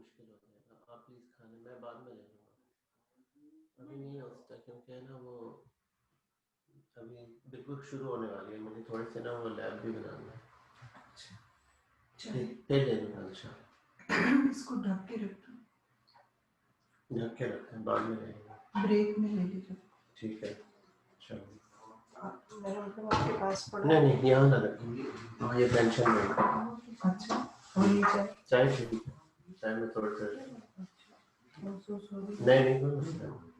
मुश्किल हो जाएगा। आप प्लीज़ खाने, मैं बाद में ले लूँगा, अभी नहीं हो सकता क्योंकि है ना वो अभी बिल्कुल शुरू होने वाली है, मुझे थोड़े से ना वो लैब भी बनाना है। फिर ले लूँगा अच्छा। इसको ढक के रखना, ढक के रखते हैं, बाद में लेंगे, ब्रेक में ले लीजिए। ठीक है चलो। मेरा मतलब आपके पास पड़ा नहीं नहीं यहाँ ना रखेंगे, हाँ ये टेंशन नहीं। अच्छा और ये चाय ठीक है, चाय में थोड़ा सा सॉरी नहीं कोई मसला नहीं।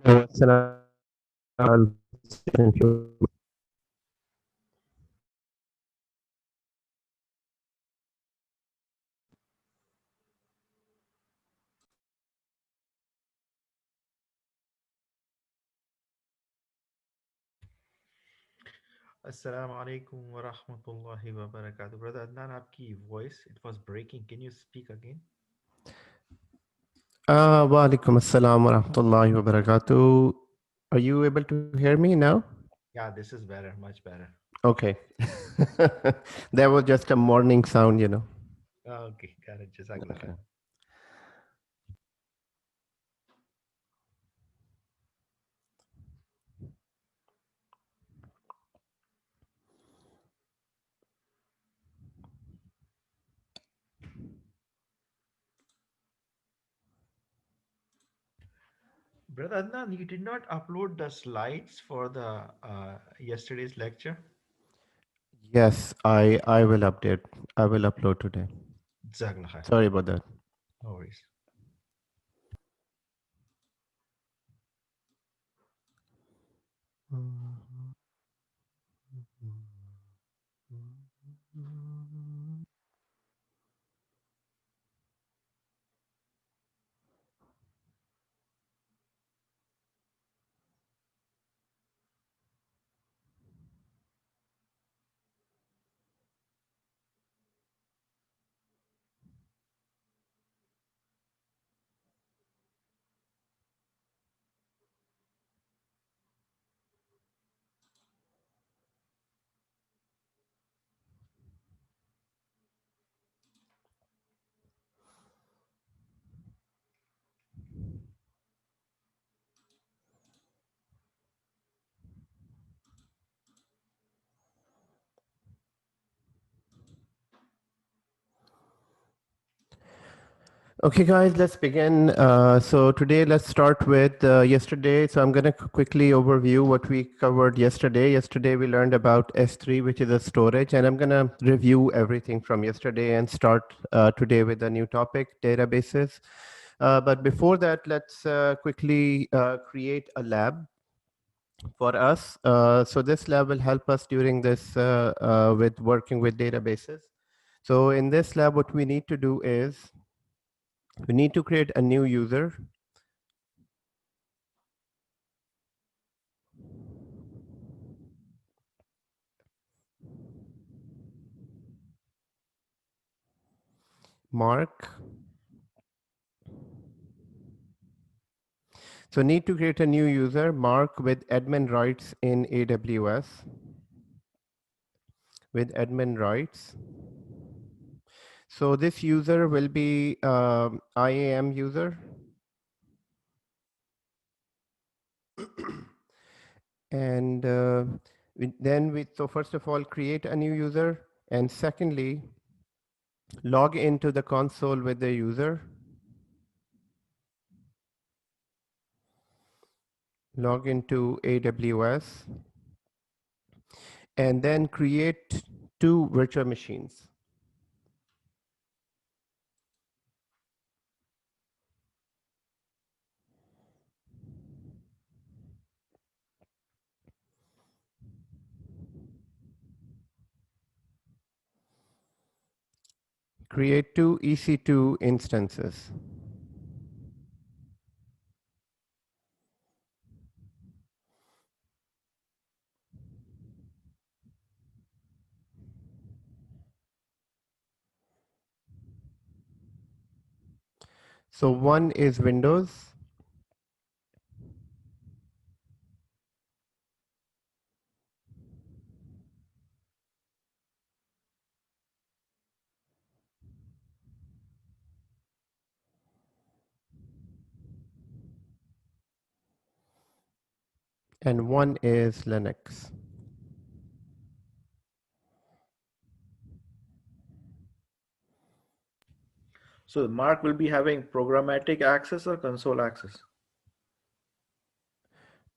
السلام عليكم. Assalamu alaikum wa rahmatullahi wa barakatuh. Brother Adnan, आपकी voice, it was breaking. Can you speak again? Walaikum assalam wa rahmatullahi wa barakatuh. Are you able to hear me now? Yeah, this is better, much better. Okay. That was just a morning sound, you know. Okay, got it. Jazakallah Okay. khair. Brother Adnan, you did not upload the slides for the yesterday's lecture. Yes, I will update. I will upload today. Jazakallah khair. Sorry about that. No worries. Okay, guys, let's begin. So today, let's start with yesterday. So I'm going to quickly overview what we covered yesterday. Yesterday, we learned about S3, which is a storage, and I'm going to review everything from yesterday and start today with a new topic, databases. But before that, let's quickly create a lab for us. So this lab will help us during this with working with databases. So in this lab, what we need to do is we need to create a new user. Mark. So need to create a new user, Mark, with admin rights in AWS, with admin rights. So this user will be IAM user. And so first of all, create a new user. And secondly, log into the console with the user. Log into AWS. And then create two virtual machines. Create two EC2 instances. So one is Windows, and one is Linux. So Mark will be having programmatic access or console access?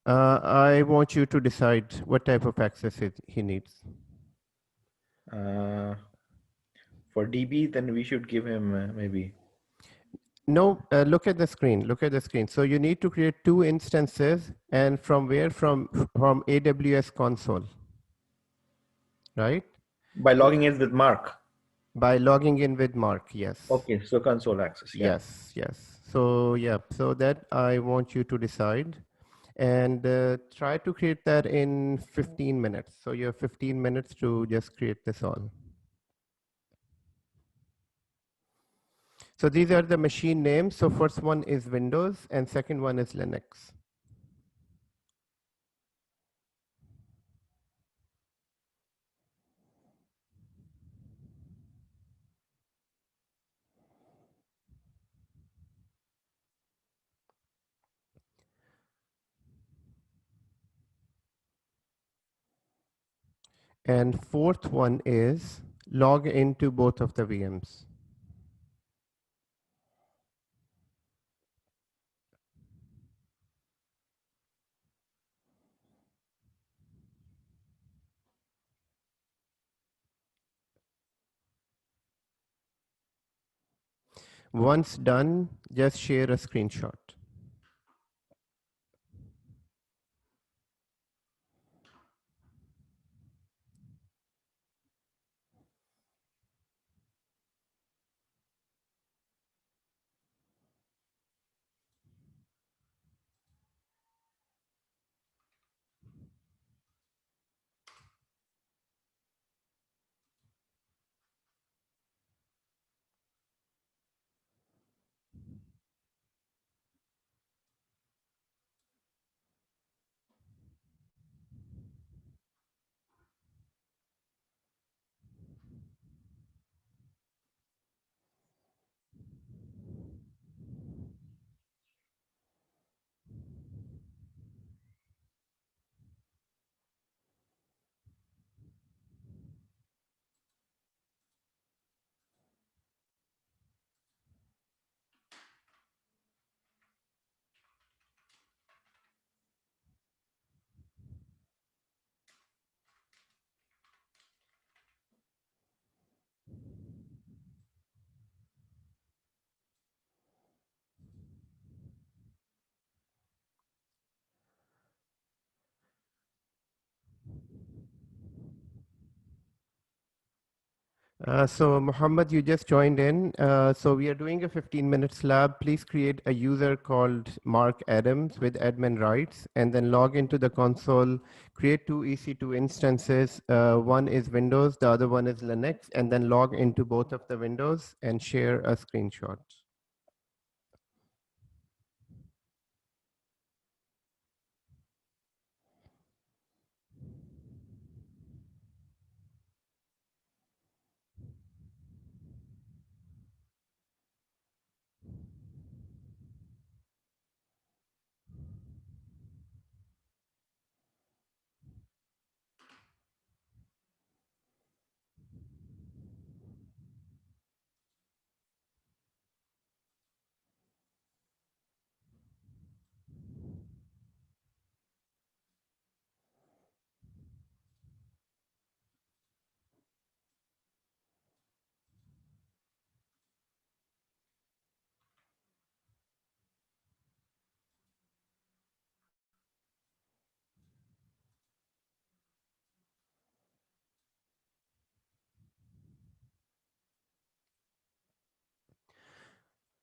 I want you to decide what type of access he needs. For DB, then we should give him maybe. No, look at the screen. Look at the screen. So you need to create 2 instances, and from where? From AWS console, right? By logging in with Mark. By logging in with Mark. Yes. Okay, so console access. Yeah. Yes. Yes. So yeah. So that I want you to decide, and try to create that in 15 minutes. So you have 15 minutes to just create this all. So these are the machine names. So first one is Windows and second one is Linux. And fourth one is log into both of the VMs. Once done, just share a screenshot. So Mohammed, you just joined in. So we are doing a 15 minutes lab. Please create a user called Mark Adams with admin rights, and then log into the console, create 2 EC2 instances. One is Windows, the other one is Linux, and then log into both of the windows and share a screenshot.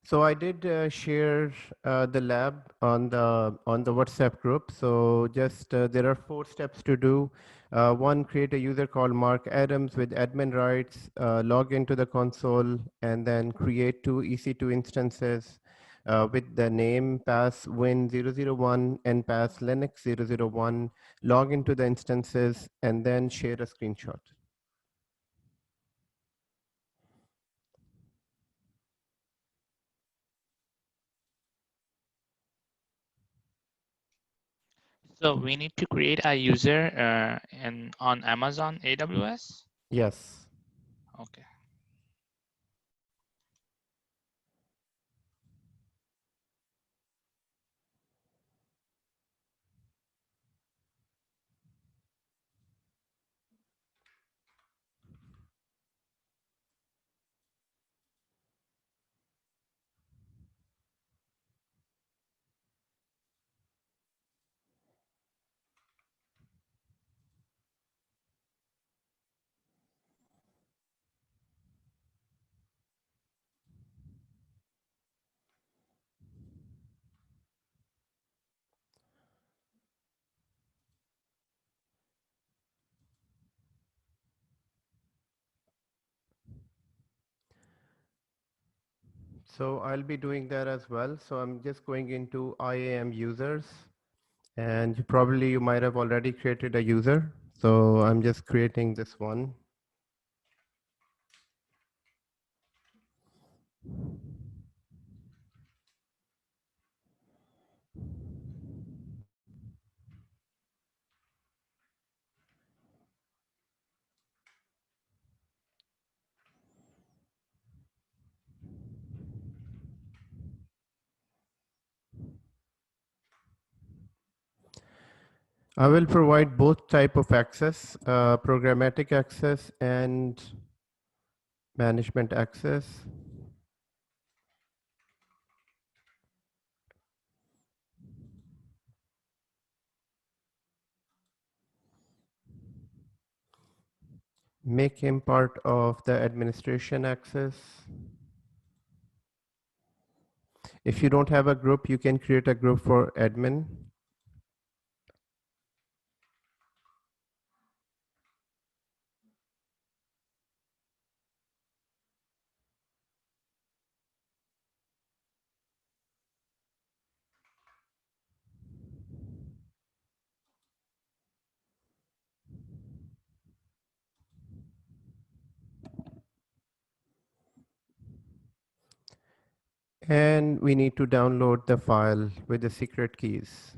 So I did share the lab on the WhatsApp group. So just there are 4 steps to do. One, create a user called Mark Adams with admin rights, log into the console, and then create 2 EC2 instances with the name pass win001 and pass linux001, log into the instances, and then share a screenshot. So we need to create a user on Amazon AWS. Yes. Okay. So I'll be doing that as well. So I'm just going into IAM users, and you might have already created a user. So I'm just creating this one. I will provide both type of access, programmatic access and management access. Make him part of the administration access. If you don't have a group, you can create a group for admin. And we need to download the file with the secret keys.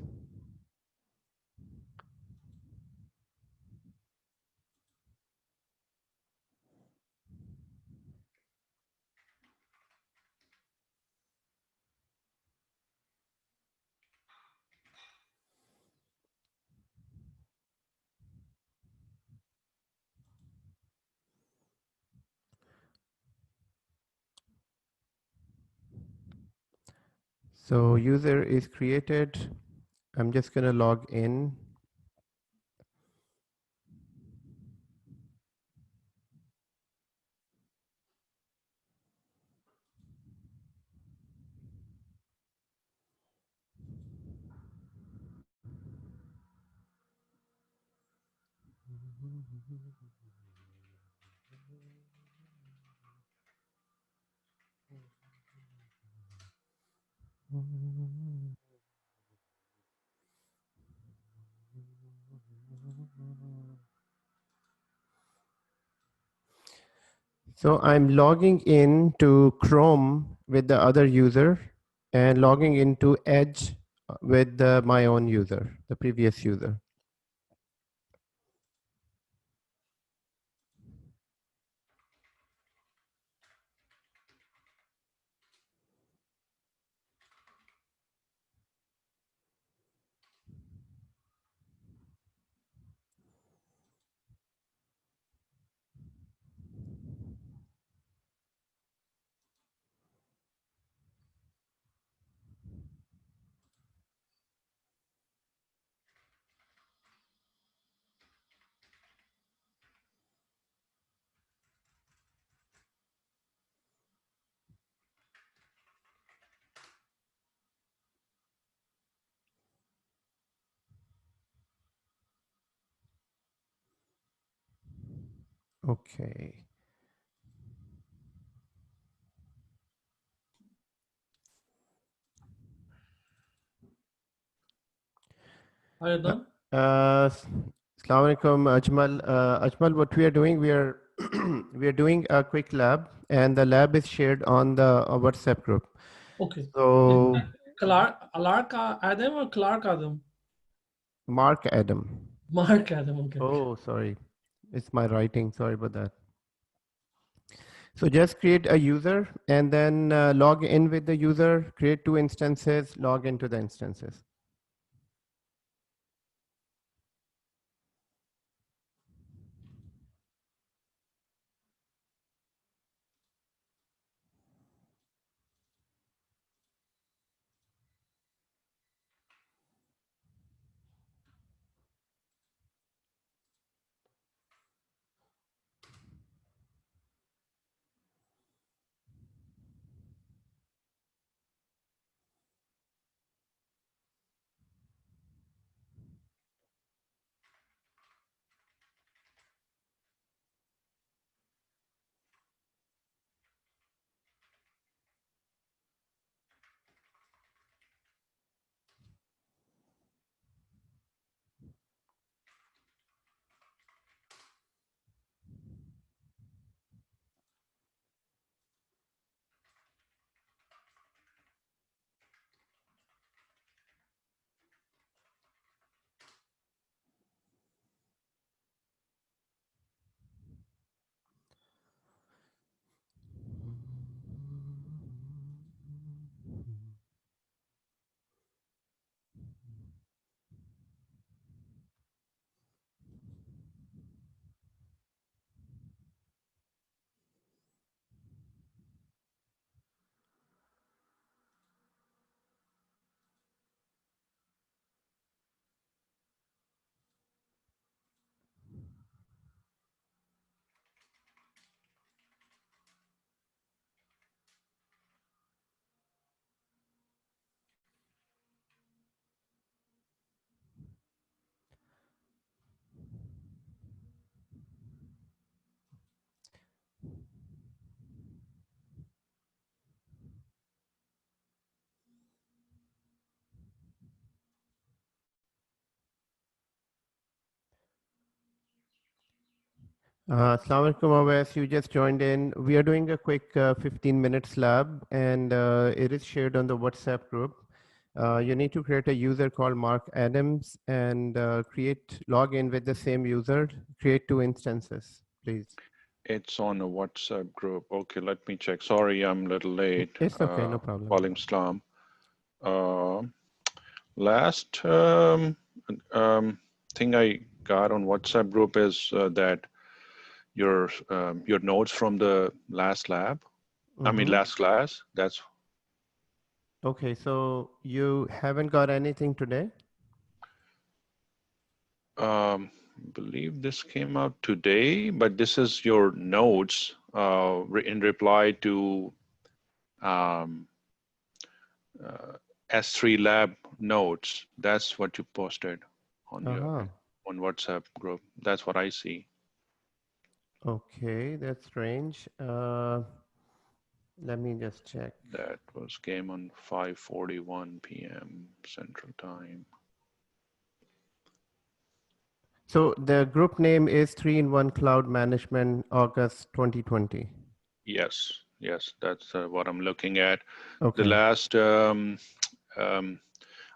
So user is created. I'm just going to log in. So I'm logging in to Chrome with the other user and logging into Edge with my own user, the previous user. Okay. Are you done? Assalamu alaikum, Ajmal. Ajmal, what we are doing, we are we are doing a quick lab, and the lab is shared on the WhatsApp group. Okay. So Clark Adam or Clark Adam? Mark Adam. Mark Adam. Okay. Oh, sorry, it's my writing. Sorry about that. So just create a user and then log in with the user. Create 2 instances. Log into the instances. Assalamu alaikum, Aws. You just joined in. We are doing a quick 15-minute lab, and it is shared on the WhatsApp group. You need to create a user called Mark Adams and log in with the same user, create 2 instances, please. It's on a WhatsApp group. Okay, let me check. Sorry, I'm a little late. It's okay, no problem. Walaikum Salam. Last thing I got on WhatsApp group is that your notes from the last lab. I mean, last class. That's okay. So you haven't got anything today? believe this came out today, but this is your notes in reply to S3 lab notes. That's what you posted on your on WhatsApp group. That's what I see. Okay, that's strange. Let me just check. That came on 5:41 p.m. Central Time. So the group name is 3-in-1 Cloud Management, August 2020. Yes, that's what I'm looking at. Okay. The last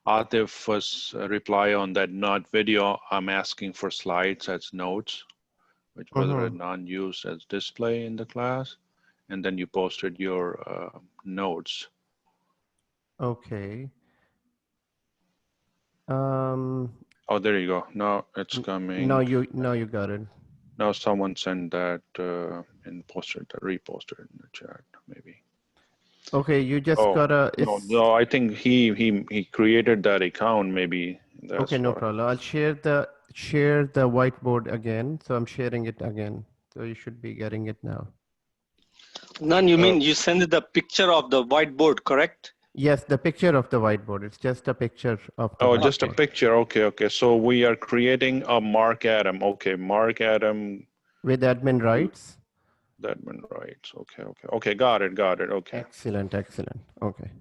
Atif was a reply on that not video. I'm asking for slides as notes, which was non-used as display in the class. And then you posted your notes. Okay. Oh, there you go. Now it's coming. Now you got it. Now someone sent that and reposted in the chat, maybe. Okay, you just gotta. No, I think he created that account. Maybe. That's okay, no problem. I'll share the whiteboard again. So I'm sharing it again. So you should be getting it now. None, you mean you send the picture of the whiteboard, correct? Yes, the picture of the whiteboard. It's just a picture of the whiteboard. Just a picture. Okay. So we are creating a Mark Adam. Okay, Mark Adam. With admin rights? The admin rights. Okay. Got it. Okay. Excellent. Okay.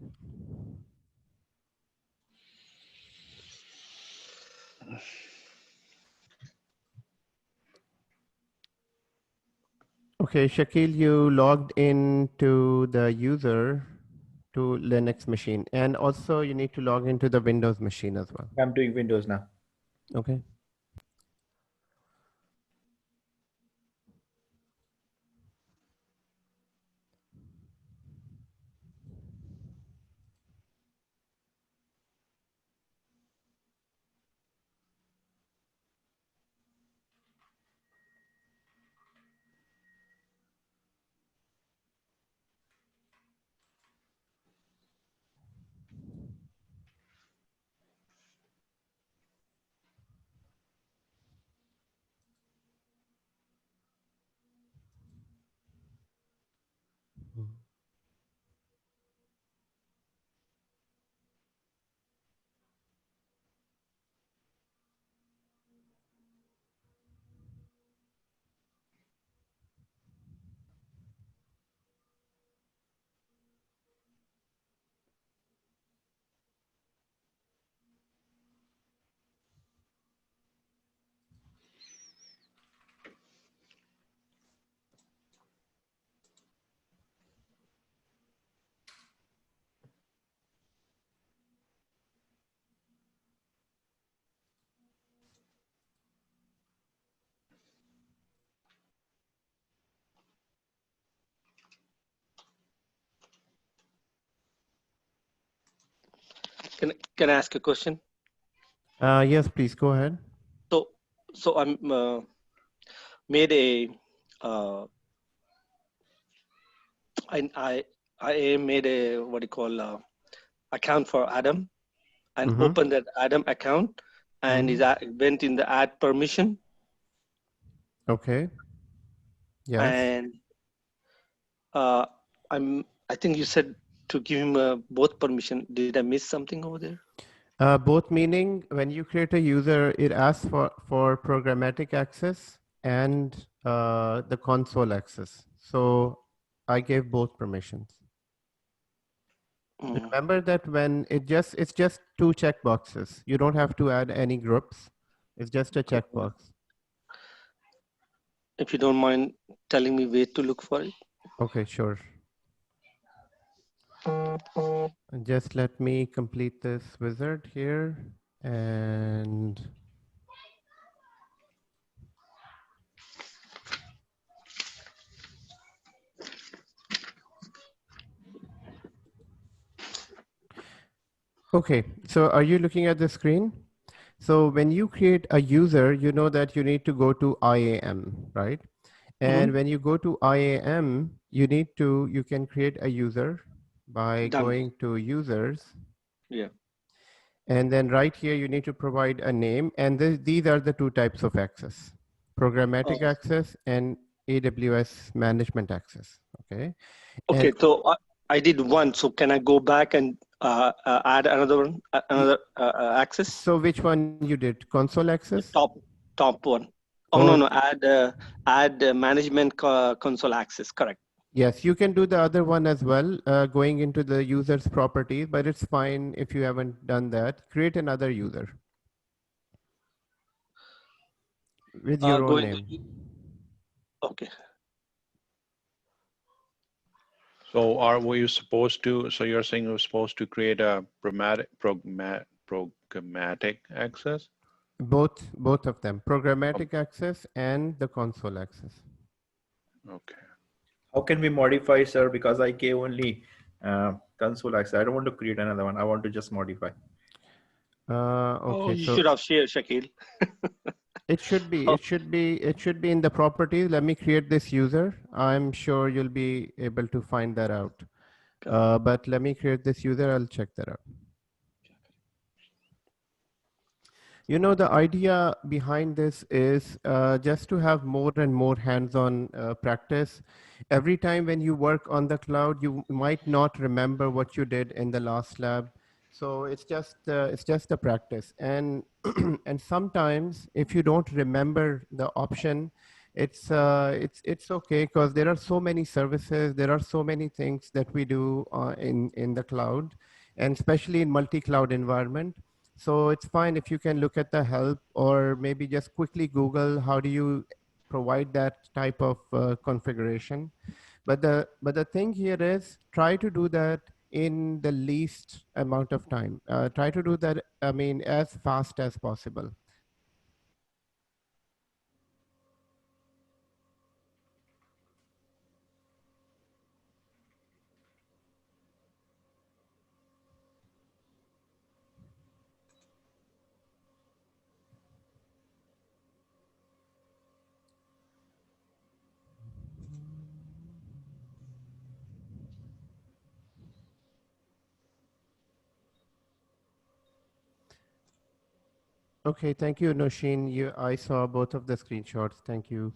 Okay, Shakil, you logged into the user to Linux machine, and also you need to log into the Windows machine as well. I'm doing Windows now. Okay. Can I ask a question? Yes, please go ahead. So I'm made a I made a what do you call account for Adam and opened that Adam account and went in the add permission. Okay. Yes. And I think you said to give him both permission. Did I miss something over there? Both meaning when you create a user, it asks for programmatic access and the console access. So I gave both permissions. Remember that when it's just 2 checkboxes. You don't have to add any groups. It's just a checkbox. if you don't mind telling me where to look for it. Okay, sure. Just let me complete this wizard here and okay, so are you looking at the screen? So when you create a user, you know that you need to go to IAM, right? And when you go to IAM, you can create a user by Done. going to users. Yeah. And then right here, you need to provide a name. And these are the two types of access: programmatic Oh, access and AWS management access. Okay. And okay. So I did one. So can I go back and add another one, another access? so which one you did? Console The access? top one. Oh Oh, no, add management console access. Correct. yes, you can do the other one as well, going into the user's properties, but it's fine if you haven't done that. Create another user with your own Going. name. Okay. So are we supposed to, so you're saying we're supposed to create a programmatic access? Both of them, programmatic access and the console access. Okay. How can we modify, sir? Because I gave only console access. I don't want to create another one. I want to just modify. Oh, Okay, you so should have shared, Shakil. it should Oh, be in the properties. Let me create this user. I'm sure you'll be able to find that out. But let me create this user. I'll check that out. You know, the idea behind this is just to have more and more hands-on practice. Every time when you work on the cloud, you might not remember what you did in the last lab. So it's just a practice. And and sometimes if you don't remember the option, it's okay, because there are so many services, there are so many things that we do in the cloud, and especially in multi-cloud environment. So it's fine if you can look at the help, or maybe just quickly Google how do you provide that type of configuration. But the thing here is, try to do that in the least amount of time. Try to do that, I mean, as fast as possible. Okay, thank you, Noshin. I saw both of the screenshots. Thank you.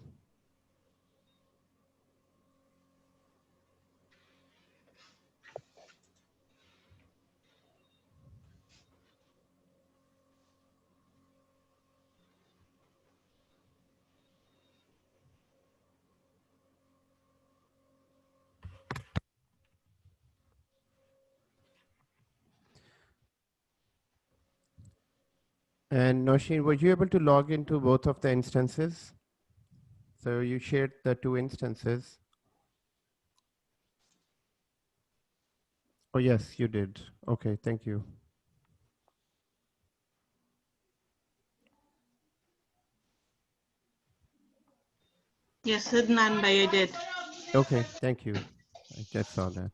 And Noshin, were you able to log into both of the instances? So you shared the two instances. Oh, yes, you did. Okay, thank you. Yes, Adnan Bhai did. Okay, thank you. I just saw that.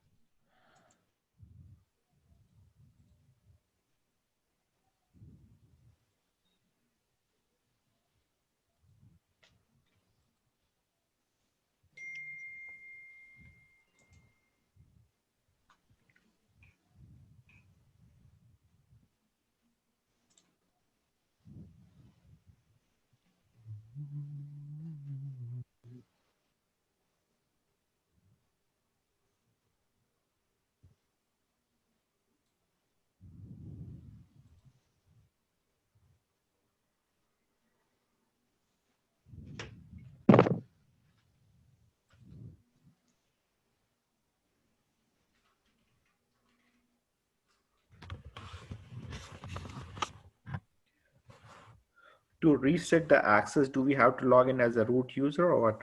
To reset the access, do we have to log in as a root user or what?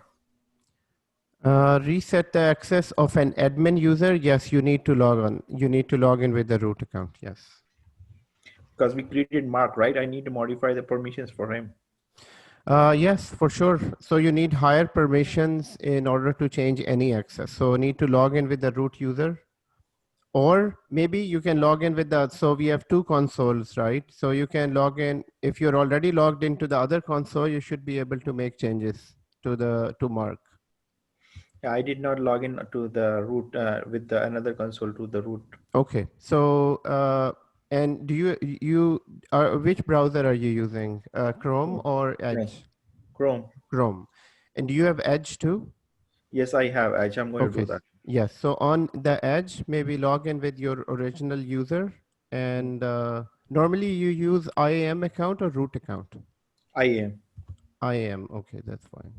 Reset the access of an admin user. Yes, you need to log on. You need to log in with the root account. Yes. Because we created Mark, right? I need to modify the permissions for him. Yes, for sure. So you need higher permissions in order to change any access. So need to log in with the root user, or maybe you can log in with the, so we have two consoles, right? So you can log in, if you're already logged into the other console, you should be able to make changes to Mark. Yeah, I did not log in to the root with the another console to the root. Okay. So, and do which browser are you using? Chrome or Edge? Chrome. Chrome. And do you have Edge too? Yes, I have Edge. I'm going to Okay. do that. Yes. So on the Edge, maybe log in with your original user. And normally you use IAM account or root account? I am. IAM. Okay, that's fine.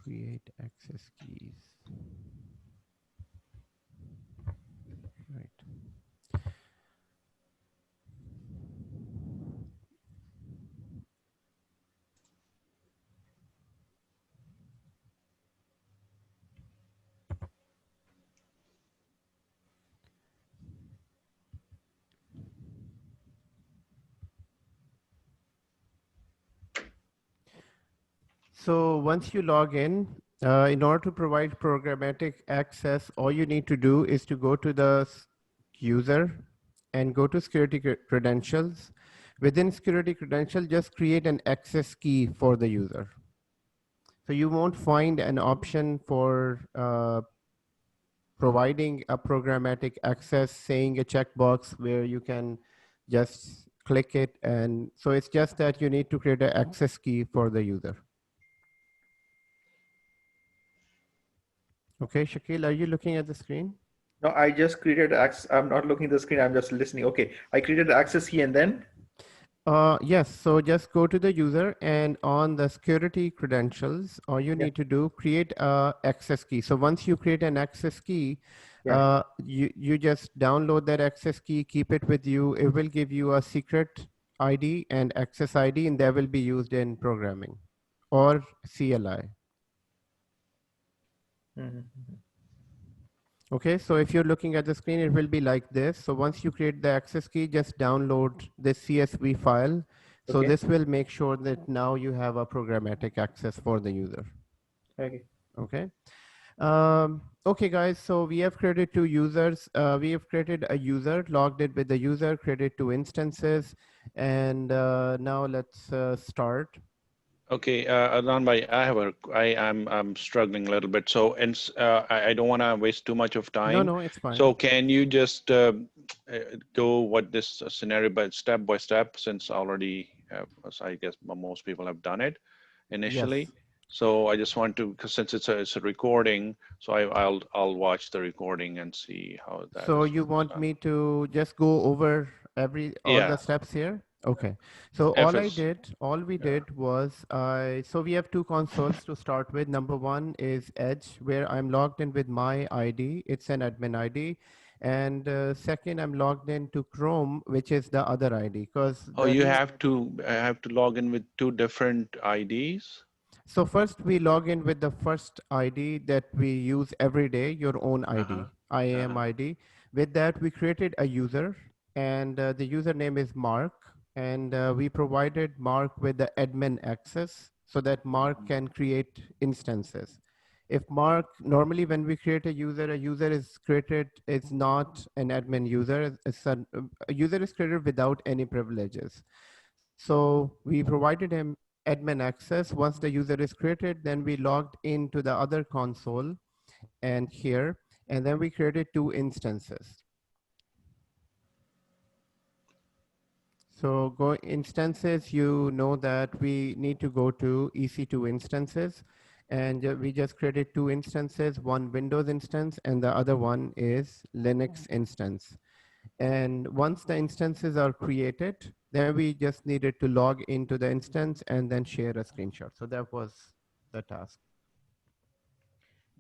Create access keys. Right. So once you log in order to provide programmatic access, all you need to do is to go to the user and go to security credentials. Within security credential, just create an access key for the user. So you won't find an option for providing a programmatic access, saying a checkbox where you can just click it. And so it's just that you need to create an access key for the user. Okay, Shakil, are you looking at the screen? No, I just created access. I'm not looking at the screen. I'm just listening. Okay, I created the access key and then? Yes, so just go to the user and on the security credentials, all you need to do, create a access key. So once you create an access key, you just download that access key, keep it with you. It will give you a secret ID and access ID, and that will be used in programming or CLI. Okay, so if you're looking at the screen, it will be like this. So once you create the access key, just download this CSV file. So this will make sure that now you have a programmatic access for the user. Okay. Okay. Okay, guys, so we have created two users. We have created a user, logged it with the user, created two instances. And now let's start. Okay, Adnan bhai, I'm struggling a little bit. So, and I don't want to waste too much of time. No, it's fine. So, can you just go what this scenario by step, since already, I guess most people have done it initially. Yes. So I just want to, because since it's a recording, so I'll watch the recording and see how that. So you want me to just go over all the steps here? Okay. So all we did was, so we have two consoles to start with. Number one is Edge, where I'm logged in with my ID. It's an admin ID. And second, I'm logged into Chrome, which is the other ID. Because you have to log in with two different IDs? So first we log in with the first ID that we use every day, your own ID, IAM ID. With that, we created a user, and the username is Mark, and we provided Mark with the admin access so that Mark can create instances. If Mark, normally when we create a user is created, is not an admin user, a user is created without any privileges. So we provided him admin access. Once the user is created, then we logged into the other console and here, and then we created 2 instances. So go instances, you know that we need to go to EC2 instances, and we just created 2 instances, one Windows instance and the other one is Linux instance. And once the instances are created, then we just needed to log into the instance and then share a screenshot. So that was the task.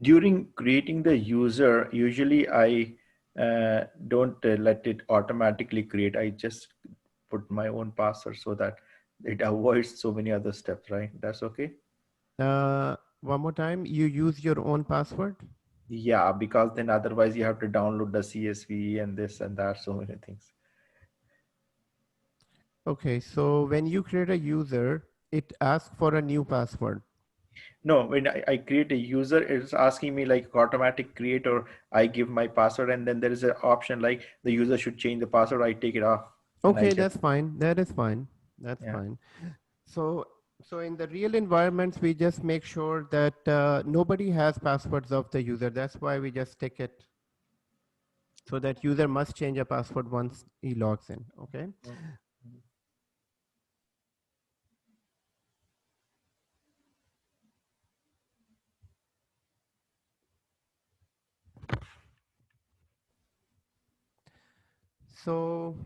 During creating the user, usually I don't let it automatically create. I just put my own password so that it avoids so many other steps, right? That's okay? One more time, you use your own password? Yeah, because then otherwise you have to download the CSV and this and that, so many things. Okay, so when you create a user, it asks for a new password. No, when I create a user, it's asking me like automatic create, or I give my password, and then there is an option like the user should change the password. I take it off. And I Okay, just, that's fine. That is fine. That's yeah. fine. So in the real environments, we just make sure that nobody has passwords of the user. That's why we just stick it so that user must change a password once he logs in. Okay. So,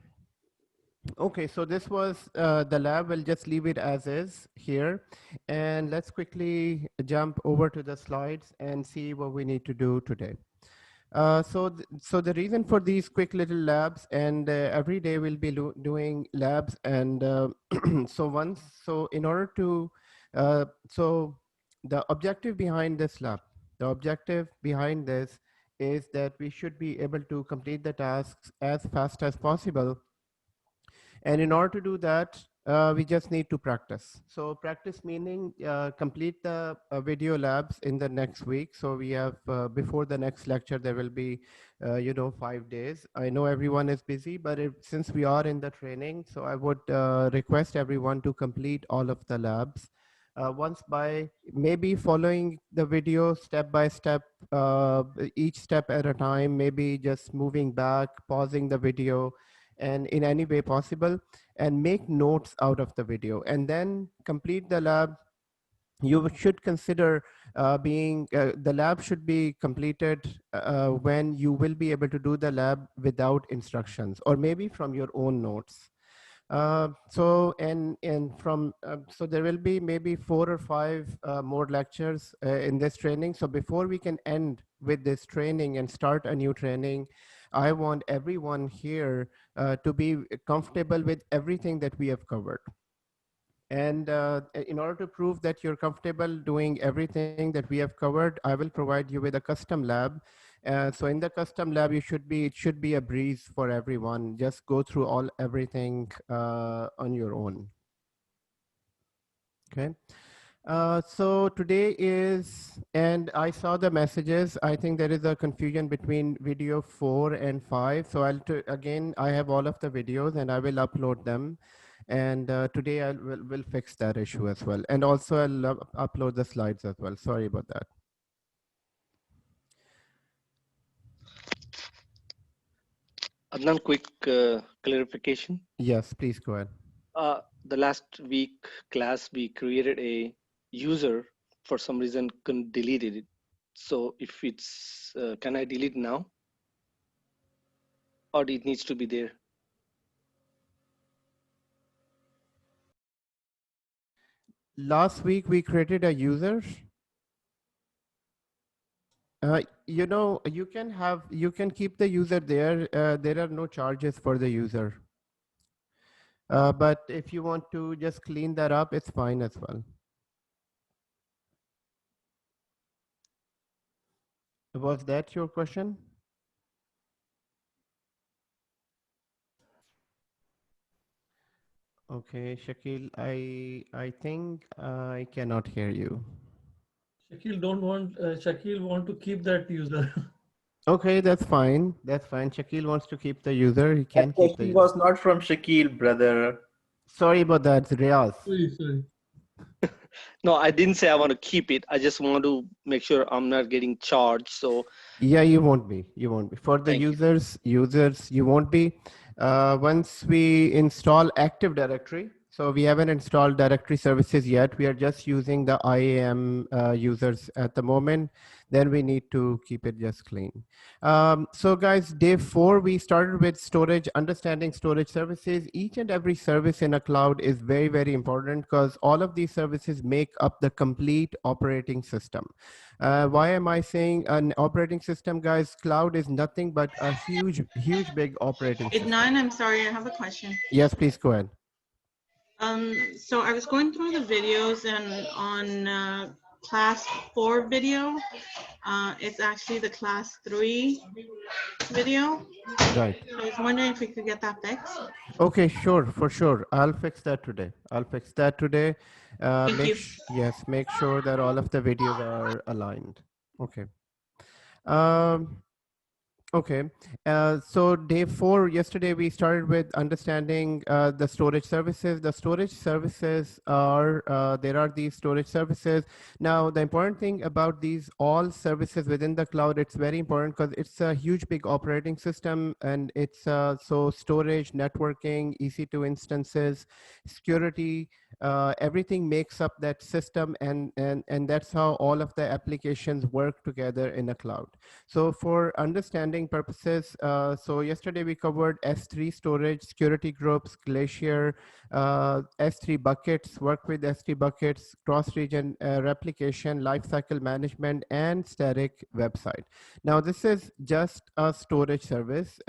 okay, so this was the lab. We'll just leave it as is here. And let's quickly jump over to the slides and see what we need to do today. So the reason for these quick little labs, and every day we'll be doing labs, and so in order to, so the objective behind this lab, the objective behind this is that we should be able to complete the tasks as fast as possible. And in order to do that, we just need to practice. So practice meaning complete the video labs in the next week. So we have before the next lecture, there will be, 5 days. I know everyone is busy, but since we are in the training, so I would request everyone to complete all of the labs. Once by maybe following the video step by step, each step at a time, maybe just moving back, pausing the video, and in any way possible, and make notes out of the video, and then complete the lab. You should consider the lab should be completed when you will be able to do the lab without instructions, or maybe from your own notes. So there will be maybe 4 or 5 more lectures in this training. So before we can end with this training and start a new training, I want everyone here to be comfortable with everything that we have covered. And in order to prove that you're comfortable doing everything that we have covered, I will provide you with a custom lab. So in the custom lab, it should be a breeze for everyone. Just go through everything on your own. Okay. So today is, and I saw the messages. I think there is a confusion between video 4 and 5. So again, I have all of the videos and I will upload them. And today I will fix that issue as well. And also I'll upload the slides as well. Sorry about that. Adnan, quick clarification. Yes, please go ahead. The last week class, we created a user, for some reason couldn't delete it. So if it's, can I delete now? Or it needs to be there? Last week we created a user. You can keep the user there. There are no charges for the user. But if you want to just clean that up, it's fine as well. Was that your question? Okay, Shakil, I think I cannot hear you. Shakil want to keep that user. Okay, that's fine. That's fine. Shakil wants to keep the user. He That can keep the question user. was not from Shakil, brother. Sorry about that, Riaz. Sorry. No, I didn't say I want to keep it. I just want to make sure I'm not getting charged. So Yeah, you won't be. You won't be. For the thank you. users, you won't be. Once we install Active Directory, so we haven't installed directory services yet. We are just using the IAM users at the moment. Then we need to keep it just clean. So guys, day 4, we started with storage, understanding storage services. Each and every service in a cloud is very, very important because all of these services make up the complete operating system. Why am I saying an operating system, guys? Cloud is nothing but a huge, huge, big operating system. Idnan, I'm sorry, I have a question. Yes, please go ahead. So I was going through the videos, and on class 4 video, it's actually the class 3 video. Right. So I was wondering if we could get that fixed. Okay, sure, for sure. I'll fix that today. I'll fix that today. Thank you. Yes, make sure that all of the videos are aligned. Okay. Um, Okay, so day 4, yesterday we started with understanding the storage services. The storage services are, there are these storage services. Now, the important thing about these all services within the cloud, it's very important because it's a huge, big operating system, and it's so storage, networking, EC2 instances, security, everything makes up that system, and that's how all of the applications work together in a cloud. So for understanding purposes, so yesterday we covered S3 storage, security groups, Glacier, S3 buckets, work with S3 buckets, cross-region replication, lifecycle management, and static website. Now this is just a storage service,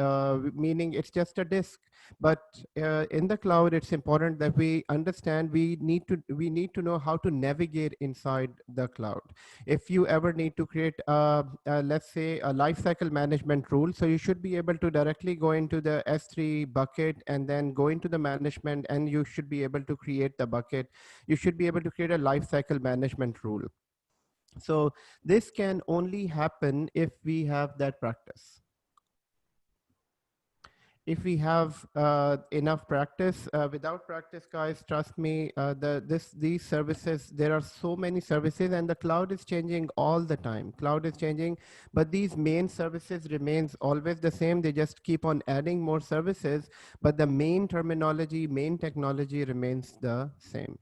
meaning it's just a disk. But in the cloud, it's important that we understand we need to know how to navigate inside the cloud. If you ever need to create, let's say, a lifecycle management rule, so you should be able to directly go into the S3 bucket and then go into the management, and you should be able to create the bucket. You should be able to create a lifecycle management rule. So this can only happen if we have that practice. If we have enough practice. Without practice, guys, trust me, these services, there are so many services, and the cloud is changing all the time. Cloud is changing, but these main services remains always the same. They just keep on adding more services, but the main terminology, main technology remains the same.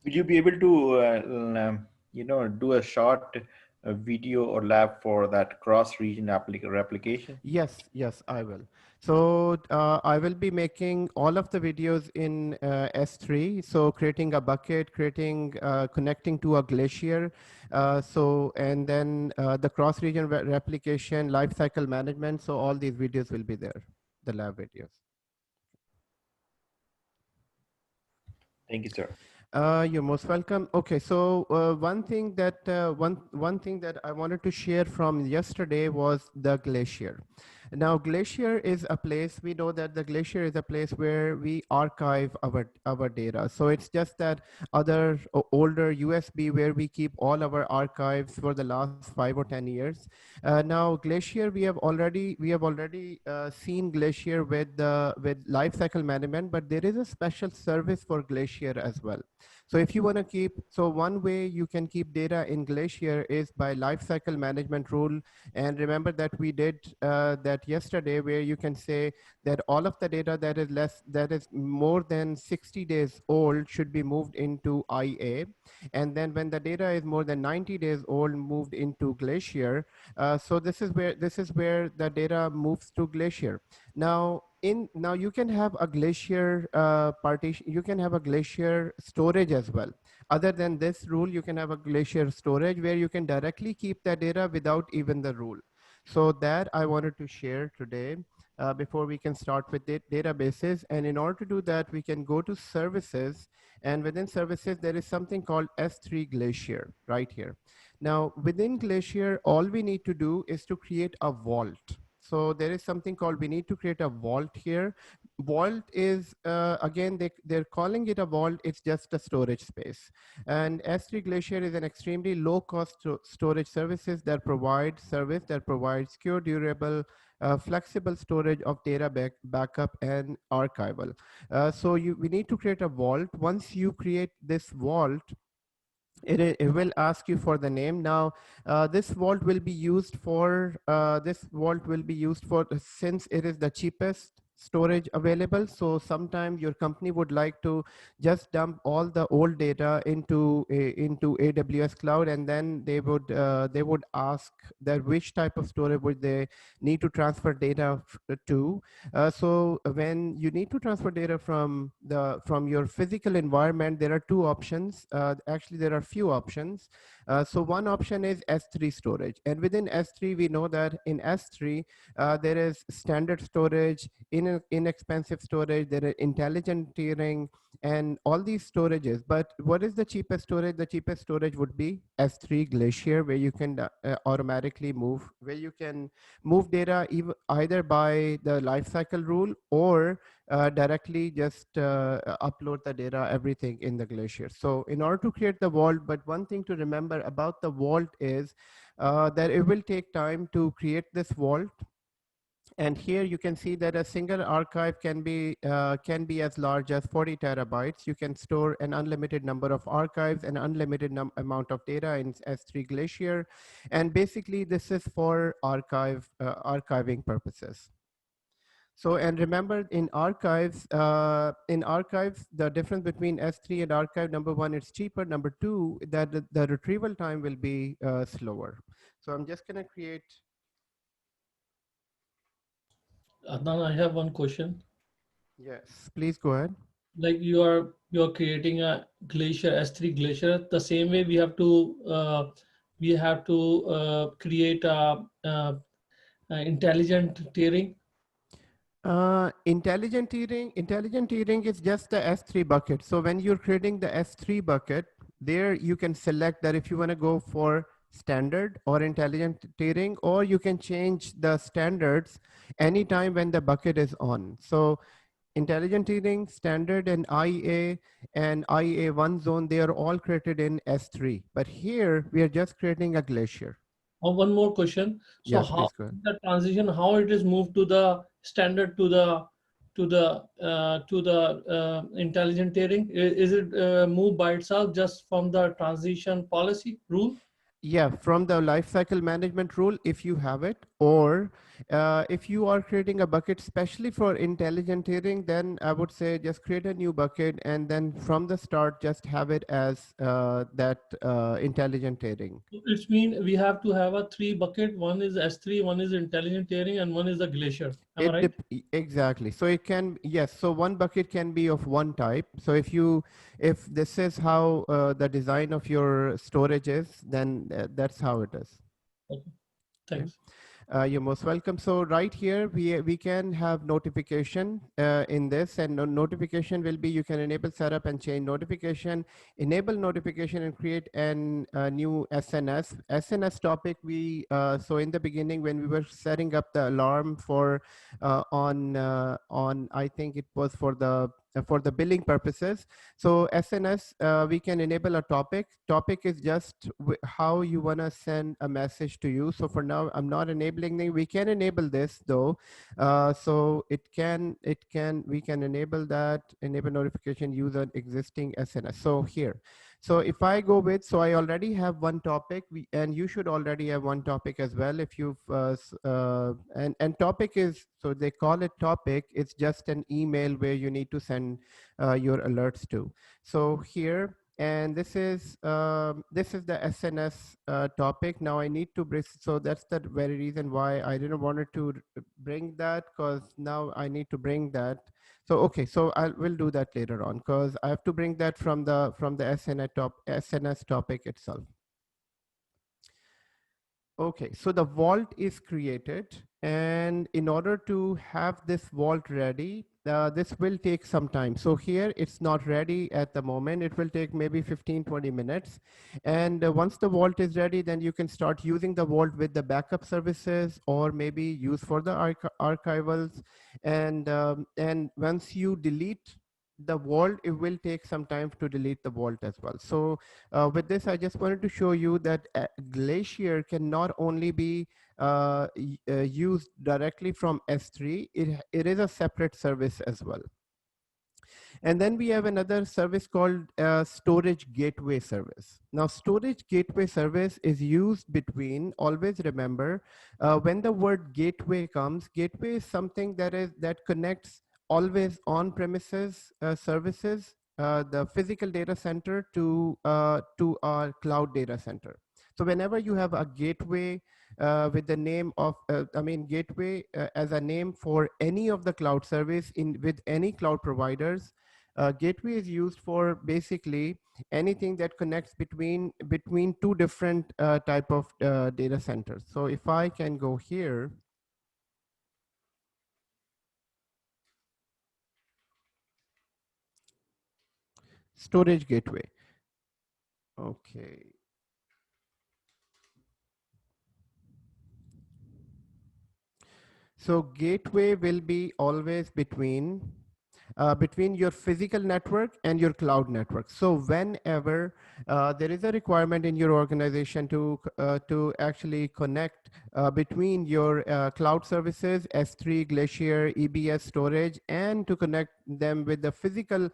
Will you be able to, do a short video or lab for that cross-region replication? Yes, I will. So I will be making all of the videos in S3. So creating a bucket, connecting to a Glacier. And then the cross-region replication, lifecycle management. So all these videos will be there, the lab videos. Thank you, sir. You're most welcome. Okay, so one thing that I wanted to share from yesterday was the Glacier. Now, Glacier is a place, we know that the Glacier is a place where we archive our data. So it's just that other older USB where we keep all our archives for the last 5 or 10 years. Now, Glacier, we have already seen Glacier with lifecycle management, but there is a special service for Glacier as well. So if you want to keep, so one way you can keep data in Glacier is by lifecycle management rule. And remember that we did that yesterday, where you can say that all of the data that is more than 60 days old should be moved into IA. And then when the data is more than 90 days old, moved into Glacier. So this is where the data moves to Glacier. Now you can have a Glacier partition, you can have a Glacier storage as well. Other than this rule, you can have a Glacier storage where you can directly keep the data without even the rule. So that I wanted to share today. before we can start with databases. And in order to do that, we can go to services, and within services, there is something called S3 Glacier right here. Now, within Glacier, all we need to do is to create a vault. So there is something called, we need to create a vault here. Vault is, again, they're calling it a vault. It's just a storage space. And S3 Glacier is an extremely low cost storage services that provides secure, durable, flexible storage of data backup and archival. So we need to create a vault. Once you create this vault, it will ask you for the name. Now this vault will be used for since it is the cheapest storage available. So sometime your company would like to just dump all the old data into AWS cloud, and then they would ask that which type of storage would they need to transfer data to. So when you need to transfer data from your physical environment, there are two options. Actually, there are few options. So one option is S3 storage, and within S3, we know that in S3 there is standard storage, inexpensive storage, there is intelligent tiering, and all these storages. But what is the cheapest storage? The cheapest storage would be S3 Glacier, where you can automatically move, where you can move data either by the lifecycle rule or directly just upload the data, everything in the Glacier. So in order to create the vault, but one thing to remember about the vault is that it will take time to create this vault. And here you can see that a single archive can be as large as 40 terabytes. You can store an unlimited number of archives and unlimited amount of data in S3 Glacier. And basically this is for archiving purposes. So, and remember in archives, the difference between S3 and archive, number one, it's cheaper. Number two, that the retrieval time will be slower. So I'm just gonna create. Adnan, I have one question. Yes, please go ahead. Like you're creating a Glacier S3 Glacier. The same way we have to create a intelligent tiering. Intelligent tiering is just the S3 bucket. So when you're creating the S3 bucket, there you can select that if you want to go for standard or intelligent tiering, or you can change the standards anytime when the bucket is on. So intelligent tiering, standard, and IEA1 zone, they are all created in S3. But here we are just creating a Glacier. One more question. So Yes, how please go ahead. the transition, how it is moved to the standard to the intelligent tiering? Is it moved by itself just from the transition policy rule? Yeah, from the lifecycle management rule, if you have it, or if you are creating a bucket especially for intelligent tiering, then I would say just create a new bucket, and then from the start, just have it as that intelligent tiering. It means we have to have a 3 bucket. One is S3, one is intelligent tiering, and one is the Glacier. Am I right? Exactly. So it can, yes. So one bucket can be of one type. So if this is how the design of your storage is, then that's how it is. Okay. Thanks. You're most welcome. So right here, we can have notification in this, and notification will be, you can enable setup and change notification, enable notification, and create a new SNS. SNS topic, so in the beginning when we were setting up the alarm for on I think it was for the billing purposes. So SNS, we can enable a topic. Topic is just how you want to send a message to you. So for now, I'm not enabling it. We can enable this though. So we can enable that, enable notification, use an existing SNS. So here, so if I go with, so I already have one topic, and you should already have one topic as well. If you've, and topic is, so they call it topic. It's just an email where you need to send your alerts to. So here, and this is the SNS topic. Now I need to bring, so that's the very reason why I didn't want to bring that, because now I need to bring that. So okay, so I will do that later on, because I have to bring that from the SNS topic itself. Okay, so the vault is created, and in order to have this vault ready, this will take some time. So here it's not ready at the moment. It will take maybe 15-20 minutes. And once the vault is ready, then you can start using the vault with the backup services or maybe use for the archivals. And once you delete the vault, it will take some time to delete the vault as well. So with this, I just wanted to show you that Glacier can not only be used directly from S3, it is a separate service as well. And then we have another service called storage gateway service. Now, storage gateway service is used between, always remember, when the word gateway comes, gateway is something that connects always on premises services, the physical data center to our cloud data center. So whenever you have a gateway with the name of, gateway as a name for any of the cloud service with any cloud providers, gateway is used for basically anything that connects between two different type of data centers. So if I can go here, storage gateway. Okay. So gateway will be always between your physical network and your cloud network. So whenever there is a requirement in your organization to actually connect between your cloud services, S3, Glacier, EBS storage, and to connect them with the physical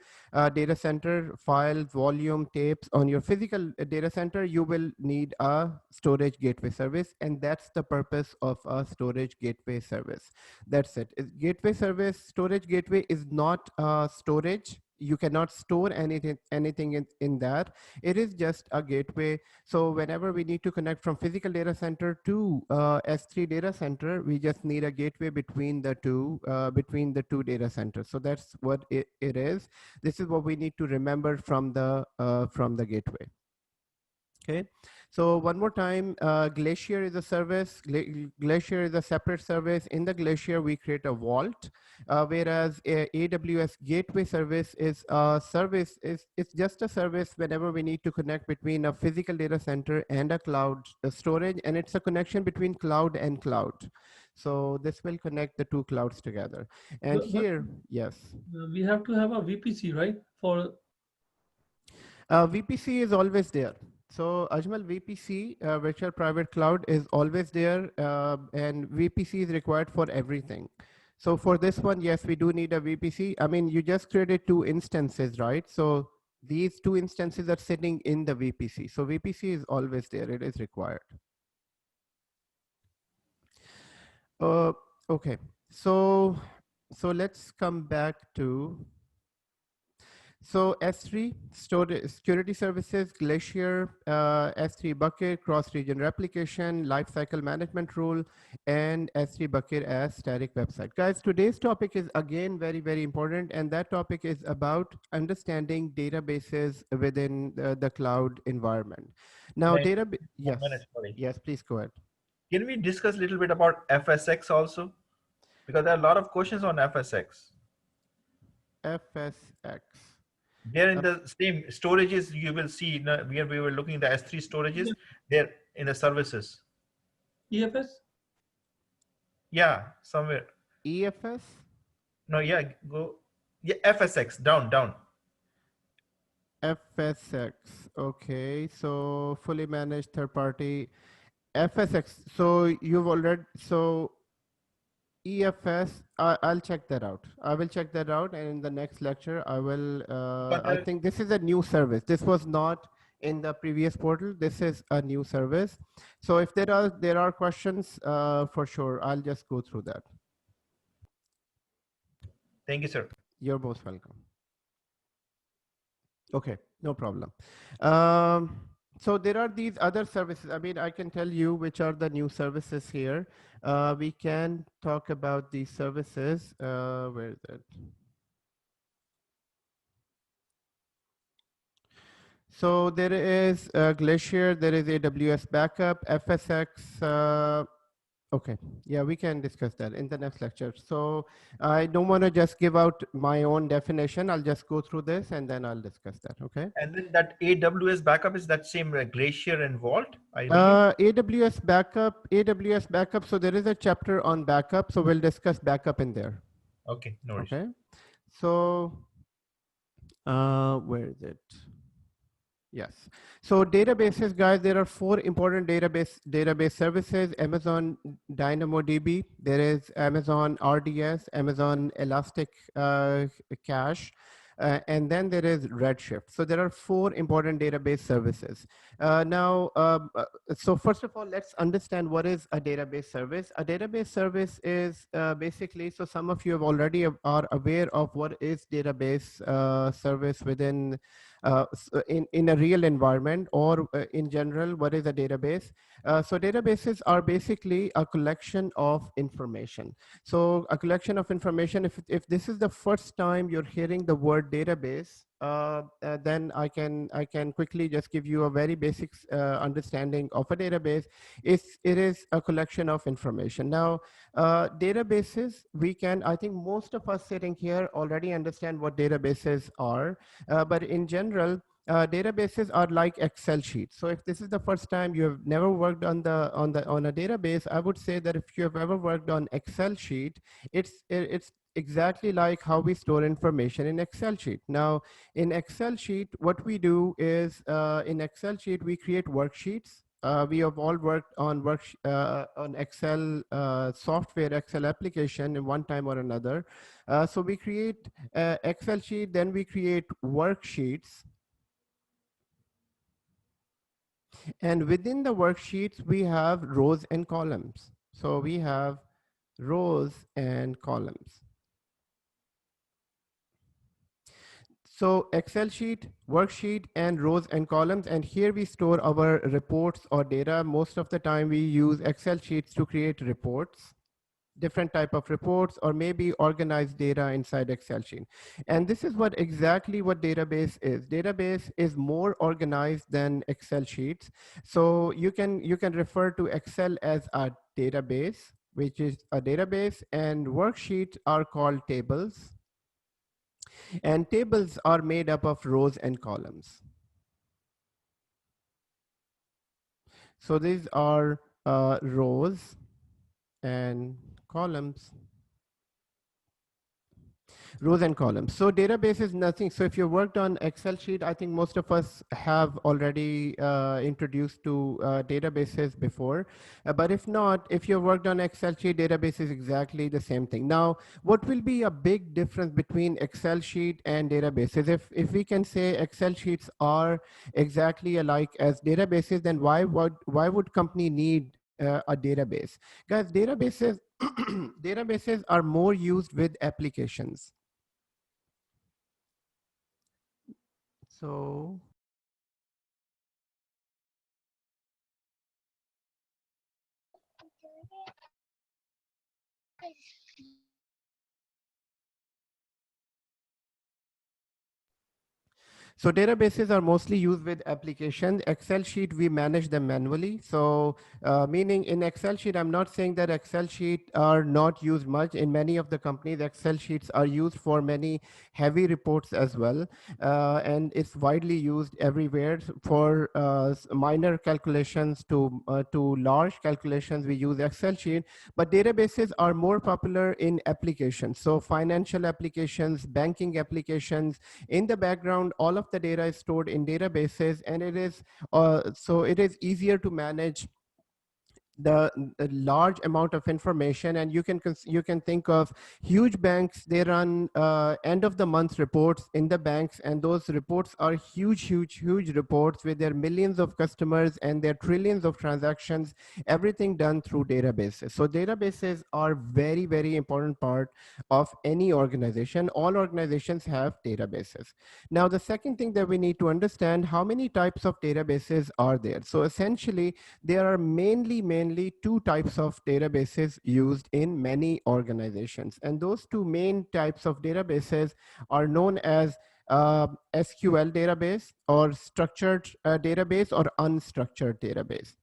data center files, volume, tapes on your physical data center, you will need a storage gateway service, and that's the purpose of a storage gateway service. That's it. Gateway service, storage gateway is not storage. You cannot store anything in that. It is just a gateway. So whenever we need to connect from physical data center to S3 data center, we just need a gateway between the two data centers. So that's what it is. This is what we need to remember from the gateway. Okay, so one more time, Glacier is a service. Glacier is a separate service. In the Glacier, we create a vault, whereas AWS Gateway service is a service. It's just a service whenever we need to connect between a physical data center and a cloud storage, and it's a connection between cloud and cloud. So this will connect the two clouds together. And here, yes, we have to have a VPC, right? For VPC is always there. So Ajmal, VPC, Virtual Private Cloud, is always there, and VPC is required for everything. So for this one, yes, we do need a VPC. I mean, you just created two instances, right? So these two instances are sitting in the VPC. So VPC is always there. It is required. Okay. So let's come back to. So S3, security services, Glacier, S3 bucket, cross-region replication, lifecycle management rule, and S3 bucket as static website. Guys, today's topic is again very, very important, and that topic is about understanding databases within the cloud environment. Now, yes, yes, please go ahead. Can we discuss a little bit about FSX also? Because there are a lot of questions on FSX. FSX. They're in the same storages you will see where we were looking at the S3 storages. They're in the services. EFS? Yeah, somewhere. EFS? No, yeah, go. Yeah, FSX, down. FSX. Okay, so fully managed third party. FSX. So you've already, so EFS, I'll check that out. I will check that out, and in the next lecture, I will. I think this is a new service. This was not in the previous portal. This is a new service. So if there are questions, for sure, I'll just go through that. Thank you, sir. You're most welcome. Okay, no problem. So there are these other services. I mean, I can tell you which are the new services here. We can talk about these services. Where is it? So there is Glacier, there is AWS Backup, FSX. Okay, yeah, we can discuss that in the next lecture. So I don't want to just give out my own definition. I'll just go through this and then I'll discuss that, okay? And then that AWS backup is that same Glacier and Vault, I believe? AWS Backup. So there is a chapter on backup. So we'll discuss backup in there. Okay, no worries. Okay. So where is it? Yes. So databases, guys, there are four important database services: Amazon DynamoDB, there is Amazon RDS, Amazon Elastic Cache, and then there is Redshift. So there are four important database services. So first of all, let's understand what is a database service. A database service is basically, so some of you have already are aware of what is database service within in a real environment, or in general, what is a database? So databases are basically a collection of information. So a collection of information, if this is the first time you're hearing the word database, then I can quickly just give you a very basic understanding of a database. It is a collection of information. Now, databases, I think most of us sitting here already understand what databases are, but in general, databases are like Excel sheets. So if this is the first time you have never worked on a database, I would say that if you have ever worked on Excel sheet, it's exactly like how we store information in Excel sheet. Now, in Excel sheet, what we do is in Excel sheet we create worksheets. We have all worked on on Excel software, Excel application in one time or another. So we create Excel sheet, then we create worksheets. And within the worksheets, we have rows and columns. So we have rows and columns. So Excel sheet, worksheet, and rows and columns. And here we store our reports or data. Most of the time we use Excel sheets to create reports, different type of reports, or maybe organize data inside Excel sheet. And this is exactly what database is. Database is more organized than Excel sheets. So you can refer to Excel as a database, which is a database, and worksheets are called tables. And tables are made up of rows and columns. So these are rows and columns. Rows and columns. So database is nothing. So if you worked on Excel sheet, I think most of us have already introduced to databases before. But if not, if you worked on Excel sheet, database is exactly the same thing. Now, what will be a big difference between Excel sheet and databases? If we can say Excel sheets are exactly alike as databases, then why would company need a database? Guys, databases databases are more used with applications. So So databases are mostly used with applications. Excel sheet, we manage them manually. So meaning in Excel sheet, I'm not saying that Excel sheet are not used much. In many of the companies, Excel sheets are used for many heavy reports as well. And it's widely used everywhere. For minor calculations to large calculations, we use Excel sheet. But databases are more popular in applications. So financial applications, banking applications. In the background, all of the data is stored in databases, and it is so it is easier to manage the large amount of information. And you can think of huge banks. They run end of the month reports in the banks, and those reports are huge reports with their millions of customers and their trillions of transactions, everything done through databases. So databases are very important part of any organization. All organizations have databases. Now, the second thing that we need to understand, how many types of databases are there? So essentially, there are mainly two types of databases used in many organizations. And those two main types of databases are known as SQL database or structured database or unstructured database.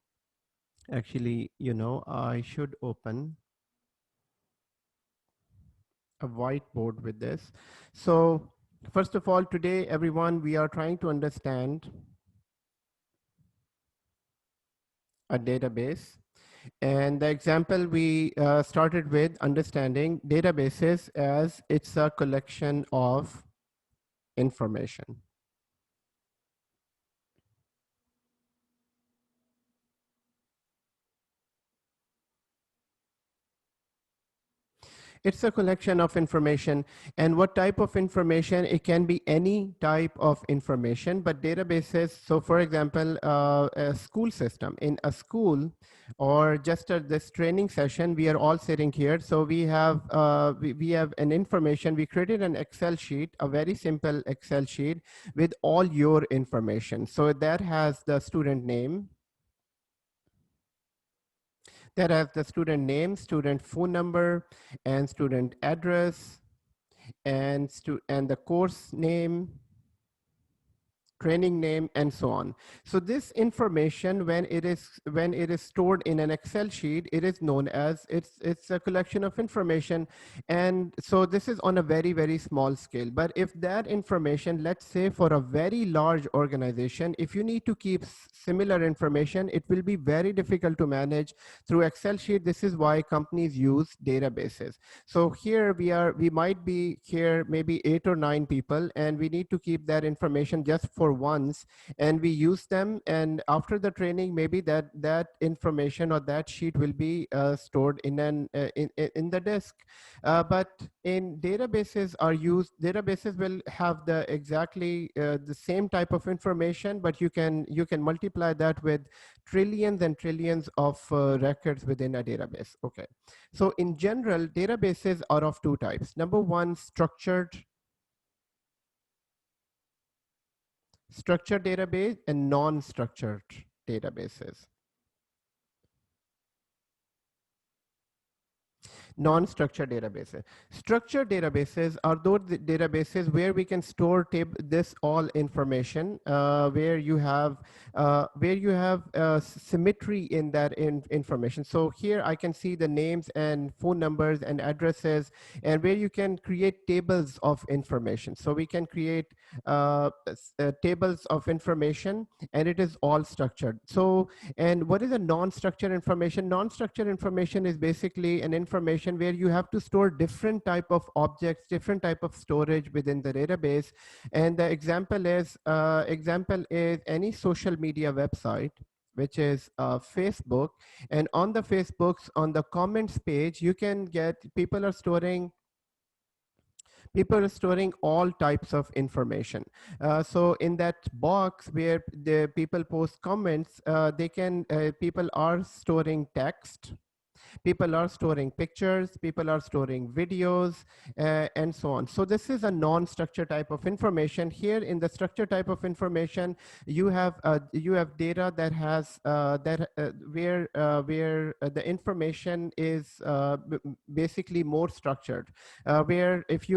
Actually, I should open a whiteboard with this. So first of all, today, everyone, we are trying to understand a database. And the example we started with understanding databases as it's a collection of information. It's a collection of information. And what type of information? It can be any type of information, but databases, so for example, a school system. In a school or just at this training session, we are all sitting here. So we have we have an information. We created an Excel sheet, a very simple Excel sheet with all your information. So that has the student name, that has the student name, student phone number, and student address, and the course name, training name, and so on. So this information, when it is stored in an Excel sheet, it is known as it's a collection of information. And so this is on a very, very small scale. But if that information, let's say for a very large organization, if you need to keep similar information, it will be very difficult to manage through Excel sheet. This is why companies use databases. So here we might be here maybe 8 or 9 people, and we need to keep that information just for once, and we use them, and after the training, maybe that information or that sheet will be stored in in the disk. But in databases databases will have the exactly the same type of information, but you can multiply that with trillions and trillions of records within a database. Okay, so in general, databases are of 2 types. Number one, structured database and non-structured databases. Non-structured databases. Structured databases are those databases where we can store this all information, where you have symmetry in that information. So here I can see the names and phone numbers and addresses, and where you can create tables of information. So we can create tables of information, and it is all structured. So, and what is a non-structured information? Non-structured information is basically an information where you have to store different type of objects, different type of storage within the database. And the example is any social media website, which is Facebook. And on the Facebook's, on the comments page, you can get, people are storing all types of information. So in that box where the people post comments, people are storing text, people are storing pictures, people are storing videos, and so on. So this is a non-structured type of information. Here in the structured type of information, you have data that has where the information is basically more structured. Where if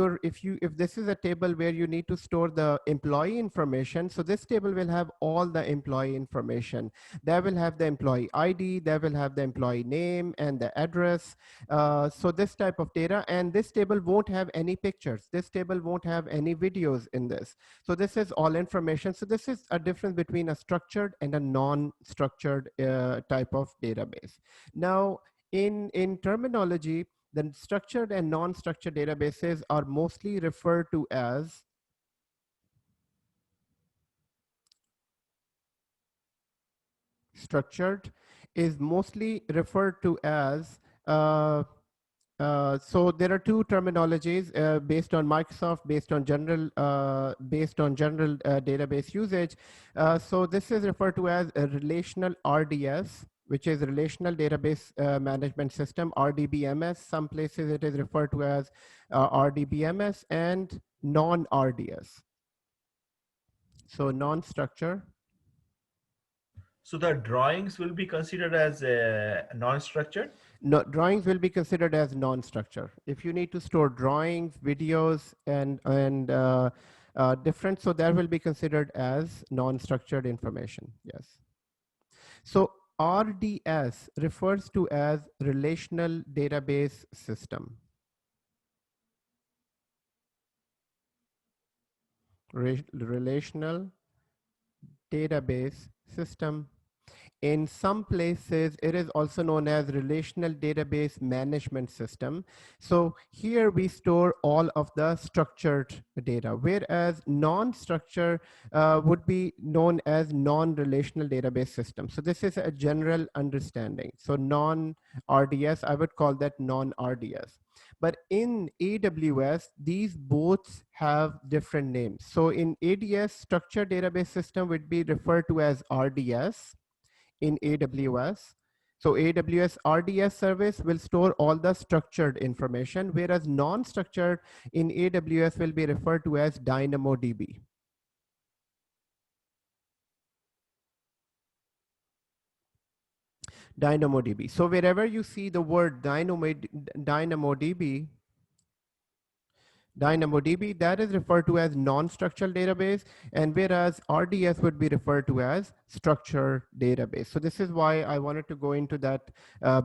this is a table where you need to store the employee information, so this table will have all the employee information. That will have the employee ID, that will have the employee name and the address. So this type of data, and this table won't have any pictures. This table won't have any videos in this. So this is all information. So this is a difference between a structured and a non-structured type of database. Now, in terminology, the structured and non-structured databases are mostly referred to as structured is mostly referred to as so there are 2 terminologies based on Microsoft, based on general database usage. So this is referred to as a relational RDS, which is Relational Database Management System, RDBMS. Some places it is referred to as RDBMS, and non-RDS. So non-structure. So the drawings will be considered as non-structured? No, drawings will be considered as non-structure. If you need to store drawings, videos, and different. So that will be considered as non-structured information. Yes. So RDS refers to as relational database system. Relational database system. In some places, it is also known as relational database management system. So here we store all of the structured data, whereas non-structured would be known as non-relational database system. So this is a general understanding. So non-RDS, I would call that non-RDS. But in AWS, these both have different names. So in ADS, structured database system would be referred to as RDS in AWS. So AWS RDS service will store all the structured information, whereas non-structured in AWS will be referred to as DynamoDB. DynamoDB. So wherever you see the word DynamoDB, that is referred to as non-structured database, and whereas RDS would be referred to as structured database. So this is why I wanted to go into that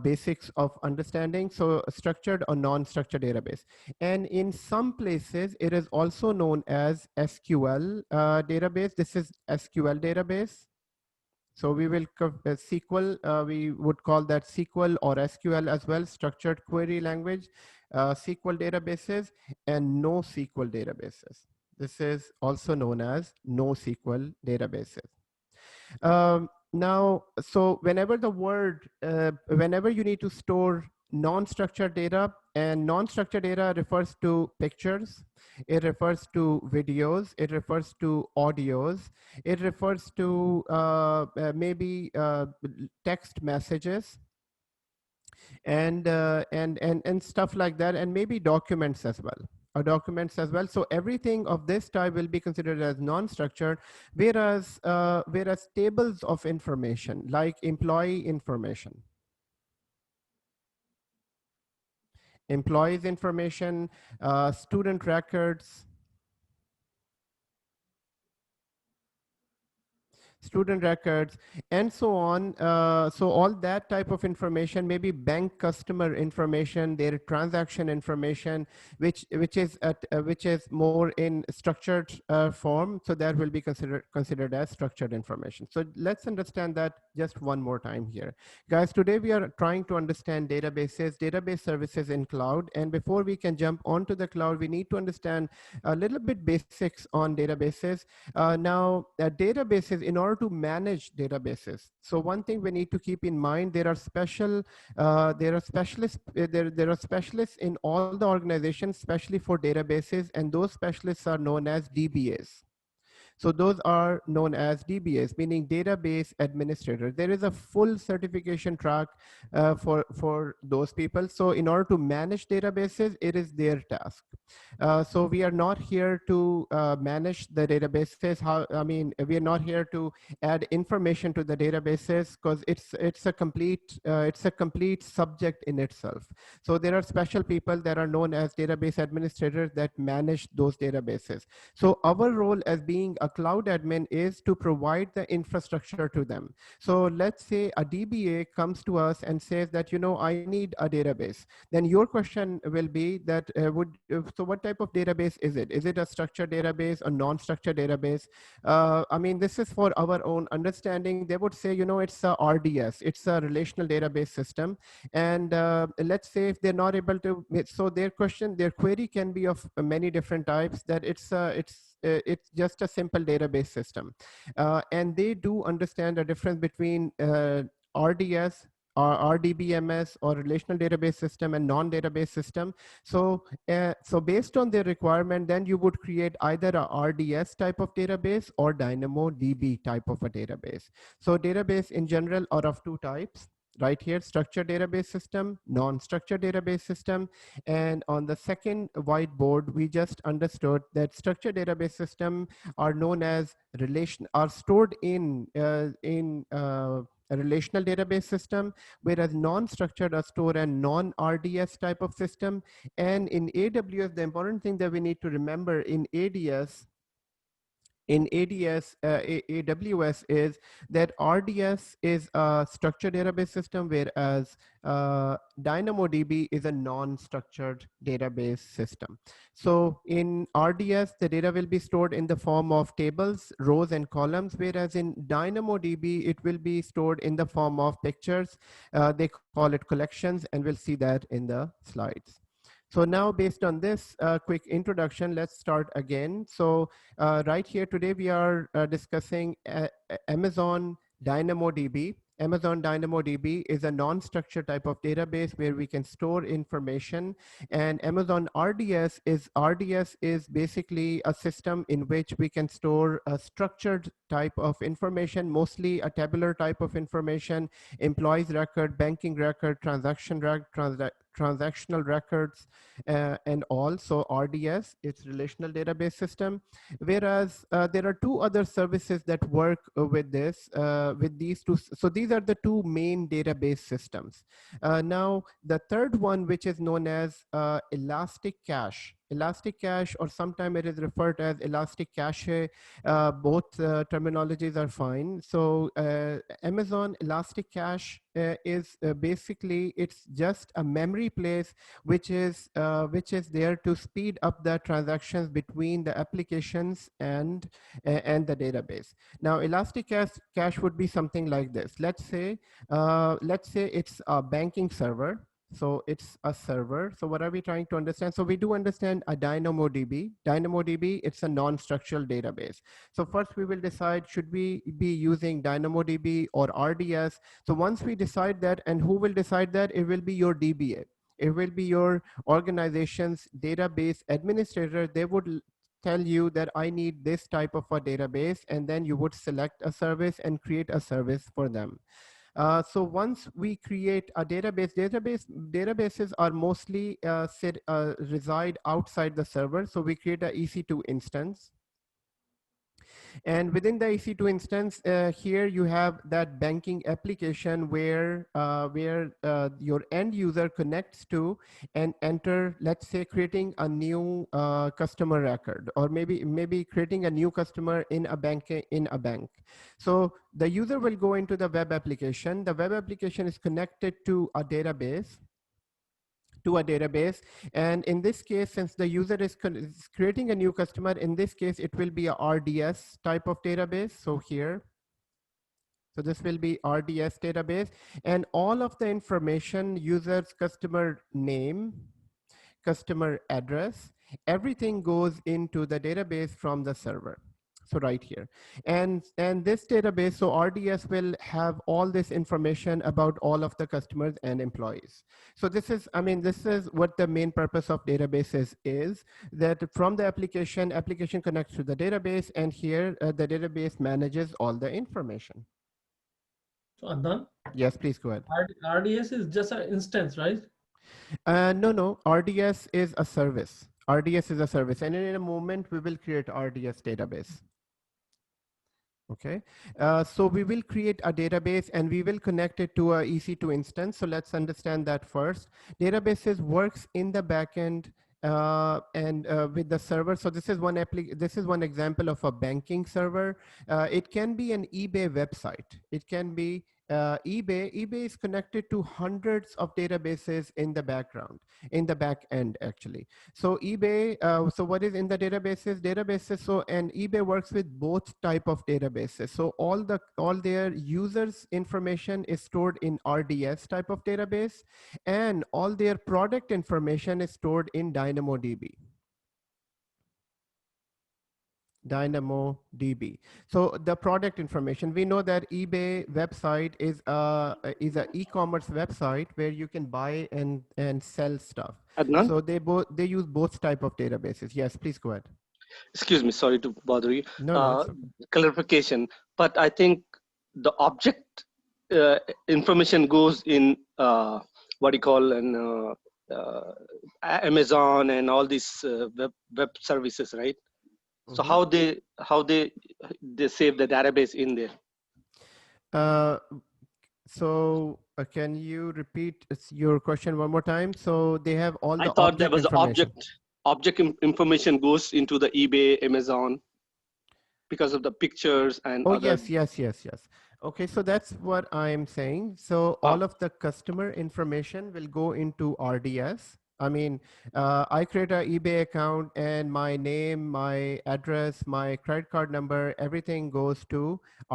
basics of understanding. So structured or non-structured database. And in some places, it is also known as SQL database. This is SQL database. So we will SQL, we would call that SQL or SQL as well, structured query language, SQL databases, and NoSQL databases. This is also known as NoSQL databases. Now, so whenever whenever you need to store non-structured data, and non-structured data refers to pictures, it refers to videos, it refers to audios, it refers to maybe text messages, and stuff like that, and maybe documents as well. So everything of this type will be considered as non-structured, whereas tables of information like employees information, student records, and so on. So all that type of information, maybe bank customer information, their transaction information, which is more in structured form. So that will be considered as structured information. So let's understand that just one more time here, guys. Today we are trying to understand database services in cloud, and before we can jump onto the cloud, we need to understand a little bit basics on databases. Now, databases, in order to manage databases, so one thing we need to keep in mind, there are specialists in all the organizations, especially for databases, and those specialists are known as DBAs. So those are known as DBAs, meaning database administrator. There is a full certification track for those people. So in order to manage databases, it is their task. So we are not here to manage the databases. We are not here to add information to the databases, because it's a complete subject in itself. So there are special people that are known as database administrators that manage those databases. So our role as being a cloud admin is to provide the infrastructure to them. So let's say a DBA comes to us and says that, I need a database. Then your question will be that, so what type of database is it? Is it a structured database or non-structured database? This is for our own understanding. They would say, it's a RDS, it's a relational database system. And let's say if they're not able to, so their query can be of many different types, that it's just a simple database system. And they do understand the difference between RDS or RDBMS or relational database system and non-database system. So based on their requirement, then you would create either a RDS type of database or DynamoDB type of a database. So database in general are of two types. Right here, structured database system, non-structured database system. And on the second whiteboard, we just understood that structured database system are known as are stored in a relational database system, whereas non-structured are stored in non-RDS type of system. And in AWS, the important thing that we need to remember in ADS in AWS is that RDS is a structured database system, whereas DynamoDB is a non-structured database system. So in RDS, the data will be stored in the form of tables, rows, and columns, whereas in DynamoDB, it will be stored in the form of pictures. They call it collections, and we'll see that in the slides. So now, based on this quick introduction, let's start again. So right here today, we are discussing Amazon DynamoDB. Amazon DynamoDB is a non-structured type of database where we can store information. And Amazon RDS is basically a system in which we can store a structured type of information, mostly a tabular type of information, employees record, banking record, transactional records, and all. So RDS, it's relational database system. Whereas there are two other services that work with this, with these two. So these are the two main database systems. Now, the third one, which is known as Elastic Cache. Elastic Cache, or sometimes it is referred as Elastic Cache. Both terminologies are fine. So Amazon Elastic Cache is basically, it's just a memory place which is there to speed up the transactions between the applications and the database. Now, Elastic Cache would be something like this. Let's say it's a banking server. So it's a server. So what are we trying to understand? So we do understand a DynamoDB. DynamoDB, it's a non-structural database. So first we will decide, should we be using DynamoDB or RDS? So once we decide that, and who will decide that? It will be your DBA. It will be your organization's database administrator. They would tell you that I need this type of a database, and then you would select a service and create a service for them. So once we create a databases are mostly reside outside the server. So we create a EC2 instance. And within the EC2 instance, here you have that banking application where your end user connects to and enter, let's say, creating a new customer record, or maybe creating a new customer in a bank. So the user will go into the web application. The web application is connected to a database. And in this case, since the user is creating a new customer, in this case it will be a RDS type of database. So this will be RDS database, and all of the information, users, customer name, customer address, everything goes into the database from the server. So right here, and this database, so RDS will have all this information about all of the customers and employees. So this is what the main purpose of databases is, that from the application connects to the database, and here the database manages all the information. So Adnan? Yes, please go ahead. RDS is just an instance, right? No, RDS is a service. RDS is a service, and in a moment we will create RDS database. Okay, so we will create a database and we will connect it to a EC2 instance. So let's understand that first. Databases works in the backend with the server. So this is one example of a banking server. It can be an eBay website. It can be eBay is connected to hundreds of databases in the background, in the back end actually. So eBay, so what is in the databases? So, and eBay works with both type of databases. So all their users information is stored in RDS type of database, and all their product information is stored in DynamoDB. So the product information, we know that eBay website is a e-commerce website where you can buy and sell stuff. Adnan? So they use both type of databases. Yes, please go ahead. Excuse me, sorry to bother you. No, it's okay. Clarification, but I think the object information goes in what do you call Amazon and all these web services, right? So how they save the database in there? So can you repeat your question one more time? So they have all the I thought there was information. object information goes into the eBay, Amazon because of the pictures and Oh, other. yes. Okay, so that's what I'm saying. So Ah, all of the customer information will go into RDS. I mean, I create a eBay account and my name, my address, my credit card number, everything goes to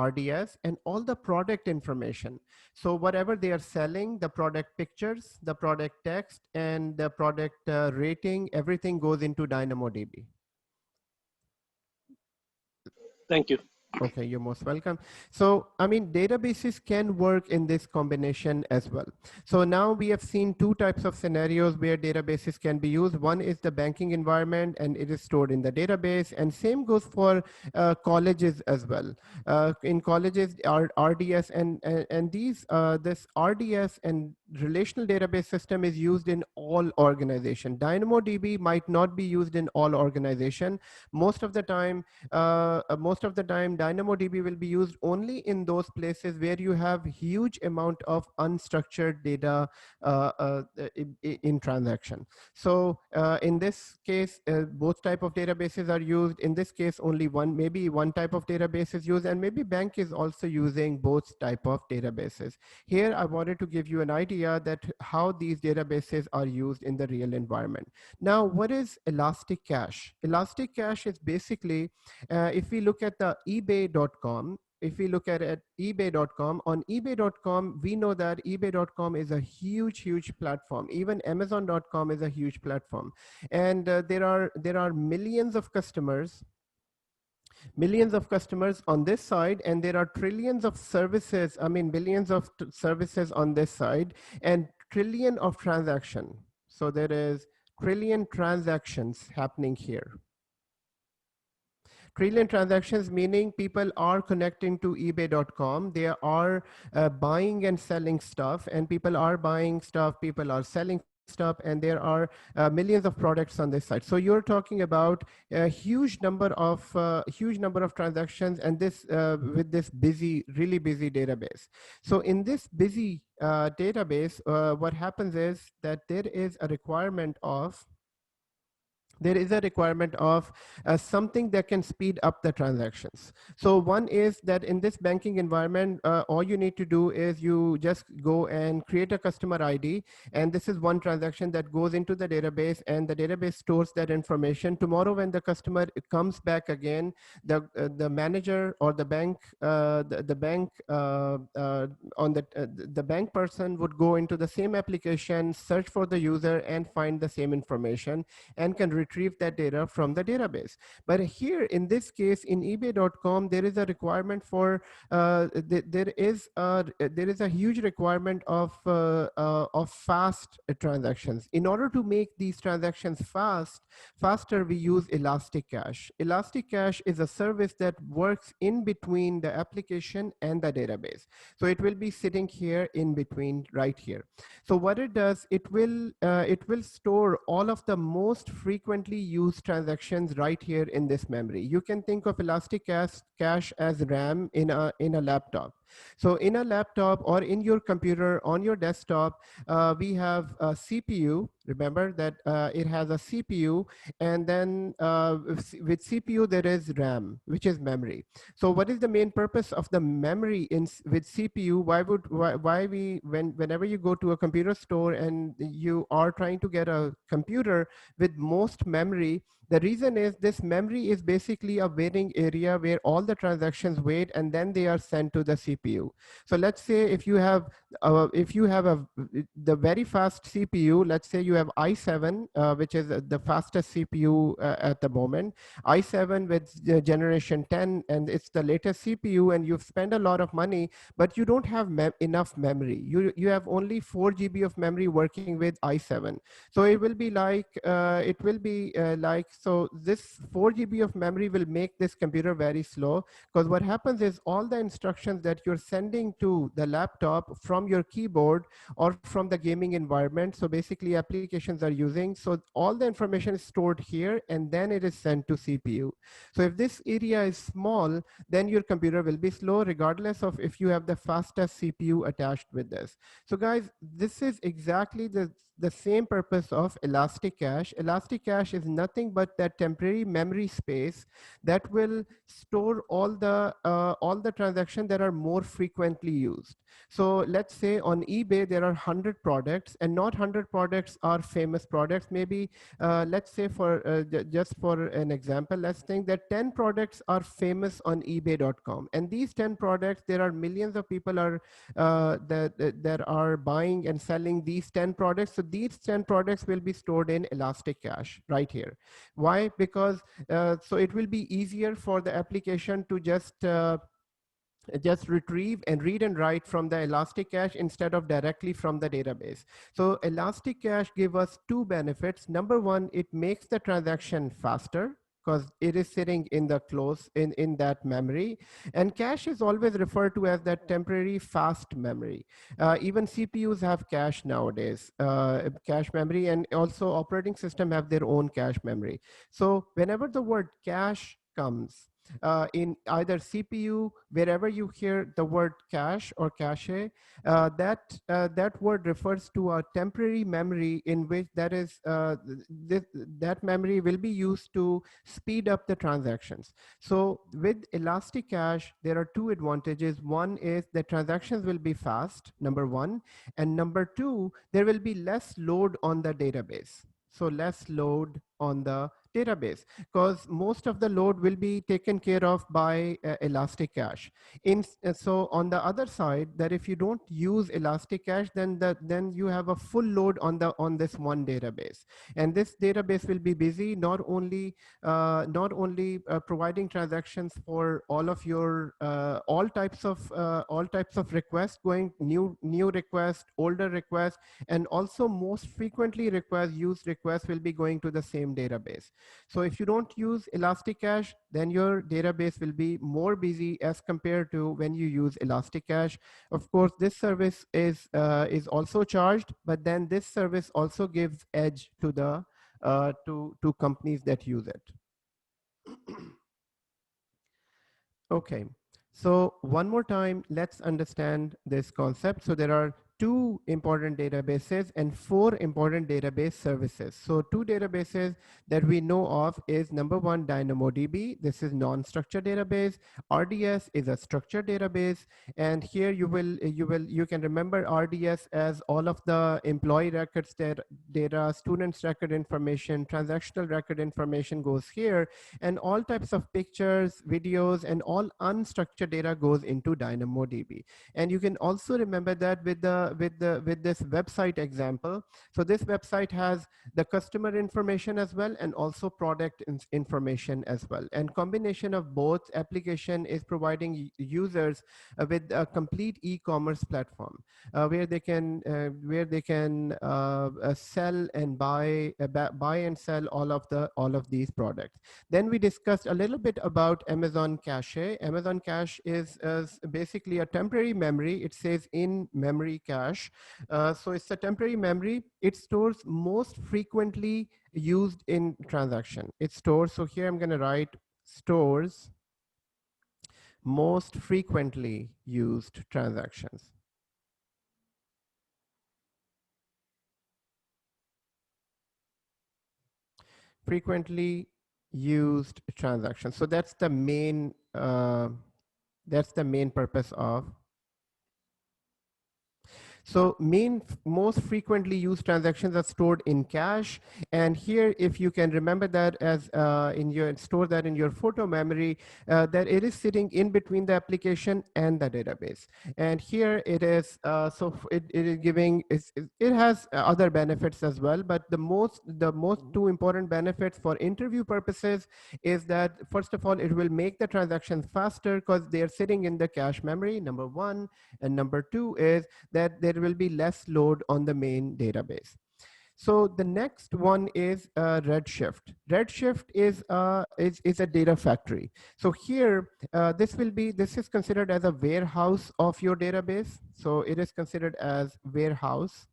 RDS and all the product information. So whatever they are selling, the product pictures, the product text, and the product rating, everything goes into DynamoDB. thank you. Okay, you're most welcome. So, I mean, databases can work in this combination as well. So now we have seen two types of scenarios where databases can be used. One is the banking environment and it is stored in the database, and same goes for colleges as well. In colleges, RDS and these, this RDS and relational database system is used in all organization. DynamoDB might not be used in all organization. Most of the time DynamoDB will be used only in those places where you have huge amount of unstructured data in transaction. So in this case, both type of databases are used. In this case, only maybe one type of database is used, and maybe bank is also using both type of databases. Here, I wanted to give you an idea that how these databases are used in the real environment. Now, what is Elastic Cache? Elastic Cache is basically, if we look at the ebay.com, if we look at ebay.com, on ebay.com, we know that ebay.com is a huge platform. Even amazon.com is a huge platform. And there are millions of customers on this side, and there are trillions of services, I mean, billions of services on this side, and trillion of transaction. So there is trillion transactions happening here. Trillion transactions, meaning people are connecting to ebay.com. They are buying and selling stuff, and people are buying stuff, people are selling stuff, and there are millions of products on this side. So you're talking about a huge number of transactions, and this with this really busy database. So in this busy database, what happens is that there is a requirement of something that can speed up the transactions. So one is that in this banking environment, all you need to do is you just go and create a customer ID. And this is one transaction that goes into the database, and the database stores that information. Tomorrow, when the customer comes back again, the manager or the bank, the bank person would go into the same application, search for the user, and find the same information, and can retrieve that data from the database. But here in this case, in ebay.com, there is a requirement for there is a huge requirement of fast transactions. In order to make these transactions faster, we use Elastic Cache. Elastic Cache is a service that works in between the application and the database. So it will be sitting here in between, right here. So what it does, it will store all of the most frequently used transactions right here in this memory. You can think of Elastic Cache as RAM in a laptop. So in a laptop or in your computer, on your desktop, we have a CPU. Remember that it has a CPU, and then with CPU there is RAM, which is memory. So what is the main purpose of the memory with CPU? Whenever you go to a computer store and you are trying to get a computer with most memory, the reason is this memory is basically a waiting area where all the transactions wait, and then they are sent to the CPU. So let's say if you have the very fast CPU, let's say you have i7, which is the fastest CPU at the moment, i7 with generation 10, and it's the latest CPU, and you've spent a lot of money, but you don't have enough memory. You have only 4 GB of memory working with i7. So it will be like so this 4 GB of memory will make this computer very slow, because what happens is all the instructions that you're sending to the laptop from your keyboard or from the gaming environment, so basically applications are using, so all the information is stored here and then it is sent to CPU. So if this area is small, then your computer will be slow regardless of if you have the fastest CPU attached with this. So guys, this is exactly the same purpose of Elastic Cache. Elastic Cache is nothing but that temporary memory space that will store all the transactions that are more frequently used. So let's say on eBay there are 100 products, and not 100 products are famous products. Maybe let's say for just for an example, let's think that 10 products are famous on ebay.com, and these 10 products, there are millions of people are that are buying and selling these 10 products. So these 10 products will be stored in Elastic Cache right here. Why? Because so it will be easier for the application to just retrieve and read and write from the Elastic Cache instead of directly from the database. So Elastic Cache give us two benefits. Number one, it makes the transaction faster because it is sitting in the in that memory. And cache is always referred to as that temporary fast memory. Even CPUs have cache nowadays, cache memory, and also operating system have their own cache memory. So whenever the word cache comes, in either CPU, wherever you hear the word cache or cache, that word refers to a temporary memory in which that memory will be used to speed up the transactions. So with Elastic Cache, there are two advantages. One is the transactions will be fast, number one, and number two, there will be less load on the database. So less load on the database, because most of the load will be taken care of by Elastic Cache. So on the other side, that if you don't use Elastic Cache, then you have a full load on this one database, and this database will be busy not only providing transactions for all of your all types of requests, going new requests, older requests, and also most frequently used requests will be going to the same database. So if you don't use Elastic Cache, then your database will be more busy as compared to when you use Elastic Cache. Of course, this service is also charged, but then this service also gives edge to the to companies that use it. Okay, so one more time, let's understand this concept. So there are two important databases and four important database services. So two databases that we know of is number one, DynamoDB. This is non-structured database. RDS is a structured database, and here you can remember RDS as all of the employee records data, students record information, transactional record information goes here, and all types of pictures, videos, and all unstructured data goes into DynamoDB. And you can also remember that with this website example. So this website has the customer information as well, and also product information as well. And combination of both application is providing users with a complete e-commerce platform where they can sell and buy and sell all of these products. Then we discussed a little bit about Amazon Cache. Amazon Cache is basically a temporary memory. It says in memory cache. So it's a temporary memory. It stores most frequently used in transaction. It stores, so here I'm going to write stores most frequently used transactions. Frequently used transactions. So that's the main purpose of. So most frequently used transactions are stored in cache. And here, if you can remember that as store that in your photo memory, that it is sitting in between the application and the database. And here it is, it is giving, it has other benefits as well, but the most two important benefits for interview purposes is that, first of all, it will make the transactions faster because they are sitting in the cache memory, number one. And number two is that there will be less load on the main database. So the next one is Redshift. Redshift is a data factory. So here, this is considered as a warehouse of your database. So it is considered as warehouse.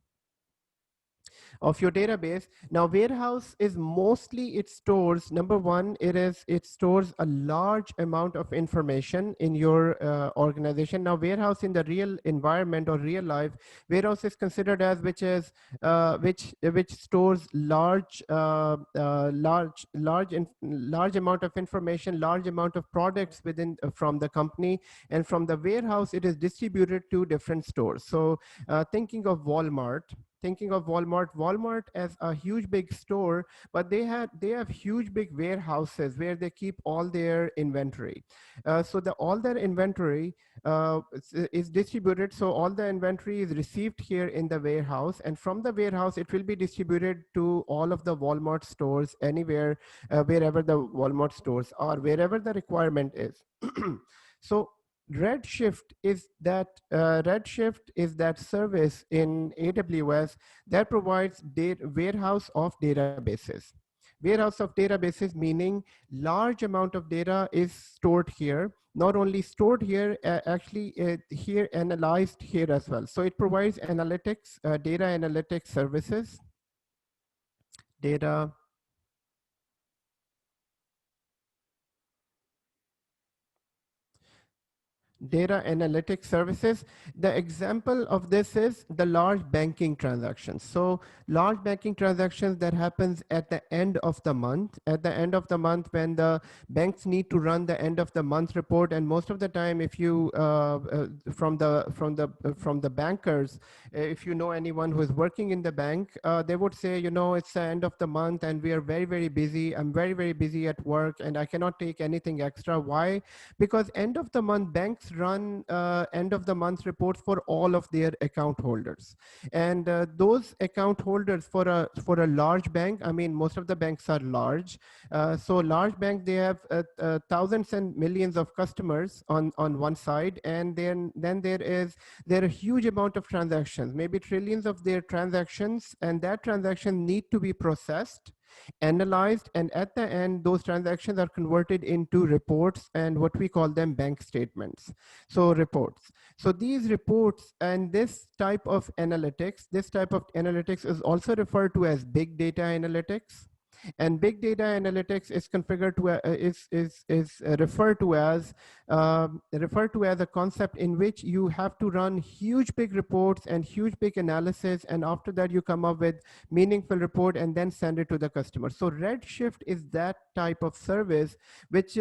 of your database. Now, warehouse is mostly, it stores, number one, it stores a large amount of information in your organization. Now, warehouse in the real environment or real life, warehouse is considered as which stores large amount of information, large amount of products within from the company, and from the warehouse it is distributed to different stores. So thinking of Walmart as a huge big store, but they have huge big warehouses where they keep all their inventory. So all their inventory is distributed. So all the inventory is received here in the warehouse, and from the warehouse it will be distributed to all of the Walmart stores anywhere, wherever the Walmart stores are, wherever the requirement is. So Redshift is that service in AWS that provides warehouse of databases. Warehouse of databases meaning large amount of data is stored here, not only stored here, actually here analyzed here as well. So it provides analytics, data analytics services, data analytics services. The example of this is the large banking transactions. So large banking transactions that happens at the end of the month, when the banks need to run the end of the month report. And most of the time, if you from the bankers, if you know anyone who is working in the bank, they would say, it's the end of the month and we are very, very busy. I'm very, very busy at work and I cannot take anything extra. Why? Because end of the month, banks run end of the month reports for all of their account holders, and those account holders for a large bank, I mean, most of the banks are large, so large bank, they have thousands and millions of customers on one side, and then there are a huge amount of transactions, maybe trillions of their transactions, and that transaction need to be processed, analyzed, and at the end those transactions are converted into reports, and what we call them bank statements. So reports, so these reports and this type of analytics is also referred to as big data analytics. And big data analytics is configured to is referred to as a concept in which you have to run huge big reports and huge big analysis, and after that you come up with meaningful report and then send it to the customer. So Redshift is that type of service which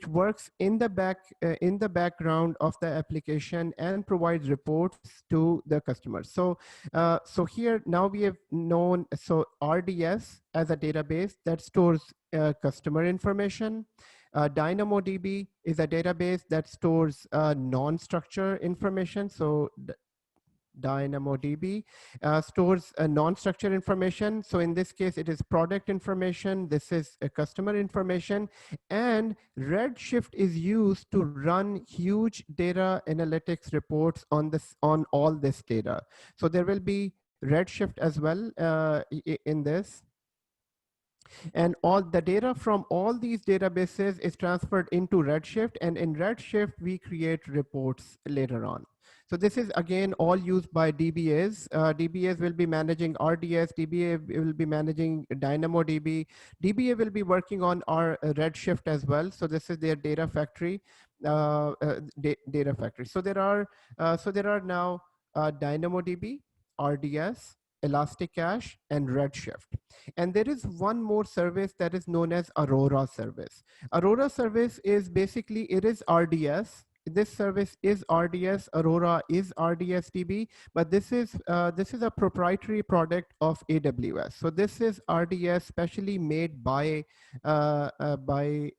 works in the background of the application and provides reports to the customer. So so here now we have known, so RDS as a database that stores customer information. DynamoDB is a database that stores non-structured information. So DynamoDB stores non-structured information. So in this case, it is product information. This is a customer information. And Redshift is used to run huge data analytics reports on all this data. So there will be Redshift as well in this. And all the data from all these databases is transferred into Redshift, and in Redshift we create reports later on. So this is again all used by DBAs. DBAs will be managing RDS, DBA will be managing DynamoDB, DBA will be working on our Redshift as well. So this is their data factory. Data factory. So there are now DynamoDB, RDS, Elasticache, and Redshift. And there is one more service that is known as Aurora Service. Aurora Service is basically, it is RDS. This service is RDS. Aurora is RDS DB, but this is a proprietary product of AWS. So this is RDS specially made by AWS.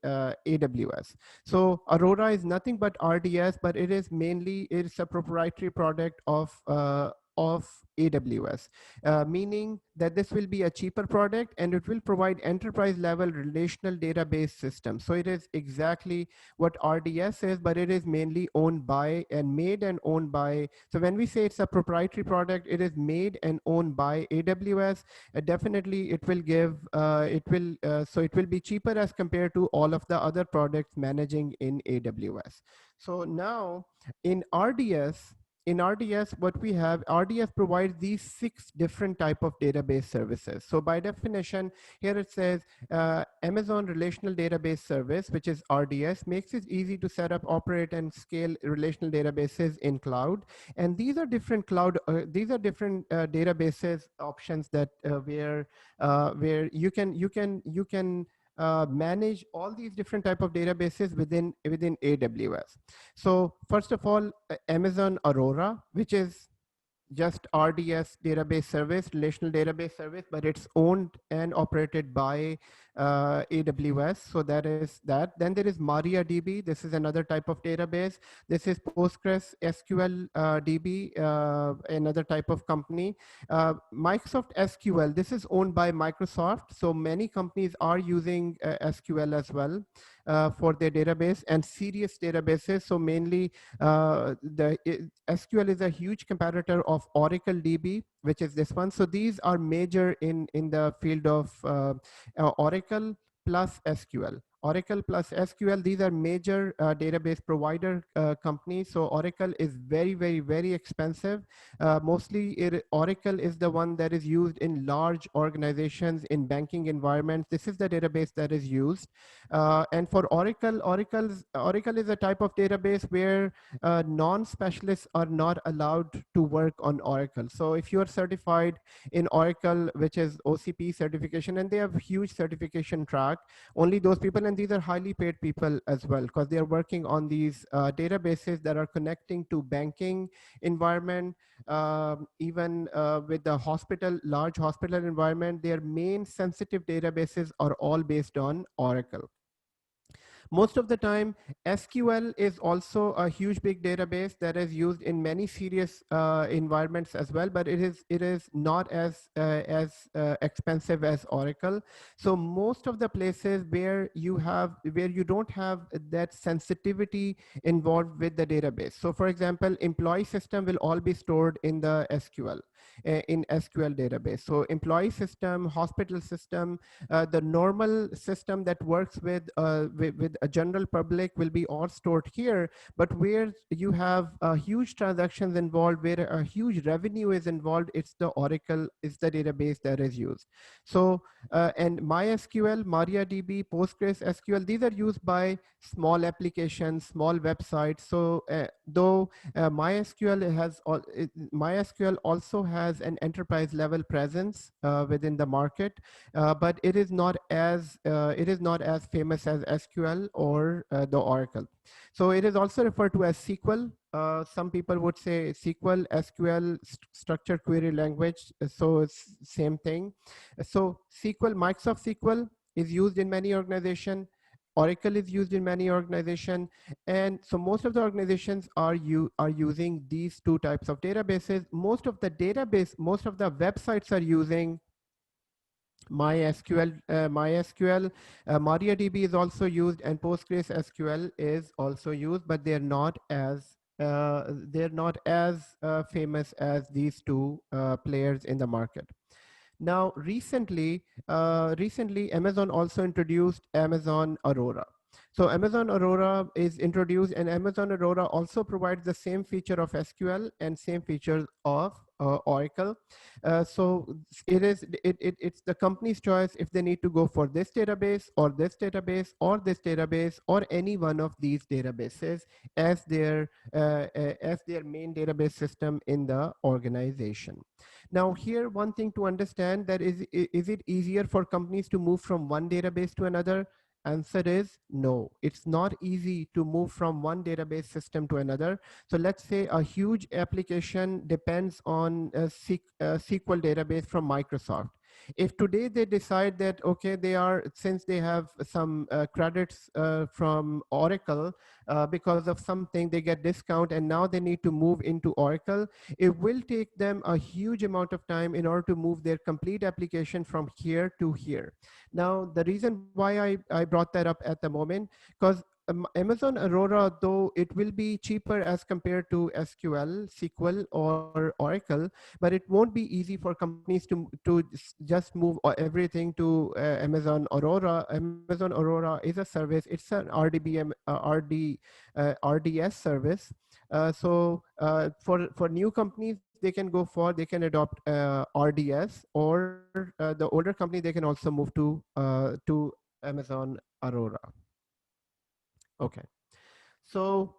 So Aurora is nothing but RDS, but it's a proprietary product of AWS, meaning that this will be a cheaper product and it will provide enterprise level relational database system. So it is exactly what RDS is, but it is mainly owned by and made and owned by. So when we say it's a proprietary product, it is made and owned by AWS. Definitely it will give, so it will be cheaper as compared to all of the other products managing in AWS. So now in RDS, in RDS, what we have, RDS provides these 6 different type of database services. So by definition, here it says Amazon Relational Database Service, which is RDS, makes it easy to set up, operate, and scale relational databases in cloud. And these are different databases options that where you can manage all these different type of databases within AWS. So first of all, Amazon Aurora, which is just RDS database service, relational database service, but it's owned and operated by AWS. So that is that. Then there is MariaDB. This is another type of database. This is Postgres SQL DB, another type of company. Microsoft SQL, this is owned by Microsoft. So many companies are using SQL as well for their database, and serious databases. So mainly SQL is a huge competitor of Oracle DB, which is this one. So these are major in the field of Oracle plus SQL. Oracle plus SQL, these are major database provider companies. So Oracle is very, very, very expensive. Mostly Oracle is the one that is used in large organizations in banking environments. This is the database that is used. And for Oracle is a type of database where non-specialists are not allowed to work on Oracle. So if you are certified in Oracle, which is OCP certification, and they have huge certification track, only those people, and these are highly paid people as well, because they are working on these databases that are connecting to banking environment, even with the large hospital environment. Their main sensitive databases are all based on Oracle. Most of the time, SQL is also a huge big database that is used in many serious environments as well, but it is not as expensive as Oracle. So most of the places where you don't have that sensitivity involved with the database. So for example, employee system will all be stored in the SQL, in SQL database. So employee system, hospital system, the normal system that works with a general public will be all stored here. But where you have huge transactions involved, where a huge revenue is involved, it's the Oracle is the database that is used. So and MySQL, MariaDB, Postgres SQL, these are used by small applications, small websites. So though MySQL also has an enterprise level presence within the market, but it is not as famous as SQL or the Oracle. So it is also referred to as SQL. Some people would say SQL, SQL, structured query language. So it's same thing. So SQL, Microsoft SQL is used in many organizations. Oracle is used in many organizations, and so most of the organizations are using these 2 types of databases. Most of the websites are using MySQL. MariaDB is also used, and Postgres SQL is also used, but they're not as famous as these 2 players in the market. Now, recently, Amazon also introduced Amazon Aurora. So Amazon Aurora is introduced, and Amazon Aurora also provides the same feature of SQL and same features of Oracle. So it's the company's choice if they need to go for this database or this database or this database or any one of these databases as their main database system in the organization. Now here, one thing to understand, that is it easier for companies to move from one database to another? Answer is no. It's not easy to move from one database system to another. So let's say a huge application depends on a SQL database from Microsoft. If today they decide that, okay, since they have some credits from Oracle because of something, they get discount, and now they need to move into Oracle, it will take them a huge amount of time in order to move their complete application from here to here. Now, the reason why I brought that up at the moment, because Amazon Aurora, though it will be cheaper as compared to SQL or Oracle, but it won't be easy for companies to just move everything to Amazon Aurora. Amazon Aurora is a service. It's an RDS service. For new companies, they can adopt RDS, or the older company, they can also move to Amazon Aurora. Okay. So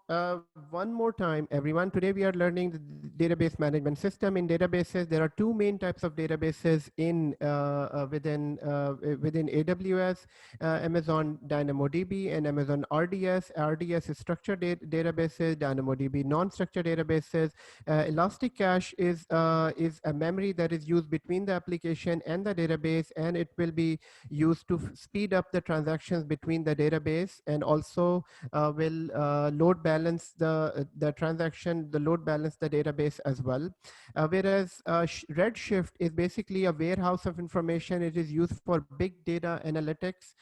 one more time, everyone. Today we are learning the database management system. In databases, there are two main types of databases within AWS: Amazon DynamoDB and Amazon RDS. RDS is structured databases, DynamoDB non-structured databases. Elastic cache is a memory that is used between the application and the database, and it will be used to speed up the transactions between the database, and also will load balance the transaction, the load balance the database as well. Whereas Redshift is basically a warehouse of information. It is used for big data analytics.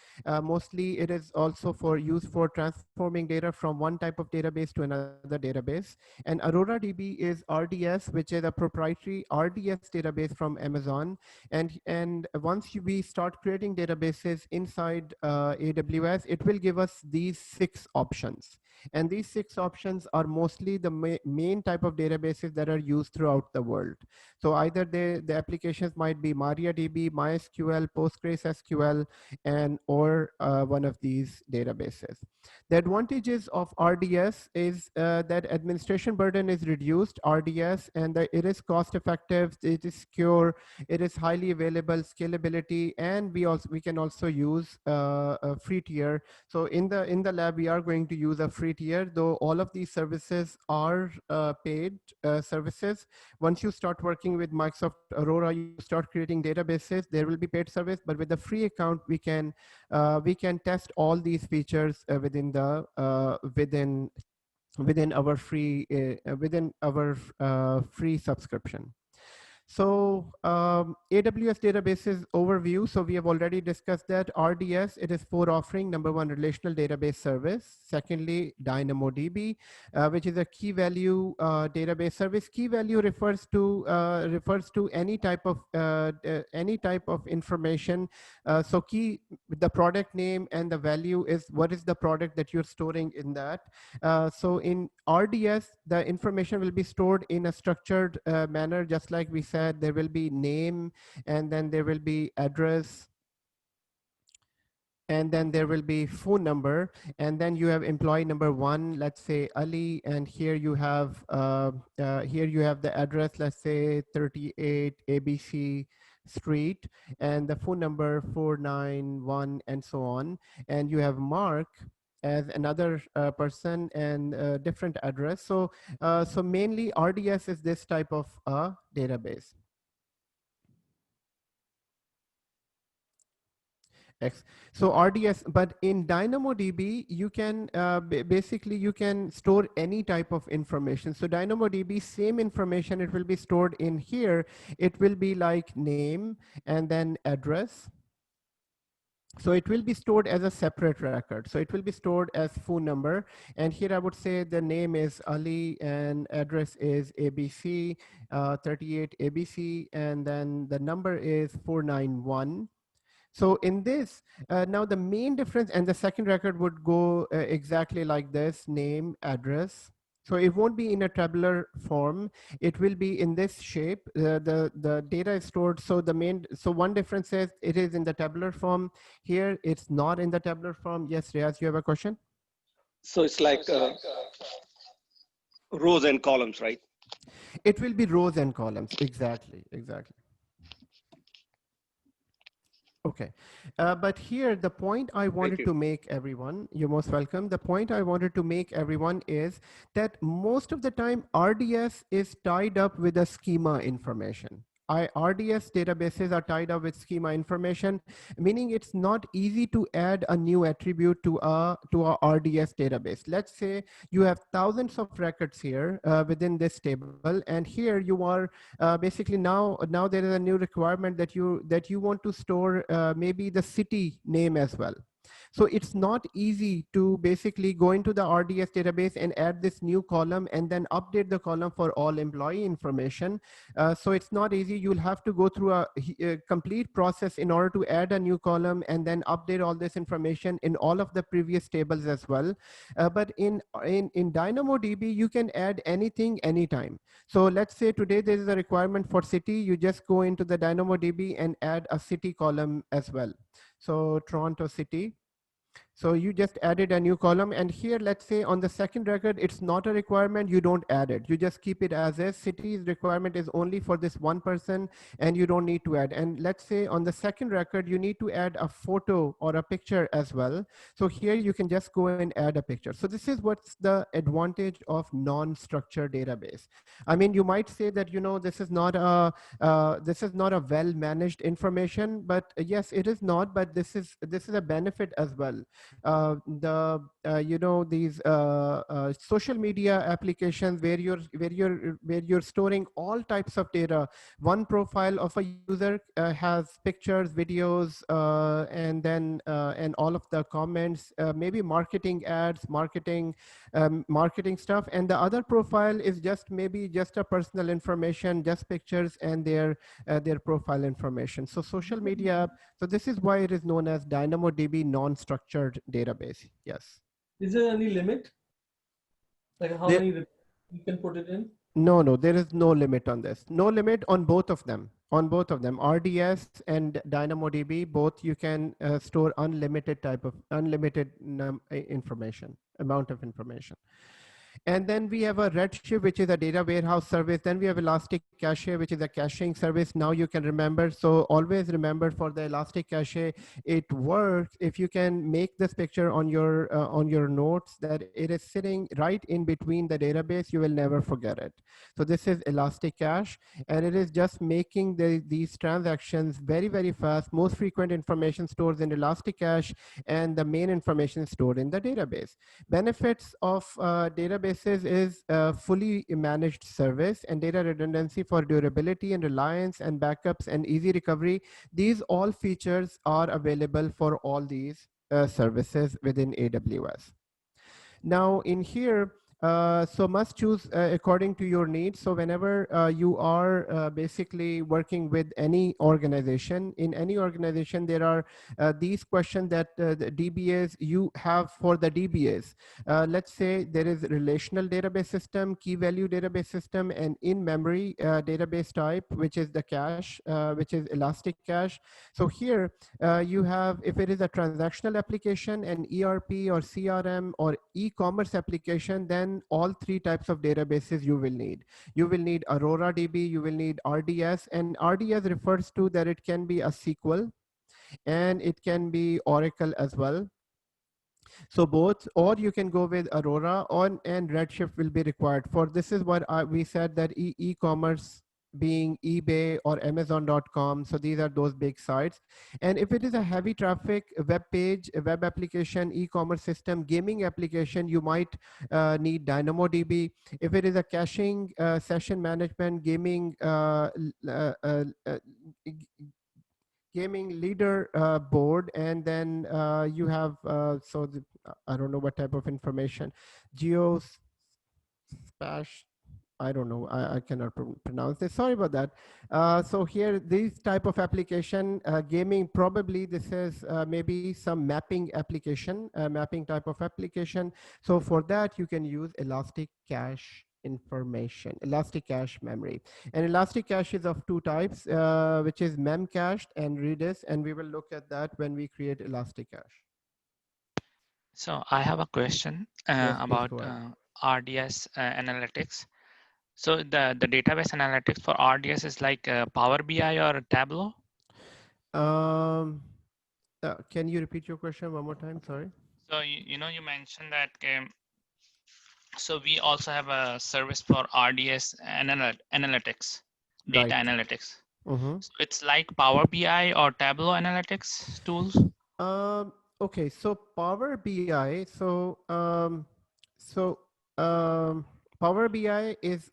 Mostly it is also for use for transforming data from one type of database to another database. And Aurora DB is RDS, which is a proprietary RDS database from Amazon. And once we start creating databases inside AWS, it will give us these 6 options. And these 6 options are mostly the main type of databases that are used throughout the world. So either the applications might be MariaDB, MySQL, PostgreSQL, or one of these databases. The advantages of RDS is that administration burden is reduced, RDS, and it is cost effective, it is secure, it is highly available, scalability, and we can also use a free tier. So in the lab, we are going to use a free tier, though all of these services are paid services. Once you start working with Microsoft Aurora, you start creating databases, there will be paid service, but with the free account, we can test all these features within our free subscription. So AWS Databases Overview. So we have already discussed that. RDS, it is for offering: number one, relational database service. Secondly, DynamoDB, which is a key value database service. Key value refers to any type of information. So key, the product name, and the value is what is the product that you're storing in that. So in RDS, the information will be stored in a structured manner, just like we said. There will be name, and then there will be address, and then there will be phone number, and then you have employee number 1, let's say Ali, and here you have the address, let's say 38 ABC Street, and the phone number 491, and so on. And you have Mark as another person, and a different address. So mainly RDS is this type of database. So RDS, but in DynamoDB, you can basically you can store any type of information. So DynamoDB, same information, it will be stored in here. It will be like name and then address. So it will be stored as a separate record. So it will be stored as phone number. And here I would say the name is Ali and address is ABC, 38 ABC, and then the number is 491. So in this, now the main difference, and the second record would go exactly like this: name, address. So it won't be in a tabular form. It will be in this shape. The data is stored. So one difference is it is in the tabular form. Here, it's not in the tabular form. Yes, Riaz, you have a question? So it's like rows and columns, right? It will be rows and columns. Exactly. Okay, but here the point I wanted to make everyone, you're most welcome. The point I wanted to make everyone is that most of the time RDS is tied up with the schema information. RDS databases are tied up with schema information, meaning it's not easy to add a new attribute to a RDS database. Let's say you have thousands of records here within this table, and here you are basically now there is a new requirement that you want to store maybe the city name as well. So it's not easy to basically go into the RDS database and add this new column and then update the column for all employee information. So it's not easy. You'll have to go through a complete process in order to add a new column and then update all this information in all of the previous tables as well. But in DynamoDB, you can add anything anytime. So let's say today there is a requirement for city. You just go into the DynamoDB and add a city column as well. So Toronto City. So you just added a new column, and here, let's say on the second record, it's not a requirement, you don't add it. You just keep it as is. City's requirement is only for this one person, and you don't need to add. And let's say on the second record, you need to add a photo or a picture as well. So here you can just go and add a picture. So this is what's the advantage of non-structured database. I mean, you might say that, you know, this is not a well-managed information, but yes, it is not, but this is a benefit as well. These social media applications where you're storing all types of data. One profile of a user has pictures, videos, and all of the comments, maybe marketing ads, marketing stuff, and the other profile is just maybe just a personal information, just pictures and their profile information. So social media. So this is why it is known as DynamoDB non-structured database. Yes. Is there any limit? Like how many you can put it in? No, there is no limit on this. No limit on both of them. On both of them, RDS and DynamoDB, both you can store unlimited information, amount of information. And then we have a Redshift, which is a data warehouse service. Then we have Elastic Cache, which is a caching service. Now you can remember. So always remember for the Elastic Cache, it works if you can make this picture on your notes that it is sitting right in between the database. You will never forget it. So this is Elastic Cache, and it is just making these transactions very, very fast. Most frequent information stored in Elastic Cache, and the main information is stored in the database. Benefits of databases is fully managed service and data redundancy for durability and reliance and backups and easy recovery. These all features are available for all these services within AWS. Now in here, so must choose according to your needs. So whenever you are basically working with any organization, in any organization, there are these questions that the DBAs you have for the DBAs. Let's say there is relational database system, key value database system, and in-memory database type, which is the cache, which is Elastic Cache. So here you have, if it is a transactional application, an ERP or CRM or e-commerce application, then all three types of databases you will need. You will need Aurora DB, you will need RDS, and RDS refers to that it can be a SQL and it can be Oracle as well. So both, or you can go with Aurora and Redshift will be required for. This is what we said that e-commerce being eBay or Amazon.com. So these are those big sites. And if it is a heavy traffic web page, a web application, e-commerce system, gaming application, you might need DynamoDB. If it is a caching, session management, gaming, gaming leader board, and then you have I don't know what type of information, geospash, I don't know, I cannot pronounce this, sorry about that. So here, this type of application, gaming, probably this is maybe some mapping application, mapping type of application. So for that, you can use Elastic Cache information, Elastic Cache memory. And Elastic Cache is of two types, which is memcached and Redis, and we will look at that when we create Elastic Cache. So I have a question Yes, about RDS Analytics. So the database analytics for RDS is like Power BI or Tableau? Can you repeat your question one more time? Sorry. So you mentioned that so we also have a service for RDS analytics, data analytics. So it's like Power BI or Tableau analytics tools? Okay, so Power BI. So Power BI is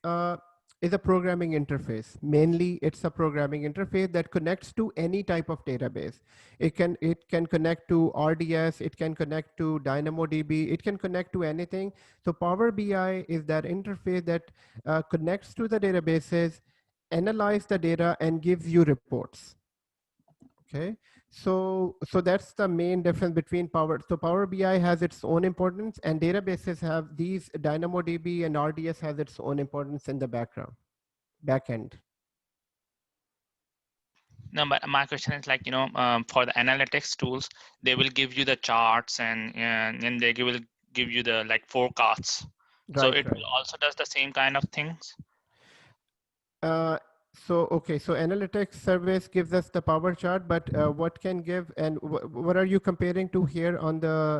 is a programming interface. Mainly, it's a programming interface that connects to any type of database. It can connect to RDS, it can connect to DynamoDB, it can connect to anything. So Power BI is that interface that connects to the databases, analyze the data, and gives you reports. Okay, so that's the main difference between Power. So Power BI has its own importance, and databases have these. DynamoDB and RDS has its own importance in the backend. No, but my question is like, for the analytics tools, they will give you the charts and they will give you the like forecasts. So Right, it right. will also does the same kind of things. Uh, so analytics service gives us the power chart, but what can give, and what are you comparing to here on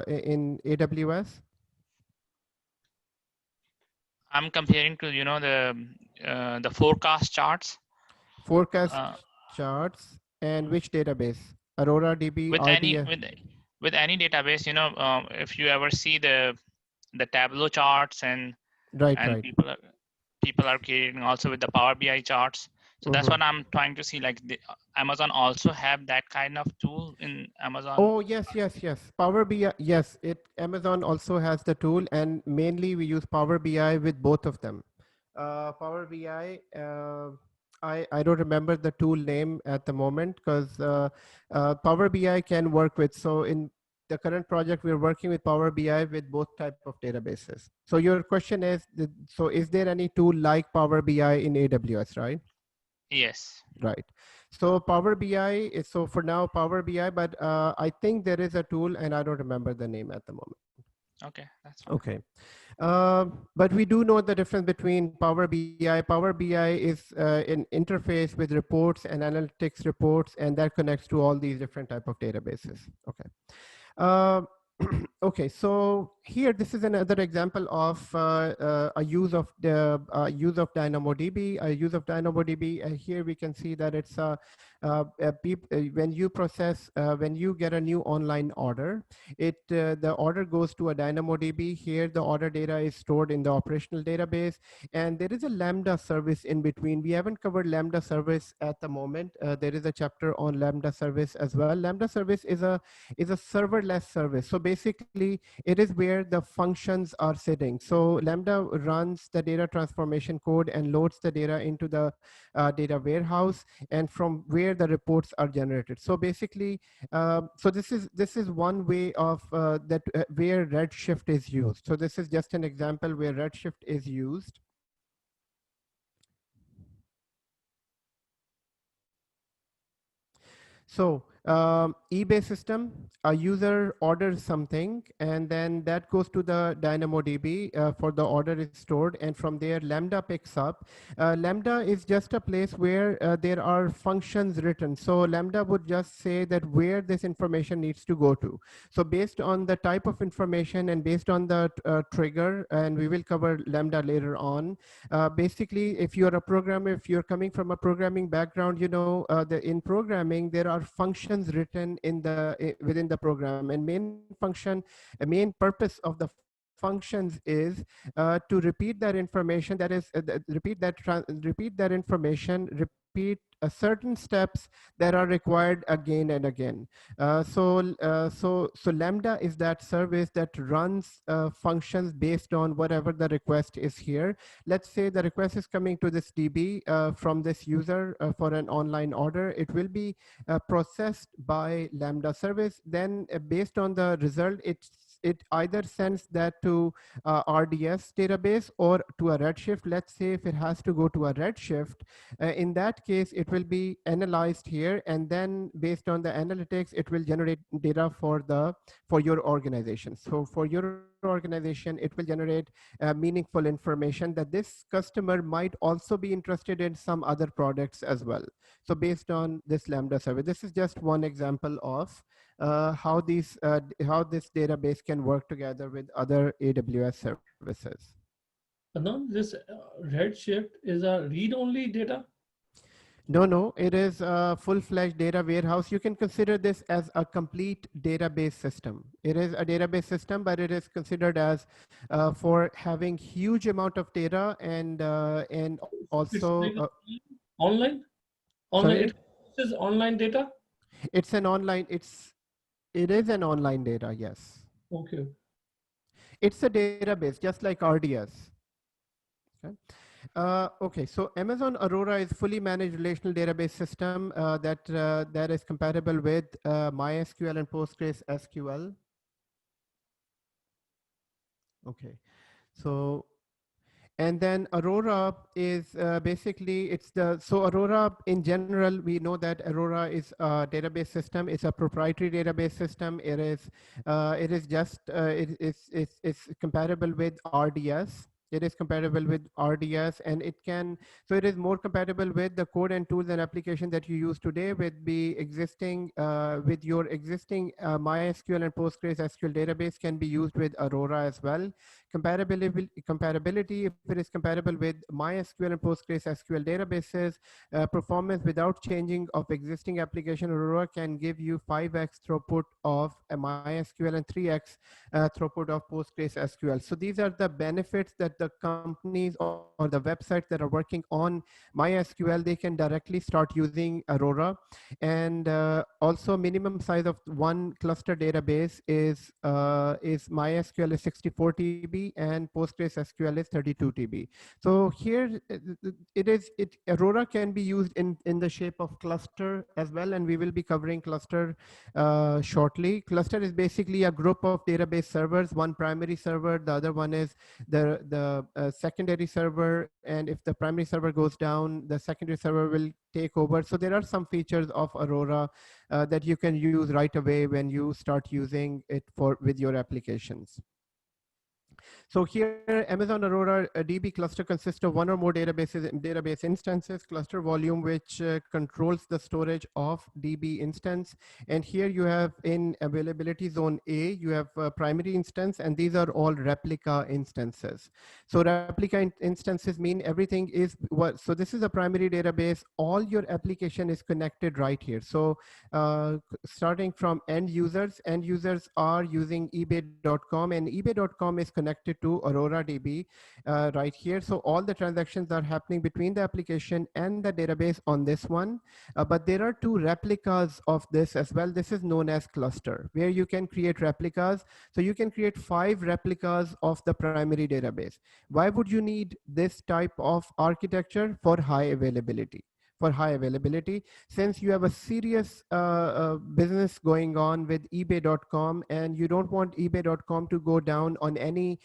in AWS? I'm comparing to, the forecast charts. Forecast Uh, charts, and which database? Aurora DB, with any RDS. with any database, if you ever see the Tableau charts Right, and right. people are creating also with the Power BI charts. So that's what I'm trying to see. Like Amazon also have that kind of tool in Amazon. Oh, yes, yes, yes. Power BI, yes, Amazon also has the tool, and mainly we use Power BI with both of them. Power BI, I don't remember the tool name at the moment, because Power BI can work with, so in the current project, we're working with Power BI with both type of databases. So your question is, so is there any tool like Power BI in AWS, right? Yes. Right. So Power BI is, so for now Power BI, but I think there is a tool and I don't remember the name at the moment. Okay, that's fine. Okay. But we do know the difference between Power BI. Power BI is an interface with reports and analytics reports, and that connects to all these different type of databases. Okay. Uh, okay, so here this is another example of a use of DynamoDB. A use of DynamoDB. Here we can see that it's when you process when you get a new online order, the order goes to a DynamoDB. Here the order data is stored in the operational database, and there is a Lambda service in between. We haven't covered Lambda service at the moment. There is a chapter on Lambda service as well. Lambda service is a serverless service. So basically, it is where the functions are sitting. So Lambda runs the data transformation code and loads the data into the data warehouse, and from where the reports are generated. So basically, so this is one way of where Redshift is used. So this is just an example where Redshift is used. So eBay system, a user orders something, and then that goes to the DynamoDB for the order is stored, and from there Lambda picks up. Lambda is just a place where there are functions written. So Lambda would just say that where this information needs to go to. So based on the type of information and based on the trigger, and we will cover Lambda later on. Basically, if you're a programmer, if you're coming from a programming background, in programming there are functions written within the program, and main purpose of the functions is to repeat that information, that is repeat that information, repeat certain steps that are required again and again. So Lambda is that service that runs functions based on whatever the request is here. Let's say the request is coming to this DB from this user for an online order. It will be processed by Lambda service. Then based on the result, it either sends that to RDS database or to a Redshift. Let's say if it has to go to a Redshift, in that case, it will be analyzed here, and then based on the analytics, it will generate data for your organization. So for your organization, it will generate meaningful information that this customer might also be interested in some other products as well. So based on this Lambda service, this is just one example of how this database can work together with other AWS services. Now, this Redshift is a read-only data? No, it is a full-fledged data warehouse. You can consider this as a complete database system. It is a database system, but it is considered as for having huge amount of data and It's also, like online, online. sorry, It is online data. it's an online. It is an online data. Yes, Okay. it's a database just like RDS. Okay. Okay, so Amazon Aurora is fully managed relational database system that is compatible with MySQL and Postgres SQL. Okay, so and then Aurora is basically so Aurora in general, we know that Aurora is a database system. It's a proprietary database system. It is just it's compatible with RDS. It is compatible with RDS, and so it is more compatible with the code and tools and application that you use today with your existing MySQL and Postgres SQL database can be used with Aurora as well. Compatibility, if it is compatible with MySQL and Postgres SQL databases, performance without changing of existing application, Aurora can give you 5x throughput of a MySQL and 3x throughput of Postgres SQL. So these are the benefits that the companies or the websites that are working on MySQL, they can directly start using Aurora. And also minimum size of one cluster database is MySQL is 64 TB and Postgres SQL is 32 TB. So here Aurora can be used in the shape of cluster as well, and we will be covering cluster shortly. Cluster is basically a group of database servers, one primary server, the other one is the secondary server, and if the primary server goes down, the secondary server will take over. So there are some features of Aurora that you can use right away when you start using it with your applications. So here, Amazon Aurora DB cluster consists of one or more database instances, cluster volume, which controls the storage of DB instance. And here you have in availability zone A, you have a primary instance, and these are all replica instances. So replica instances mean everything is what. So this is a primary database. All your application is connected right here. So starting from end users are using ebay.com, and ebay.com is connected to Aurora DB right here. So all the transactions are happening between the application and the database on this one. But there are two replicas of this as well. This is known as cluster, where you can create replicas. So you can create 5 replicas of the primary database. Why would you need this type of architecture? For high availability. For high availability, since you have a serious business going on with ebay.com, and you don't want ebay.com to go down on any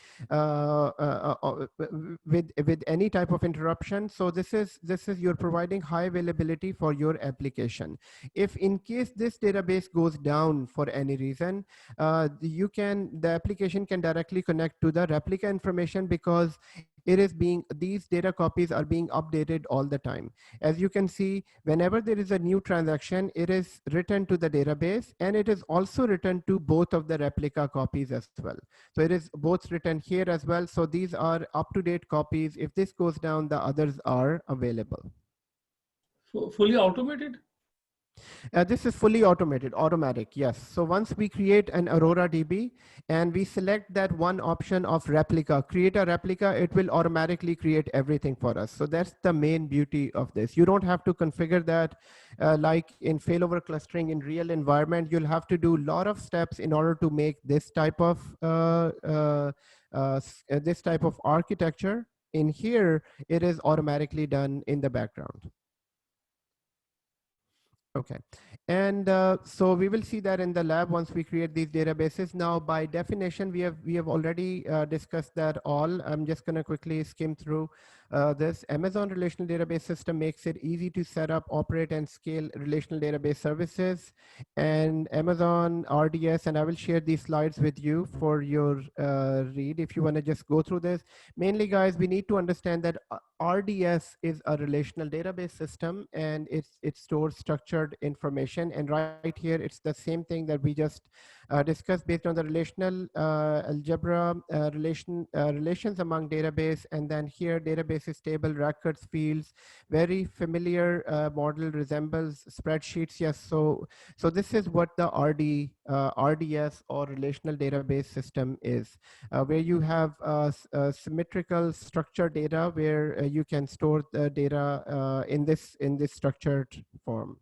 with any type of interruption. So this is you're providing high availability for your application. If in case this database goes down for any reason, the application can directly connect to the replica information, because these data copies are being updated all the time. As you can see, whenever there is a new transaction, it is written to the database, and it is also written to both of the replica copies as well. So it is both written here as well. So these are up-to-date copies. If this goes down, the others are available. Fully automated? This is fully automatic, yes. So once we create an Aurora DB and we select that one option of replica, create a replica, it will automatically create everything for us. So that's the main beauty of this. You don't have to configure that like in failover clustering in real environment. You'll have to do a lot of steps in order to make this type of architecture. In here, it is automatically done in the background. Okay, and so we will see that in the lab once we create these databases. Now, by definition, we have already discussed that all. I'm just going to quickly skim through this. Amazon Relational Database System makes it easy to set up, operate, and scale relational database services. And Amazon RDS, and I will share these slides with you for your read if you want to just go through this. Mainly, guys, we need to understand that RDS is a relational database system, and it stores structured information. And right here, it's the same thing that we just discussed based on the relational algebra relations among database, and then here databases, table, records, fields, very familiar model, resembles spreadsheets. Yes, so this is what the RDS or relational database system is, where you have symmetrical structured data where you can store the data in this structured form.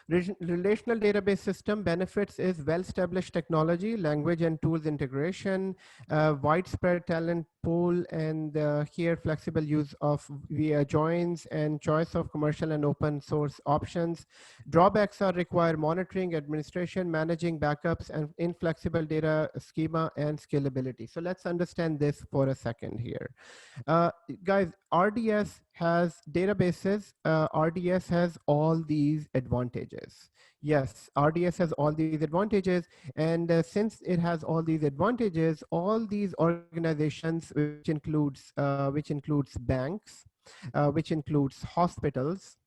Relational database system benefits is well-established technology, language and tools integration, widespread talent pool, and here flexible use of via joins and choice of commercial and open source options. Drawbacks are require monitoring, administration, managing backups, and inflexible data schema and scalability. So let's understand this for a second here. Guys, RDS has databases. RDS has all these advantages. Yes, RDS has all these advantages. And since it has all these advantages, all these organizations, which includes banks, which includes hospitals,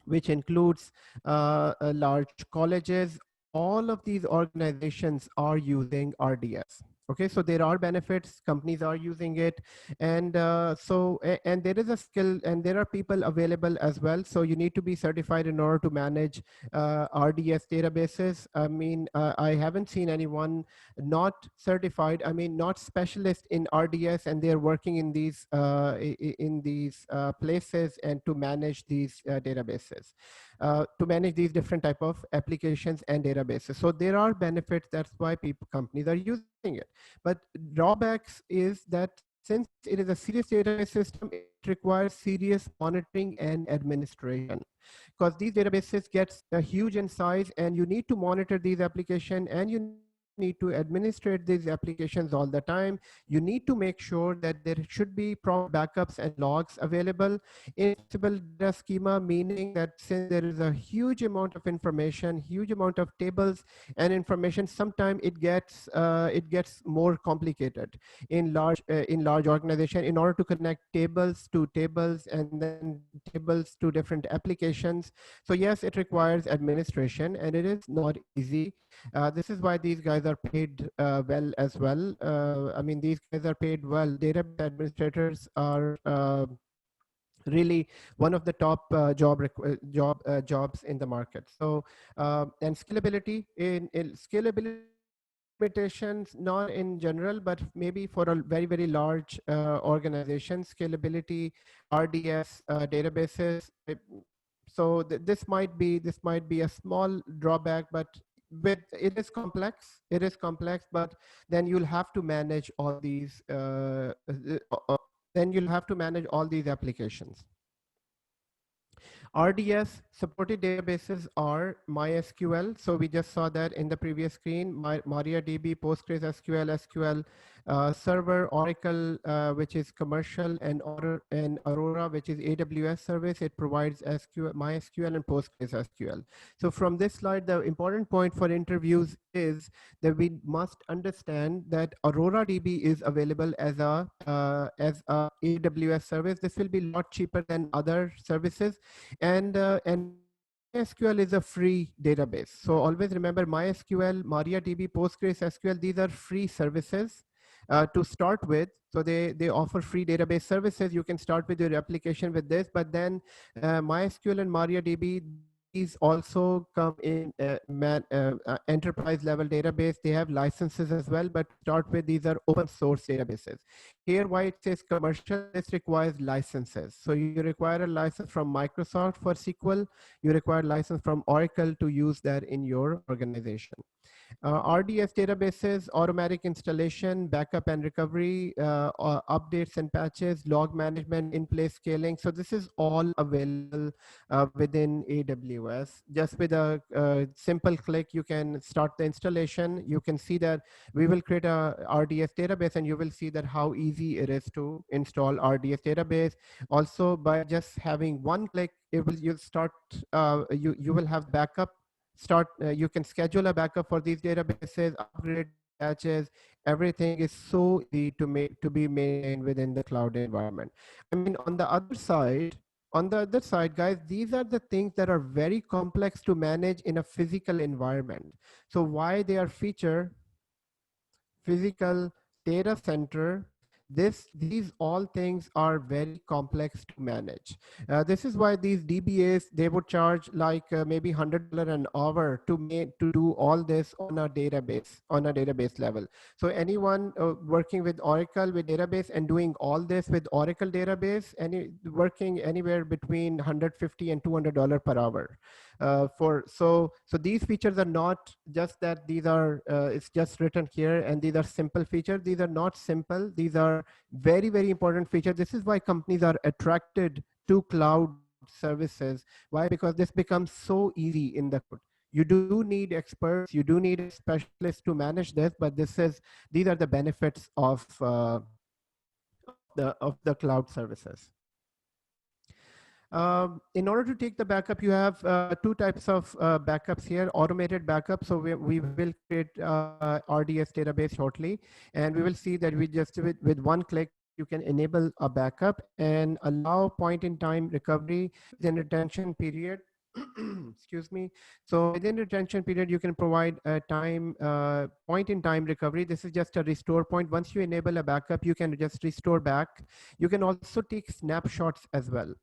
which includes large colleges, all of these organizations are using RDS. Okay, so there are benefits, companies are using it, and and there is a skill, and there are people available as well. So you need to be certified in order to manage RDS databases. I mean, I haven't seen anyone not certified, I mean, not specialist in RDS, and they're working in these places and to manage these databases. To manage these different type of applications and databases. So there are benefits. That's why companies are using it. But drawbacks is that since it is a serious database system, it requires serious monitoring and administration, because these databases get huge in size, and you need to monitor these applications, and you need to administrate these applications all the time. You need to make sure that there should be proper backups and logs available in flexible data schema, meaning that since there is a huge amount of information, huge amount of tables and information, sometimes it gets more complicated in large organization in order to connect tables to tables and then tables to different applications. So yes, it requires administration, and it is not easy. This is why these guys are paid well as well. I mean, these guys are paid well. Database administrators are really one of the top jobs in the market. So and scalability in scalability limitations, not in general, but maybe for a very large organization, scalability, RDS databases. So this might be a small drawback, but it is complex. It is complex, but then you'll have to manage all these. Then you'll have to manage all these applications. RDS supported databases are MySQL. So we just saw that in the previous screen. MariaDB, PostgreSQL, SQL Server, Oracle, which is commercial, and Aurora, which is AWS service. It provides MySQL and PostgreSQL. So from this slide, the important point for interviews is that we must understand that Aurora DB is available as a AWS service. This will be a lot cheaper than other services, and MySQL is a free database. So always remember MySQL, MariaDB, PostgreSQL, these are free services to start with. So they offer free database services. You can start with your application with this, but then MySQL and MariaDB, these also come in enterprise level database. They have licenses as well, but start with, these are open source databases. Here, why it says commercial, this requires licenses. So you require a license from Microsoft for SQL. You require license from Oracle to use that in your organization. RDS databases, automatic installation, backup and recovery, updates and patches, log management, in-place scaling. So this is all available within AWS. Just with a simple click, you can start the installation. You can see that we will create a RDS database, and you will see that how easy it is to install RDS database. Also, by just having one click, you'll start, you will have backup. You can schedule a backup for these databases, upgrade patches. Everything is so easy to be maintained within the cloud environment. I mean, on the other side, On the other side, guys, these are the things that are very complex to manage in a physical environment. So why they are feature physical data center, these all things are very complex to manage. This is why these DBAs, they would charge like maybe $100 an hour to do all this on a database level. So anyone working with Oracle with database and doing all this with Oracle database, working anywhere between 150 and $200 per hour. So these features are not just that these are it's just written here and these are simple features. These are not simple. These are very important features. This is why companies are attracted to cloud services. Why? Because this becomes so easy in the cloud. You do need experts, you do need a specialist to manage this, but these are the benefits of the cloud services. In order to take the backup, you have two types of backups here, automated backup. So we will create RDS database shortly, and we will see that we just with one click, you can enable a backup and allow point-in-time recovery within retention period. Excuse me. So within retention period, you can provide a point-in-time recovery. This is just a restore point. Once you enable a backup, you can just restore back. You can also take snapshots as well.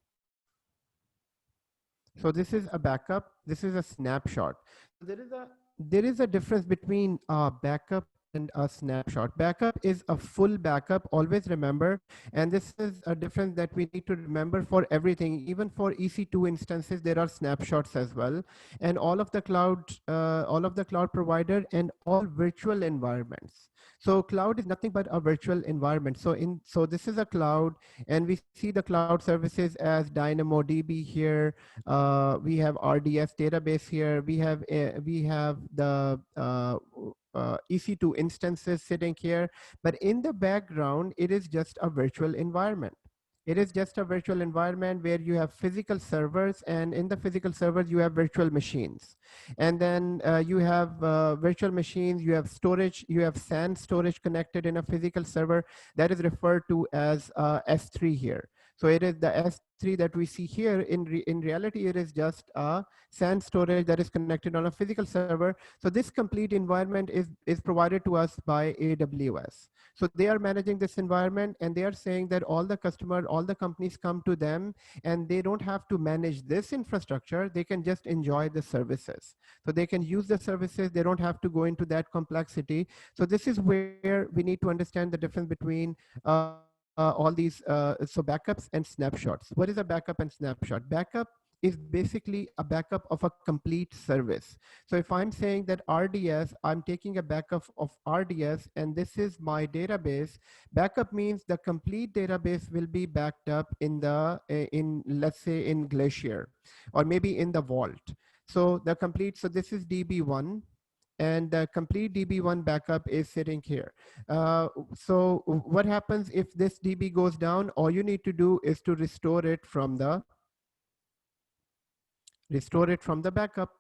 So this is a backup. This is a snapshot. So there is a difference between a backup and a snapshot. Backup is a full backup. Always remember, and this is a difference that we need to remember for everything. Even for EC2 instances, there are snapshots as well, and all of the cloud provider and all virtual environments. So cloud is nothing but a virtual environment. So this is a cloud, and we see the cloud services as DynamoDB here. We have Rds database here. We have the EC2 instances sitting here, but in the background, it is just a virtual environment. It is just a virtual environment where you have physical servers, and in the physical servers, you have virtual machines. And then you have virtual machines, you have storage, you have SAN storage connected in a physical server that is referred to as S3 here. So it is the S3 that we see here. In reality, it is just a SAN storage that is connected on a physical server. So this complete environment is provided to us by AWS. So they are managing this environment, and they are saying that all the companies come to them, and they don't have to manage this infrastructure. They can just enjoy the services. So they can use the services. They don't have to go into that complexity. So this is where we need to understand the difference between all these so backups and snapshots. What is a backup and snapshot? Backup is basically a backup of a complete service. So if I'm saying that RDS, I'm taking a backup of RDS, and this is my database. Backup means the complete database will be backed up in let's say in Glacier, or maybe in the vault. So this is DB1, and the complete DB1 backup is sitting here. So what happens if this DB goes down? All you need to do is to restore it from the backup.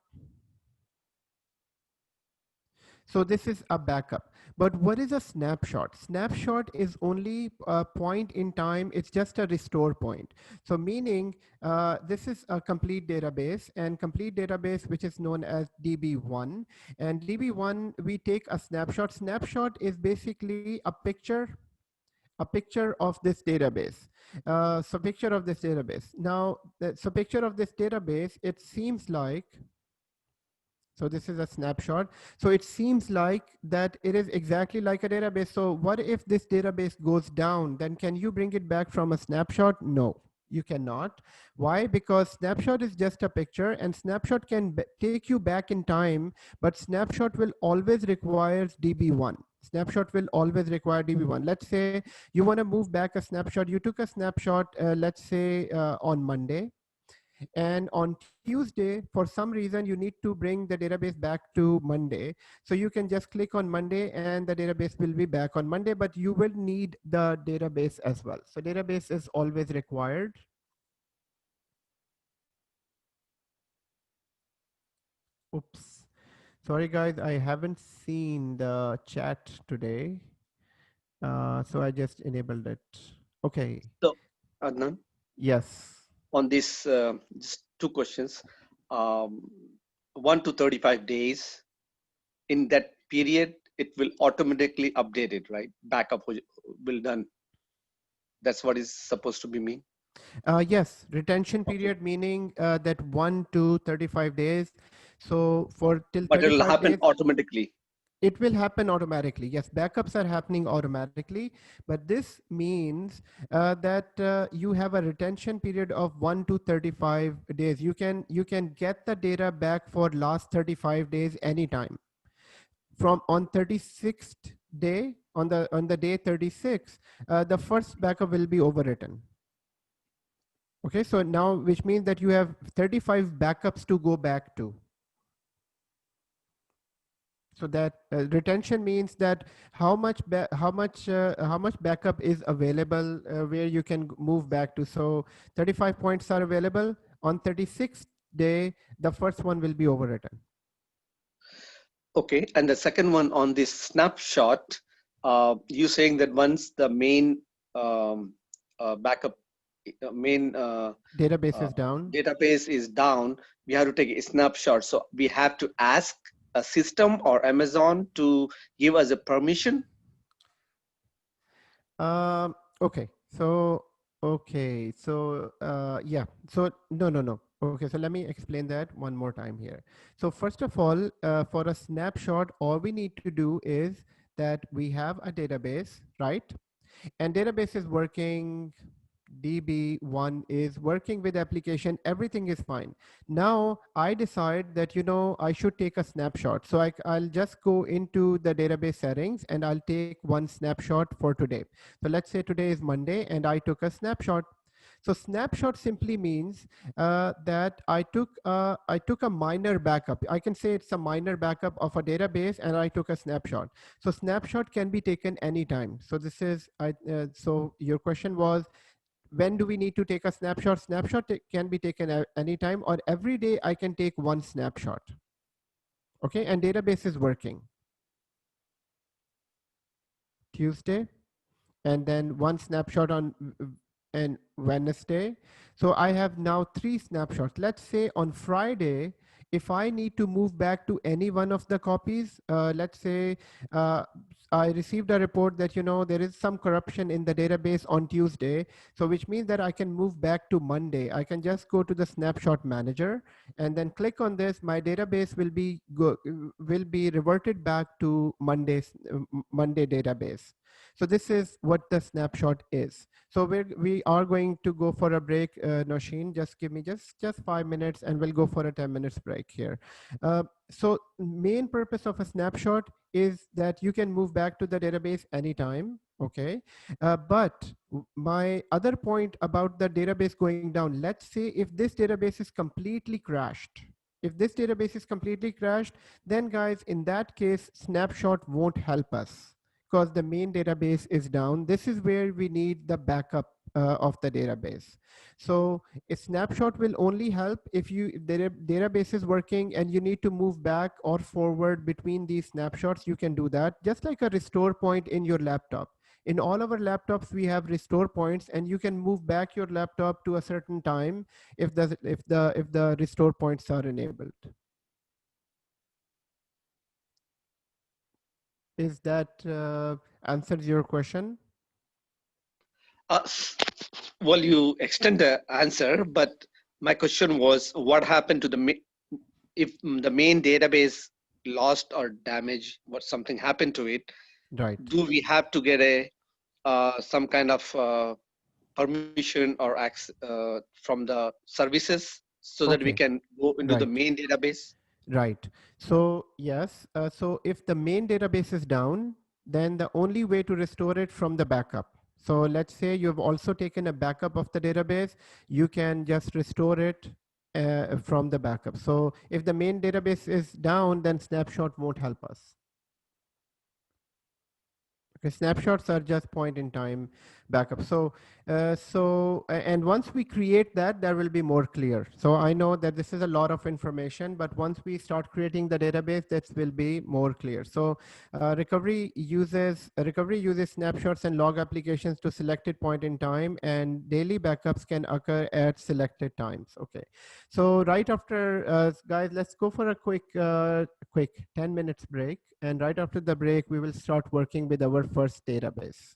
So this is a backup. But what is a snapshot? Snapshot is only a point in time. It's just a restore point. So meaning this is a complete database, and complete database, which is known as DB1. And DB1, we take a snapshot. Snapshot is basically a picture of this database. So picture of this database. Now, so picture of this database, it seems like, so this is a snapshot. So it seems like that it is exactly like a database. So what if this database goes down? Then can you bring it back from a snapshot? No, you cannot. Why? Because snapshot is just a picture, and snapshot can take you back in time, but snapshot will always require DB1. Snapshot will always require DB1. Let's say you want to move back a snapshot. You took a snapshot, let's say on Monday. And on Tuesday, for some reason, you need to bring the database back to Monday. So you can just click on Monday, and the database will be back on Monday, but you will need the database as well. So database is always required. Oops. Sorry, guys, I haven't seen the chat today. So I just enabled it. Okay. So, Adnan? Yes. on this, just two questions. 1 to 35 days. In that period, it will automatically update it, right? Backup will done. That's what is supposed to be mean. Yes, retention period, Okay. meaning that 1 to 35 days. So for till But it will 35 happen days, automatically. it will happen automatically. Yes, backups are happening automatically, but this means that you have a retention period of 1 to 35 days. You can get the data back for last 35 days anytime. From on 36th day, on the day 36, the first backup will be overwritten. Okay, so now, which means that you have 35 backups to go back to. So that retention means that how much backup is available where you can move back to. So 35 points are available. On 36th day, the first one will be overwritten. Okay, and the second one on this snapshot, you saying that once the main backup, main Database is down. database is down, we have to take a snapshot. So we have to ask a system or Amazon to give us a permission. Okay, so yeah, so no. Okay, so let me explain that one more time here. So first of all, for a snapshot, all we need to do is that we have a database, right? And database is working, DB1 is working with application, everything is fine. Now I decide that, I should take a snapshot. So I'll just go into the database settings and I'll take one snapshot for today. So let's say today is Monday and I took a snapshot. So snapshot simply means that I took a minor backup. I can say it's a minor backup of a database, and I took a snapshot. So snapshot can be taken anytime. So this is so your question was, when do we need to take a snapshot? Snapshot can be taken anytime, or every day I can take one snapshot. Okay, and database is working. Tuesday, and then one snapshot on and Wednesday. So I have now 3 snapshots. Let's say on Friday, if I need to move back to any one of the copies, let's say uh, I received a report that, there is some corruption in the database on Tuesday. So which means that I can move back to Monday. I can just go to the snapshot manager and then click on this. My database will be reverted back to Monday database. So this is what the snapshot is. So we are going to go for a break, Nosheen. Just give me just 5 minutes and we'll go for a 10 minutes break here. So main purpose of a snapshot is that you can move back to the database anytime. Okay. But my other point about the database going down, let's say if this database is completely crashed, then guys, in that case, snapshot won't help us, because the main database is down. This is where we need the backup of the database. So a snapshot will only help if the database is working and you need to move back or forward between these snapshots. You can do that, just like a restore point in your laptop. In all our laptops, we have restore points, and you can move back your laptop to a certain time if the restore points are enabled. Is that answers your question? Well, you extend the answer, but my question was, what happened to if the main database lost or damaged, what something happened to it? Right. Do we have to get some kind of permission or access from the services so that we can go into the main database? Right. So yes. So if the main database is down, then the only way to restore it from the backup. So let's say you've also taken a backup of the database, you can just restore it from the backup. So if the main database is down, then snapshot won't help us. Okay, snapshots are just point in time backup. And once we create that, there will be more clear. So I know that this is a lot of information, but once we start creating the database, that will be more clear. So recovery uses snapshots and log applications to selected point in time, and daily backups can occur at selected times. Okay. So right after, guys, let's go for a quick 10 minutes break. And right after the break, we will start working with our first database.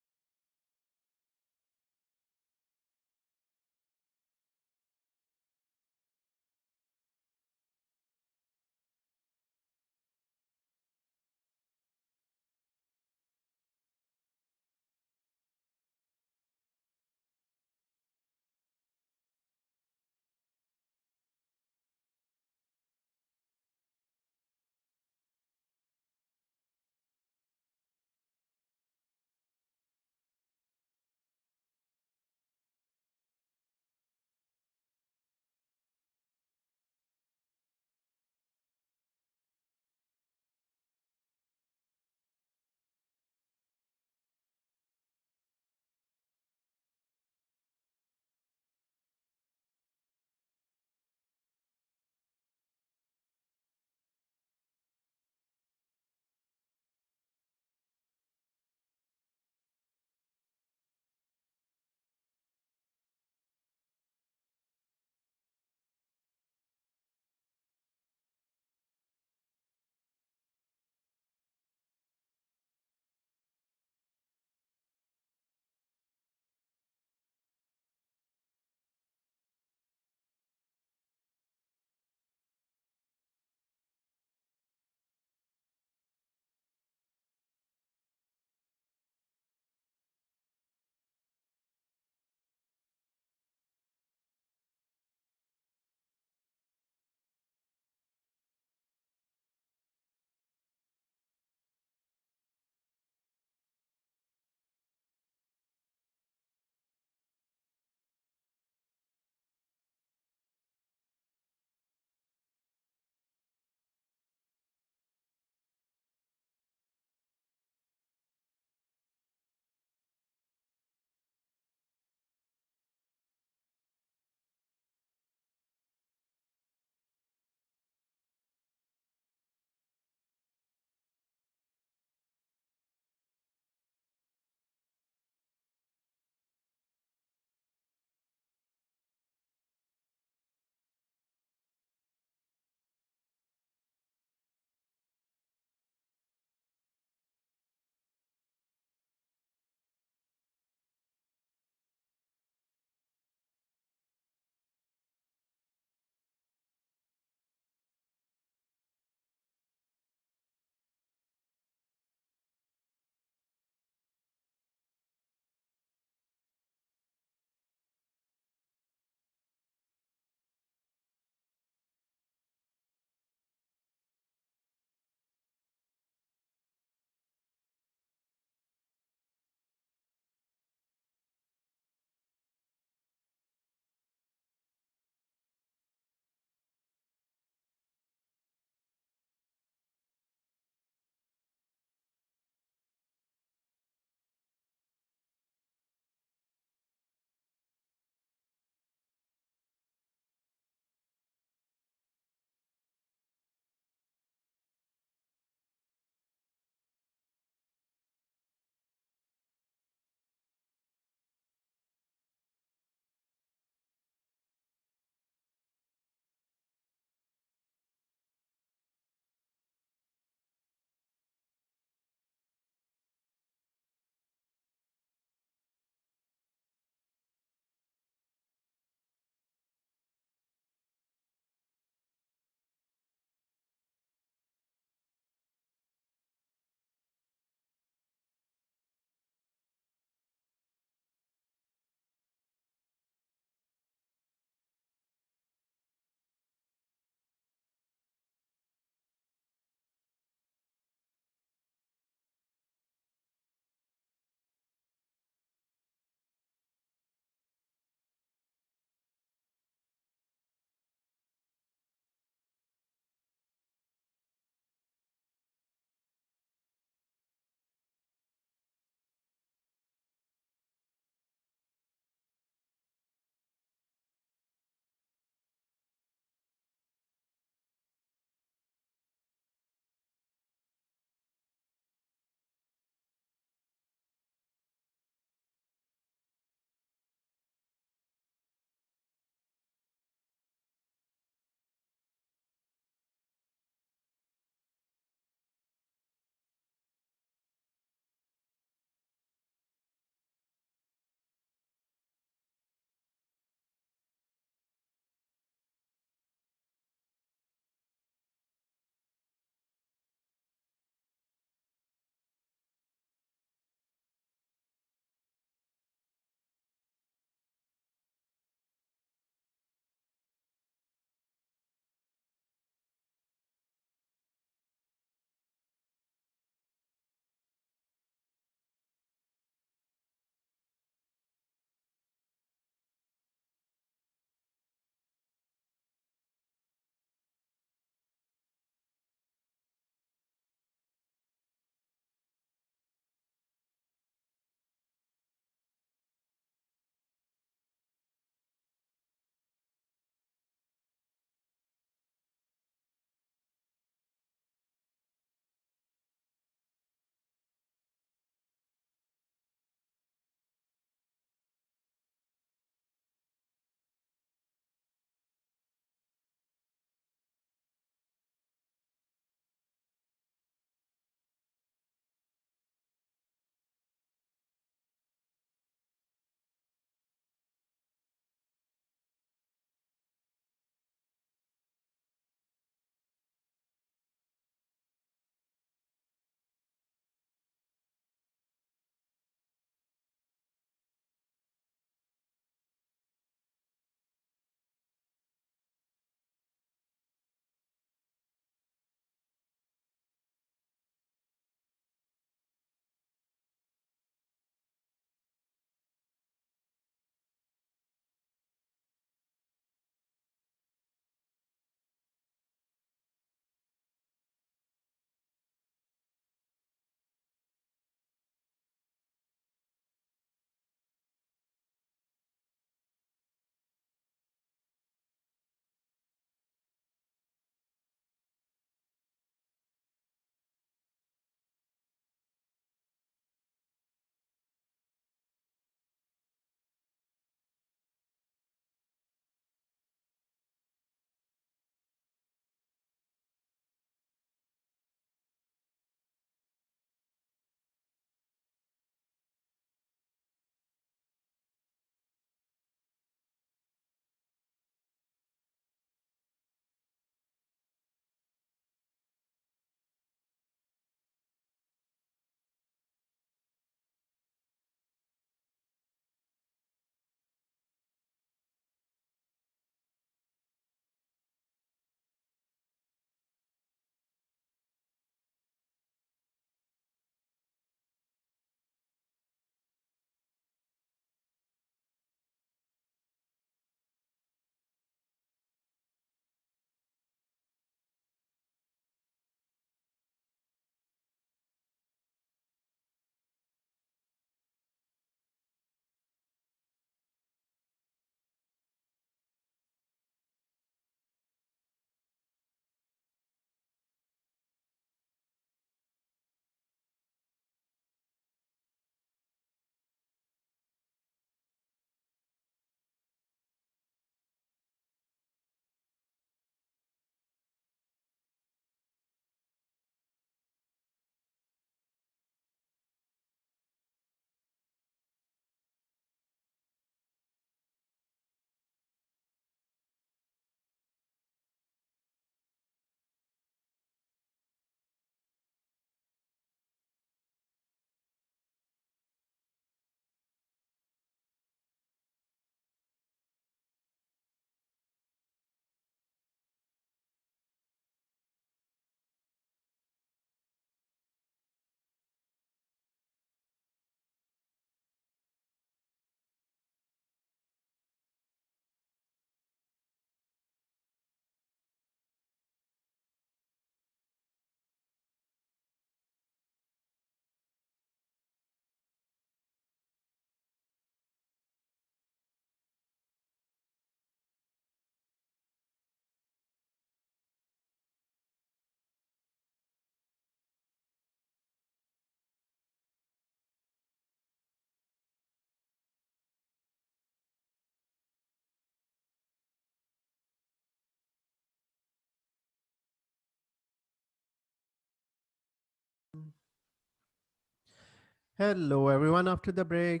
Hello, everyone, after the break.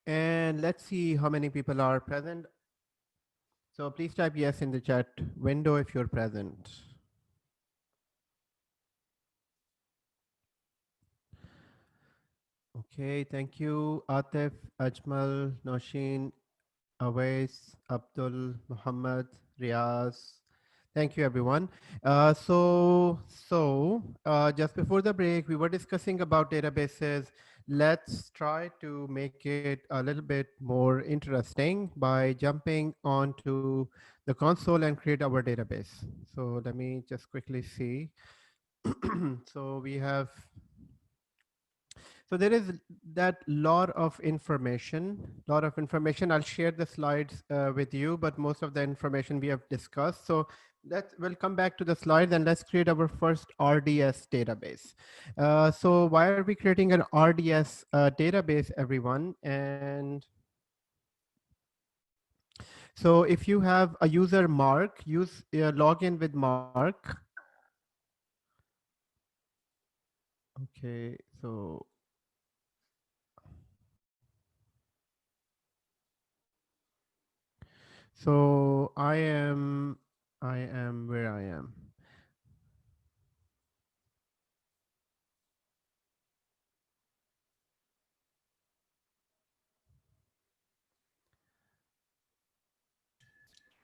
And let's see how many people are present. So please type yes in the chat window if you're present. Okay, thank you. Atif, Ajmal, Noshin, Awais, Abdul, Muhammad, Riaz. Thank you, everyone. Just before the break, we were discussing about databases. Let's try to make it a little bit more interesting by jumping onto the console and create our database. So let me just quickly see. So we have so there is that lot of information. I'll share the slides with you, but most of the information we have discussed. So we'll come back to the slides and let's create our first RDS database. So why are we creating an RDS database, everyone? And so if you have a user Mark, log in with Mark. Okay, so I am where I am.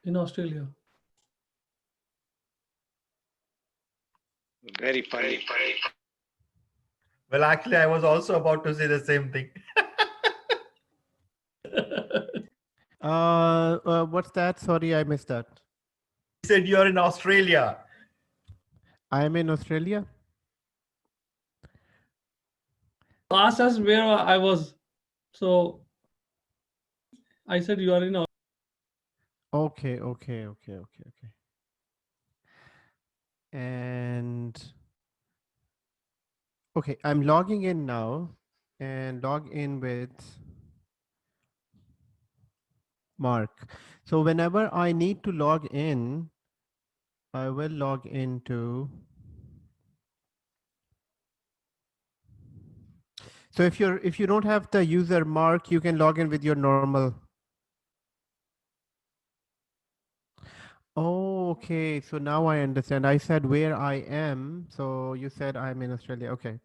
In Australia. Very funny. Well, actually, I was also about to say the same thing. What's that? Sorry, I missed that. You said you're in Australia. I'm in Australia. Asked us where I was. So I said you are in. Okay. And okay, I'm logging in now and log in with Mark. So whenever I need to log in, I will log into. So if you don't have the user Mark, you can log in with your normal. Oh, okay. So now I understand. I said where I am. So you said I'm in Australia. Okay.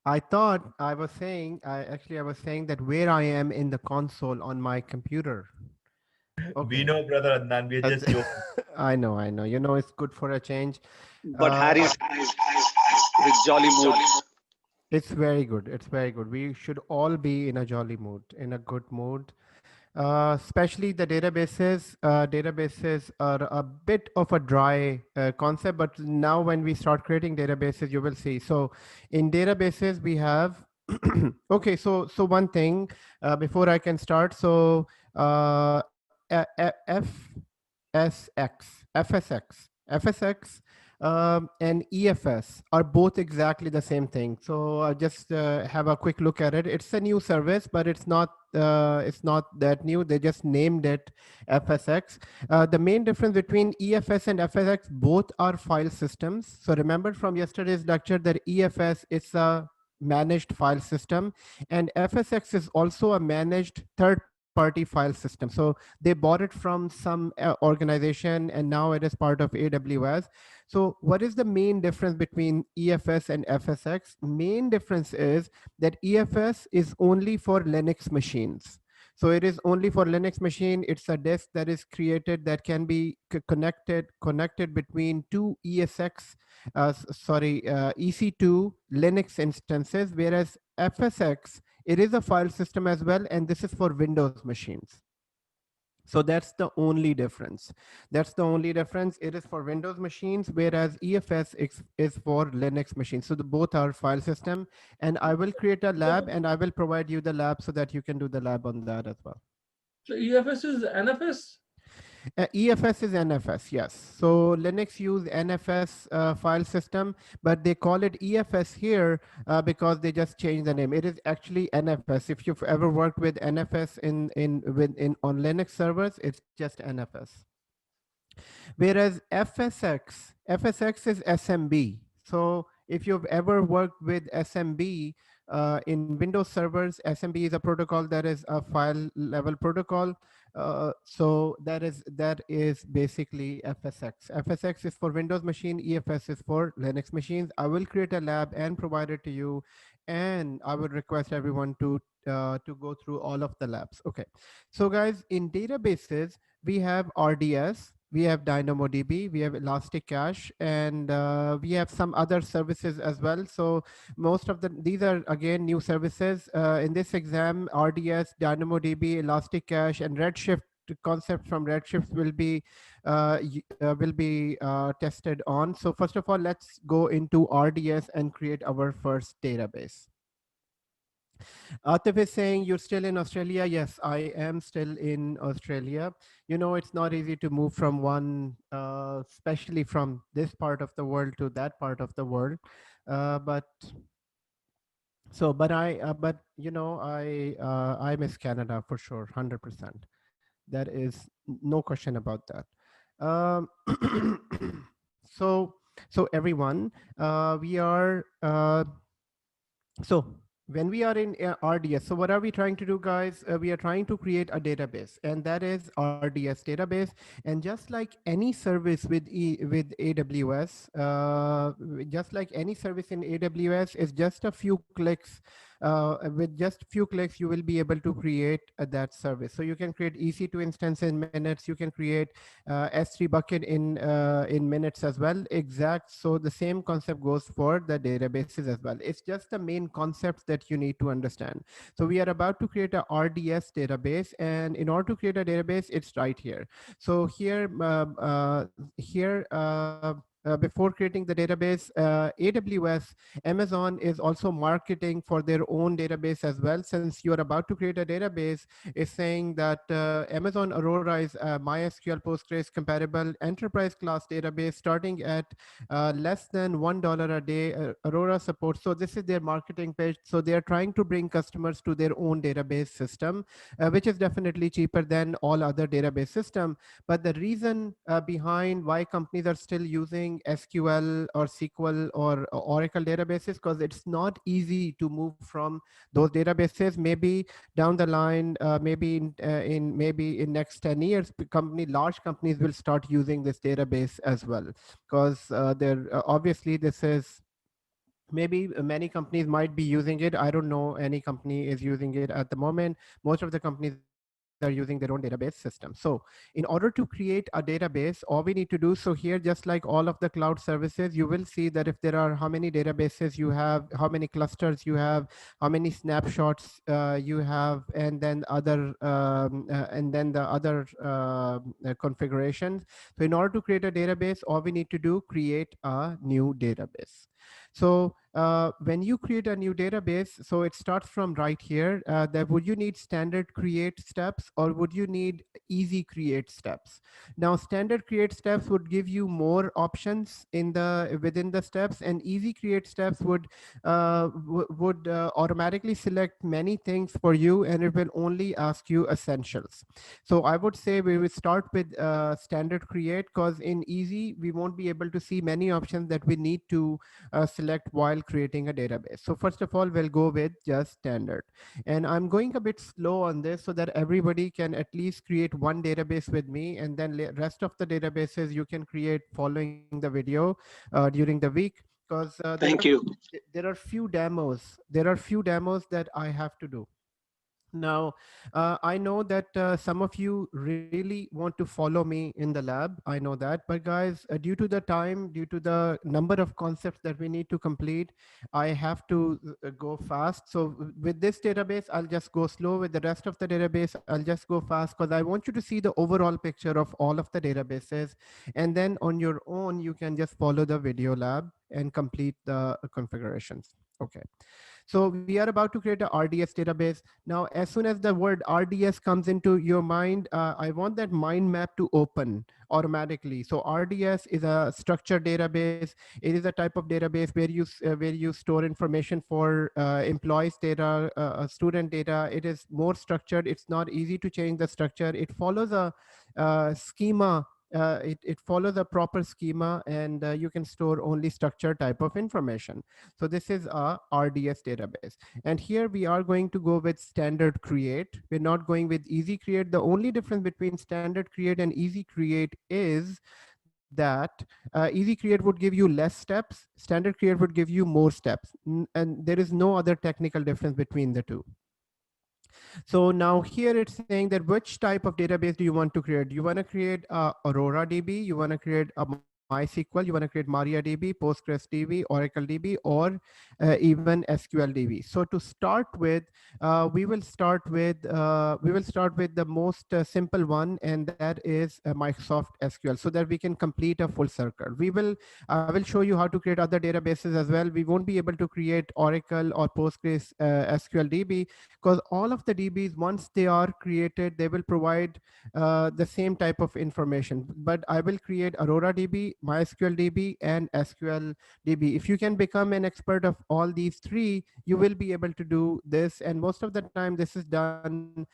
I thought I was saying, I was saying that where I am in the console on my computer. Okay. We know, brother Adnan, we're just joking. I know. You know, it's good for a change. But Harry's with jolly mood. It's very good. It's very good. We should all be in a jolly mood, in a good mood. Especially the databases. Databases are a bit of a dry concept, but now when we start creating databases, you will see. So in databases, we have, okay, so one thing before I can start. So FSX, and EFS are both exactly the same thing. So just have a quick look at it. It's a new service, but it's not that new. They just named it FSX. The main difference between EFS and FSX, both are file systems. So remember from yesterday's lecture that EFS is a managed file system and FSX is also a managed third-party file system. So they bought it from some organization and now it is part of AWS. So what is the main difference between EFS and FSX? Main difference is that EFS is only for Linux machines. So it is only for Linux machine. It's a disk that is created that can be connected between two EC2 Linux instances, whereas FSX, it is a file system as well, and this is for Windows machines. So that's the only difference. That's the only difference. It is for Windows machines, whereas EFS is for Linux machines. So both are file system. And I will create a lab and I will provide you the lab so that you can do the lab on that as well. So EFS is NFS? EFS is NFS, yes. So Linux use NFS file system, but they call it EFS here because they just changed the name. It is actually NFS. If you've ever worked with NFS on Linux servers, it's just NFS. Whereas FSX is SMB. So if you've ever worked with SMB in Windows servers, SMB is a protocol that is a file level protocol. So that is basically FSX. FSX is for Windows machine, EFS is for Linux machines. I will create a lab and provide it to you, and I would request everyone to go through all of the labs. Okay, so guys, in databases we have RDS, we have DynamoDB, we have Elastic Cache, and we have some other services as well. So most of these are again new services. In this exam, RDS, DynamoDB, Elastic Cache, and Redshift concept from Redshift will be tested on. So first of all, let's go into RDS and create our first database. Atif is saying you're still in Australia. Yes, I am still in Australia. You know, it's not easy to move from one, especially from this part of the world to that part of the world. But you know, I miss Canada for sure, 100%. That is no question about that. Um, so, so everyone, we are, so when we are in RDS, so what are we trying to do, guys? We are trying to create a database, and that is RDS database. And just like any service with AWS, just like any service in AWS, is just a few clicks. With just few clicks, you will be able to create that service. So you can create EC2 instance in minutes. You can create S3 bucket in minutes as well. Exact. So the same concept goes for the databases as well. It's just the main concepts that you need to understand. So we are about to create a RDS database, and in order to create a database, it's right here. So before creating the database, AWS, Amazon is also marketing for their own database as well. Since you are about to create a database, is saying that Amazon Aurora is MySQL Postgres compatible enterprise class database starting at less than $1 a day. Aurora support. So this is their marketing page. So they are trying to bring customers to their own database system, which is definitely cheaper than all other database system. But the reason behind why companies are still using SQL or SQL or Oracle databases, because it's not easy to move from those databases. Maybe down the line, maybe in next 10 years, large companies will start using this database as well, because they're obviously this is maybe many companies might be using it. I don't know any company is using it at the moment. Most of the companies are using their own database system. So in order to create a database, all we need to do, so here, just like all of the cloud services, you will see that if there are how many databases you have, how many clusters you have, how many snapshots you have, and then the other configurations. So in order to create a database, all we need to do, create a new database. So when you create a new database, so it starts from right here, that would you need standard create steps or would you need easy create steps? Now, standard create steps would give you more options within the steps, and easy create steps would automatically select many things for you, and it will only ask you essentials. So I would say we will start with standard create, because in easy, we won't be able to see many options that we need to select while creating a database. So first of all, we'll go with just standard. And I'm going a bit slow on this so that everybody can at least create one database with me, and then rest of the databases you can create following the video during the week, because there are few demos. There are few demos that I have to do. Now, I know that some of you really want to follow me in the lab. I know that. But guys, due to the time, due to the number of concepts that we need to complete, I have to go fast. So with this database, I'll just go slow. With the rest of the database, I'll just go fast, because I want you to see the overall picture of all of the databases. And then on your own, you can just follow the video lab and complete the configurations. Okay. So we are about to create a RDS database. Now, as soon as the word RDS comes into your mind, I want that mind map to open automatically. So RDS is a structured database. It is a type of database where you store information for employees data, student data. It is more structured. It's not easy to change the structure. It follows a schema. It follows a proper schema, and you can store only structured type of information. So this is a RDS database. And here we are going to go with standard create. We're not going with easy create. The only difference between standard create and easy create is that easy create would give you less steps. Standard create would give you more steps. And there is no other technical difference between the two. So now here it's saying that which type of database do you want to create? You want to create Aurora DB, you want to create a MySQL, you want to create MariaDB, PostgreSDB, Oracle DB, or even SQL DB. So to start with, we will start with the most simple one, and that is Microsoft SQL, so that we can complete a full circle. I will show you how to create other databases as well. We won't be able to create Oracle or Postgres SQL DB, because all of the DBs, once they are created, they will provide the same type of information. But I will create Aurora DB, MySQL DB, and SQL DB. If you can become an expert of all these three, you will be able to do this. And most of the time, this is done.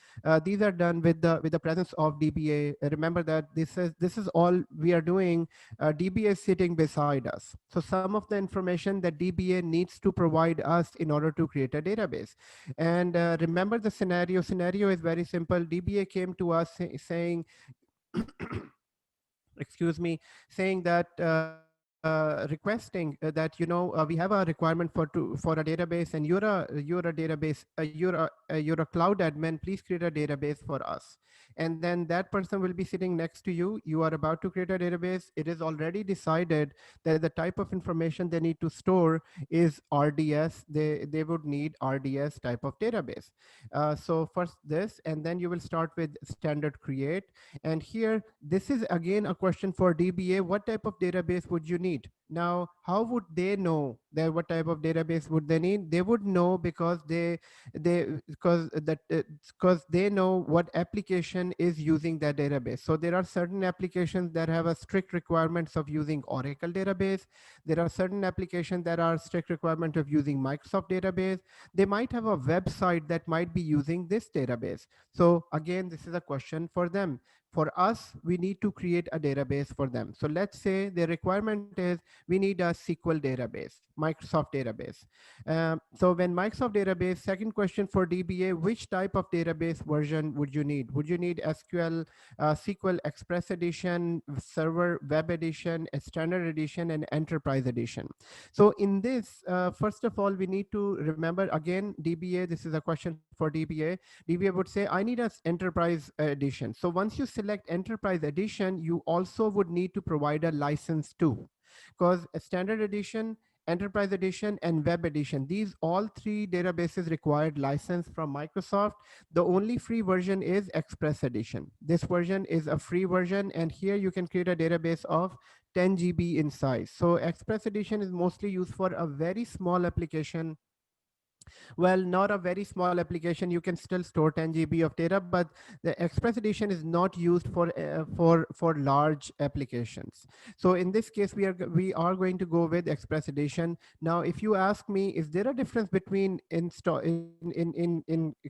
These are done with the presence of DBA. Remember that this is all we are doing. DBA is sitting beside us. So some of the information that DBA needs to provide us in order to create a database. And remember the scenario. Scenario is very simple. DBA came to us saying, excuse me, saying that requesting that we have a requirement for a database, and you're a database, you're a cloud admin. Please create a database for us. And then that person will be sitting next to you. You are about to create a database. It is already decided that the type of information they need to store is RDS. They would need RDS type of database. So first this, and then you will start with standard create. And here, this is again a question for DBA. What type of database would you need? Now, how would they know that what type of database would they need? They would know because because they know what application is using that database. So there are certain applications that have a strict requirements of using Oracle database. There are certain applications that are strict requirement of using Microsoft database. They might have a website that might be using this database. So again, this is a question for them. For us, we need to create a database for them. So let's say the requirement is we need a SQL database, Microsoft database. So when Microsoft database, second question for DBA, which type of database version would you need? Would you need SQL, SQL Express Edition, Server Web Edition, Standard Edition, and Enterprise Edition? So in this, first of all, we need to remember again, DBA, this is a question for DBA. DBA would say, I need an Enterprise Edition. So once you select Enterprise Edition, you also would need to provide a license too, because a Standard Edition, Enterprise Edition, and Web Edition, these all three databases required license from Microsoft. The only free version is Express Edition. This version is a free version, and here you can create a database of 10 GB in size. So Express Edition is mostly used for a very small application. Well, not a very small application. You can still store 10 GB of data, but the Express Edition is not used for large applications. So in this case, we are going to go with Express Edition. Now, if you ask me, is there a difference between in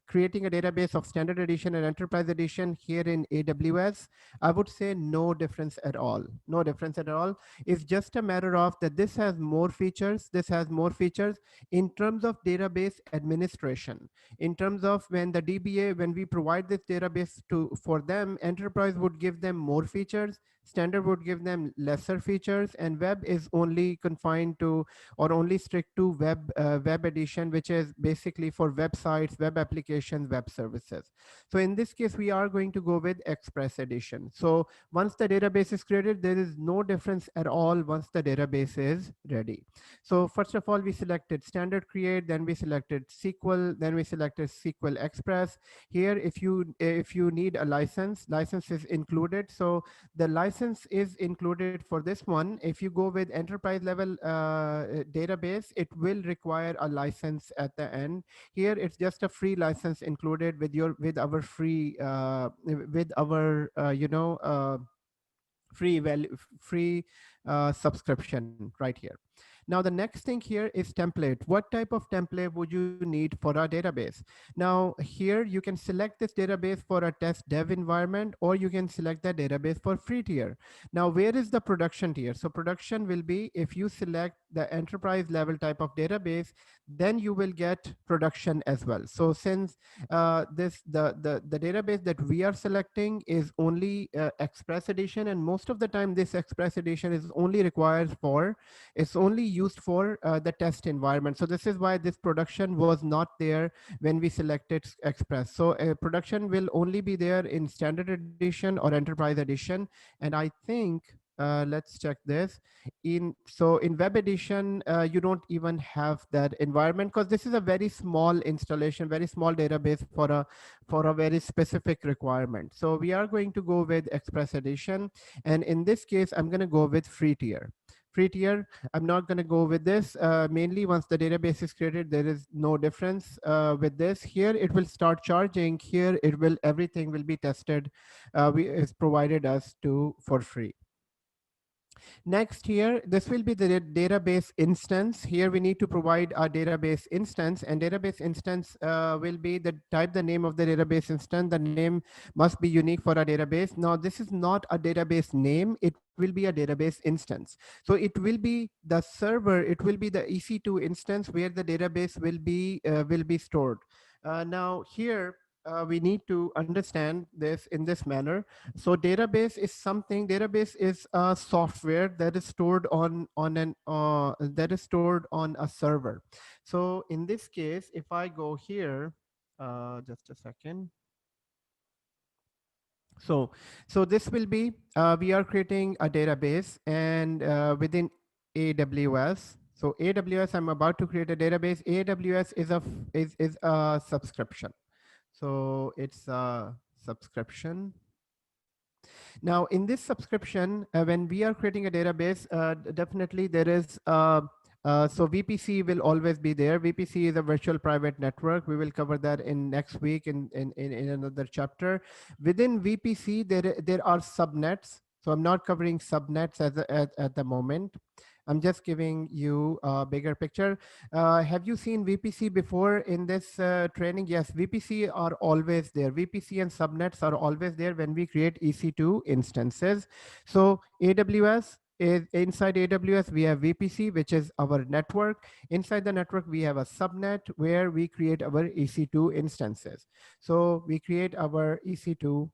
creating a database of Standard Edition and Enterprise Edition here in AWS? I would say no difference at all. No difference at all. It's just a matter of that this has more features. This has more features in terms of database administration. In terms of when the DBA, when we provide this database for them, Enterprise would give them more features, Standard would give them lesser features, and Web is only confined to or only strict to Web Edition, which is basically for websites, web applications, web services. So in this case, we are going to go with Express Edition. So once the database is created, there is no difference at all once the database is ready. So first of all, we selected standard create, then we selected selected SQL, then we selected SQL Express. Here, if you need a license is included. So the license is included for this one. If you go with enterprise level database, it will require a license at the end. Here, it's just a free license included with our free free subscription right here. Now the next thing here is template. What type of template would you need for a database? Now here you can select this database for a test dev environment, or you can select the database for free tier. Now where is the production tier? So production will be if you select the enterprise level type of database, then you will get production as well. So since the database that we are selecting is only Express edition, and most of the time this Express edition is only required for, it's only used for the test environment. So this is why this production was not there when we selected Express. So production will only be there in standard edition or enterprise edition. And I think let's check this. In web edition, you don't even have that environment, because this is a very small installation, very small database for a very specific requirement. So we are going to go with Express edition, and in this case I'm going to go with free tier. Free tier, I'm not going to go with this. Mainly once the database is created, there is no difference with this. Here it will start charging. Here everything will be tested. Is provided us for free. Next here, this will be the database instance. Here we need to provide a database instance, and database instance will be the name of the database instance. The name must be unique for a database. Now this is not a database name, it will be a database instance. So it will be the server, it will be the EC2 instance where the database will be stored. Now here, we need to understand this in this manner. So database is a software that is stored on a server. So in this case, if I go here, just a second. So this will be, we are creating a database, and within AWS. So AWS, I'm about to create a database. AWS is a subscription. So it's a subscription. Now in this subscription, when we are creating a database, definitely there is, so VPC will always be there. VPC is a virtual private network. We will cover that in next week in another chapter. Within VPC, there are subnets. So I'm not covering subnets at the moment. I'm just giving you a bigger picture. Have you seen VPC before in this training? Yes, VPC are always there. VPC and subnets are always there when we create EC2 instances. So AWS is inside AWS, we have VPC, which is our network. Inside the network, we have a subnet where we create our EC2 instances. So we create our EC2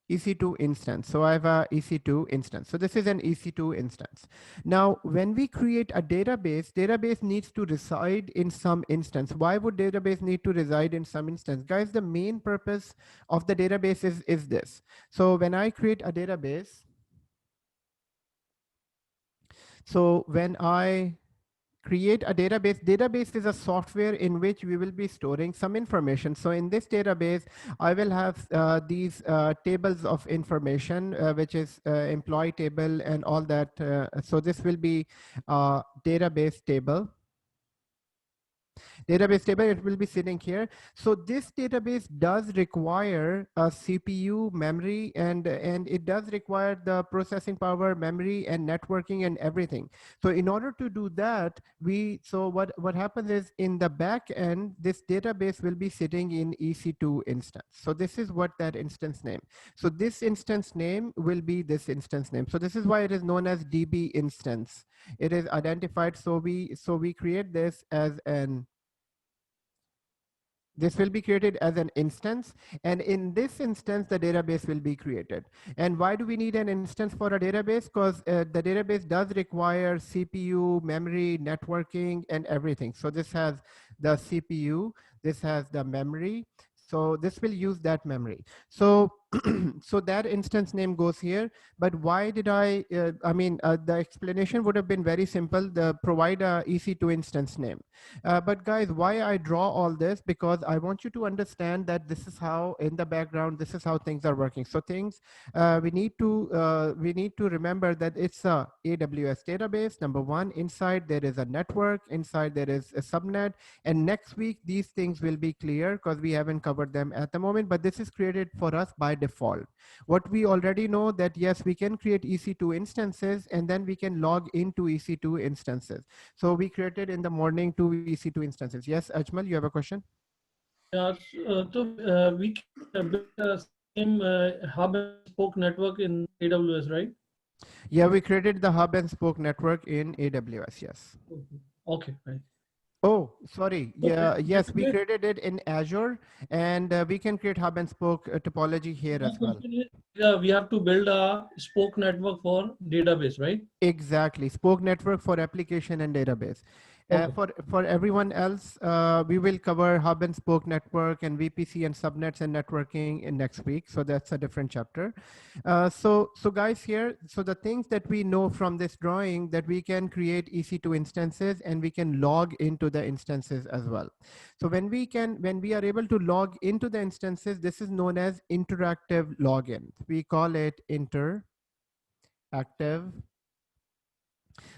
EC2 instance. So I have a EC2 instance. So this is an EC2 instance. Now, when we create a database needs to reside in some instance. Why would database need to reside in some instance? Guys, the main purpose of the database is this. So when I create a database, so when I create a database is a software in which we will be storing some information. So in this database, I will have these tables of information, which is employee table and all that. So this will be database table. Database table, it will be sitting here. So this database does require a CPU, memory, and it does require the processing power, memory, and networking and everything. So in order to do that, what happens is in the back end, this database will be sitting in EC2 instance. So this is what that instance name. So this instance name will be this instance name. So this is why it is known as DB instance. It is identified. So we create this as this will be created as an instance, and in this instance, the database will be created. And why do we need an instance for a database? Because the database does require CPU, memory, networking, and everything. So this has the CPU, this has the memory. So this will use that memory. So so that instance name goes here. But why did the explanation would have been very simple, provide a EC2 instance name. But guys, why I draw all this? Because I want you to understand that this is how, in the background, this is how things are working. So things, we need to remember that it's a AWS database, number one. Inside there is a network, inside there is a subnet, and next week these things will be clear because we haven't covered them at the moment, but this is created for us by default. What we already know that yes, we can create EC2 instances and then we can log into EC2 instances. So we created in the morning 2 EC2 instances. Yes, Ajmal, you have a question? Yeah, so we can build the same hub and spoke network in AWS, right? Yeah, we created the hub and spoke network in AWS, yes. Okay, right. Oh, sorry. Yeah, Okay. yes, we created it in Azure, and we can create hub and spoke topology here as well. Yeah, we have to build a spoke network for database, right? Exactly, spoke network for application and database. Okay. For everyone else, we will cover hub and spoke network and VPC and subnets and networking in next week. So that's a different chapter. So guys here, so the things that we know from this drawing, that we can create EC2 instances and we can log into the instances as well. So when we are able to log into the instances, this is known as interactive login. We call it interactive.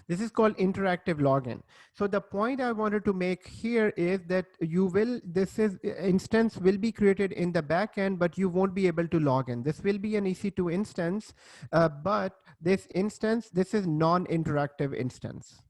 This is called interactive login. So the point I wanted to make here is that instance will be created in the backend, but you won't be able to log in. This will be an EC2 instance, but this is non-interactive instance.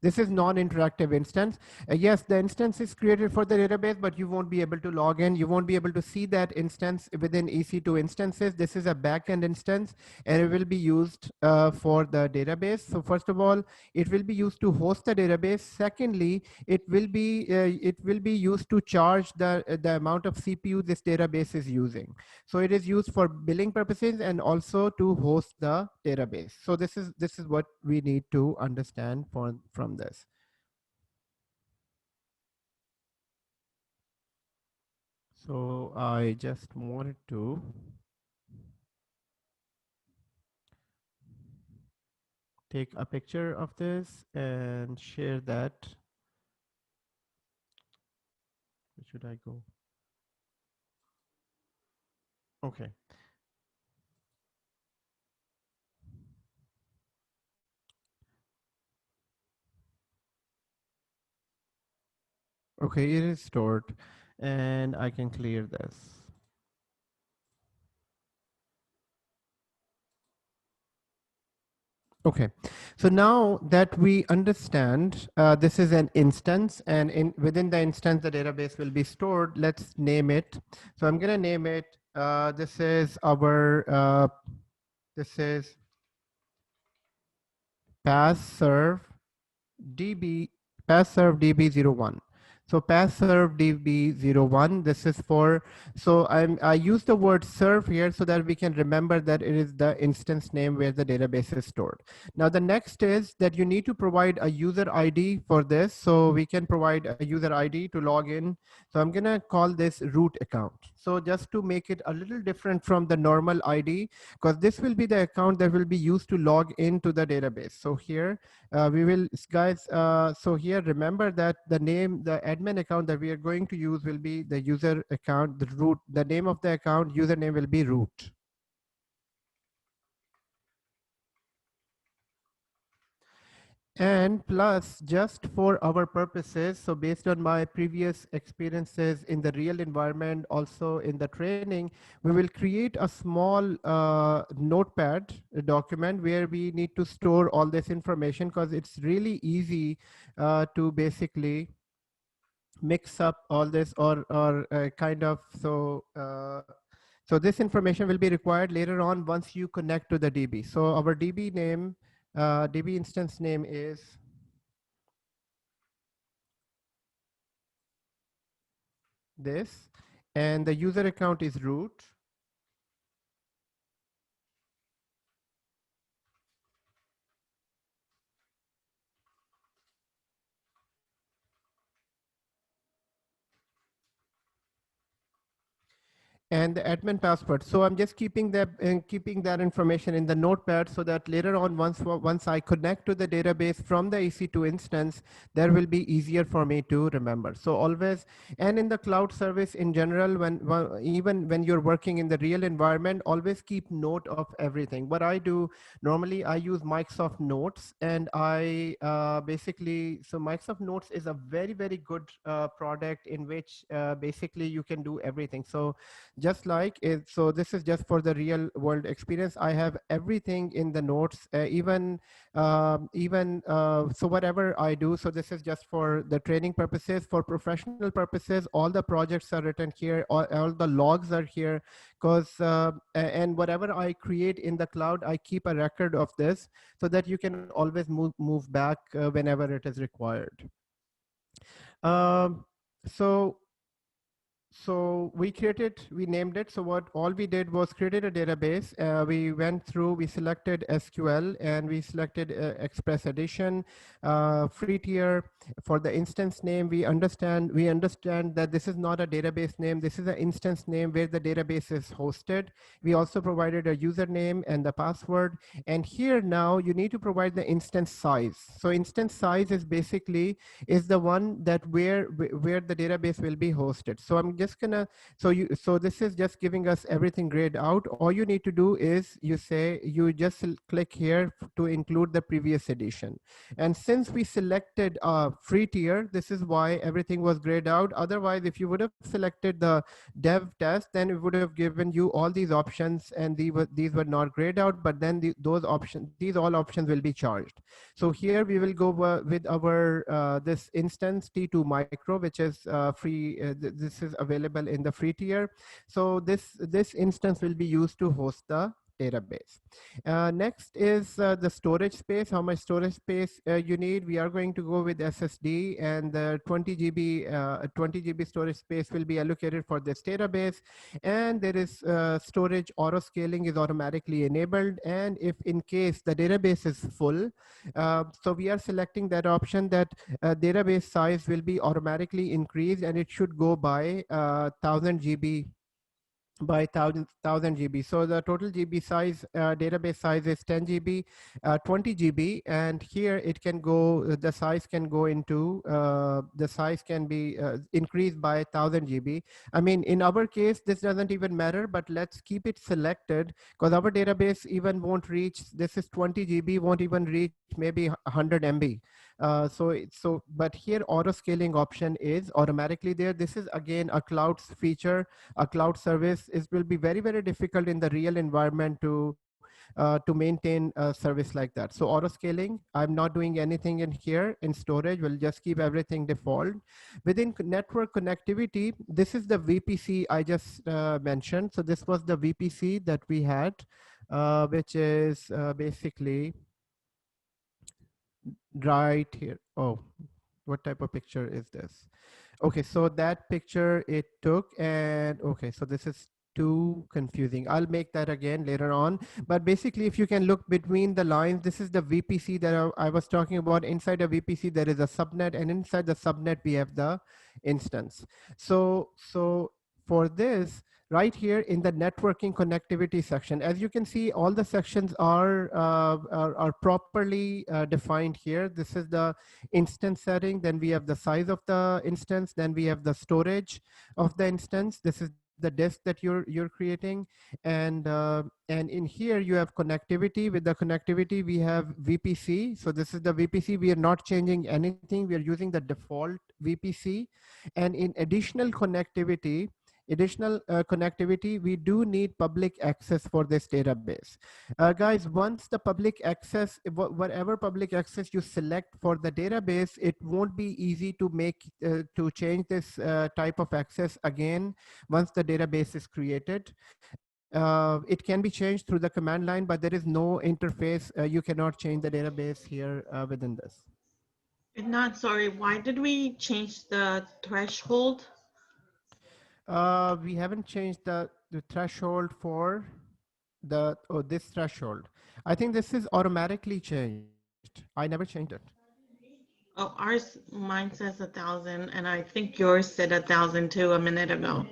This is non-interactive instance. Yes, the instance is created for the database, but you won't be able to log in. You won't be able to see that instance within EC2 instances. This is a backend instance, and it will be used for the database. So first of all, it will be used to host the database. Secondly, it will be used to charge the amount of CPU this database is using. So it is used for billing purposes and also to host the database. So this is what we need to understand from this. So I just wanted to take a picture of this and share that. Where should I go? Okay. Okay, it is stored and I can clear this. Okay, so now that we understand this is an instance, and within the instance the database will be stored, let's name it. So I'm going to name it, this is pass db serve db01. So pass serve db01, this is for, so I use the word serve here so that we can remember that it is the instance name where the database is stored. Now the next is that you need to provide a user ID for this. So we can provide a user ID to log in. So I'm gonna call this root account. So just to make it a little different from the normal ID, because this will be the account that will be used to log into the database. So here we will, guys, so here remember that the admin account that we are going to use will be the user account, the root, the name of the account, username will be root. And plus, just for our purposes, so based on my previous experiences in the real environment, also in the training, we will create a small notepad document where we need to store all this information, because it's really easy to basically mix up all this or kind of, so this information will be required later on once you connect to the DB. So our DB name, DB instance name is this, and the user account is root. and the admin password. So I'm just keeping that information in the notepad so that later on, once I connect to the database from the EC2 instance, that will be easier for me to remember. So always, and in the cloud service in general, even when you're working in the real environment, always keep note of everything. What I do normally, I use Microsoft Notes, and I basically, so Microsoft Notes is a very, very good product in which basically you can do everything. So just like it, so this is just for the real world experience. I have everything in the notes, so whatever I do, so this is just for the training purposes. For professional purposes, all the projects are written here, all the logs are here, because and whatever I create in the cloud, I keep a record of this so that you can always move back whenever it is required. um, so we named it. So what all we did was created a database. We went through, we selected SQL, and we selected Express Edition, free tier. For the instance name, we understand that this is not a database name. This is an instance name where the database is hosted. We also provided a username and the password. And here now you need to provide the instance size. So instance size is basically the one that where the database will be hosted. So I'm just gonna, so this is just giving us everything grayed out. All you need to do is you just click here to include the previous edition. And since we selected free tier, this is why everything was grayed out. Otherwise, if you would have selected the dev test, then it would have given you all these options, and these were not grayed out, but then these all options will be charged. So here we will go with our this instance T2 micro, which is free. This is available in the free tier. So this instance will be used to host the database. Next is the storage space, how much storage space you need. We are going to go with SSD, and the 20 GB storage space will be allocated for this database. And there is storage auto scaling is automatically enabled. And if in case the database is full, so we are selecting that option that database size will be automatically increased, and it should go by 1000 GB by 1000 GB. So the total GB size, database size is 10 GB, 20 GB, and here it can go, the size can go into, the size can be increased by 1000 GB. I mean, in our case, this doesn't even matter, but let's keep it selected because our database even won't reach, this is 20 GB, won't even reach maybe 100 MB. But here auto scaling option is automatically there. This is again a cloud feature, a cloud service. It will be very, very difficult in the real environment to maintain a service like that. So auto scaling, I'm not doing anything in here. In storage, we'll just keep everything default. Within network connectivity, this is the VPC I just mentioned. So this was the VPC that we had, which is basically right here. Oh, what type of picture is this? Okay, so that picture it took, and okay, so this is too confusing. I'll make that again later on. But basically, if you can look between the lines, this is the VPC that I was talking about. Inside a VPC, there is a subnet, and inside the subnet, we have the instance. So for this, right here in the networking connectivity section, as you can see, all the sections are properly defined here. This is the instance setting, then we have the size of the instance, then we have the storage of the instance. This is the disk that you're creating, and in here you have connectivity. With the connectivity, we have VPC. So this is the VPC. We are not changing anything. We are using the default VPC, and in additional connectivity, we do need public access for this database. Guys, once the public access, whatever public access you select for the database, it won't be easy to to change this type of access again once the database is created. It can be changed through the command line, but there is no interface. You cannot change the database here within this. Not sorry, why did we change the threshold? We haven't changed the threshold for this threshold. I think this is automatically changed. I never changed it. Oh, mine says 1,000, and I think yours said 1,000 too a minute ago.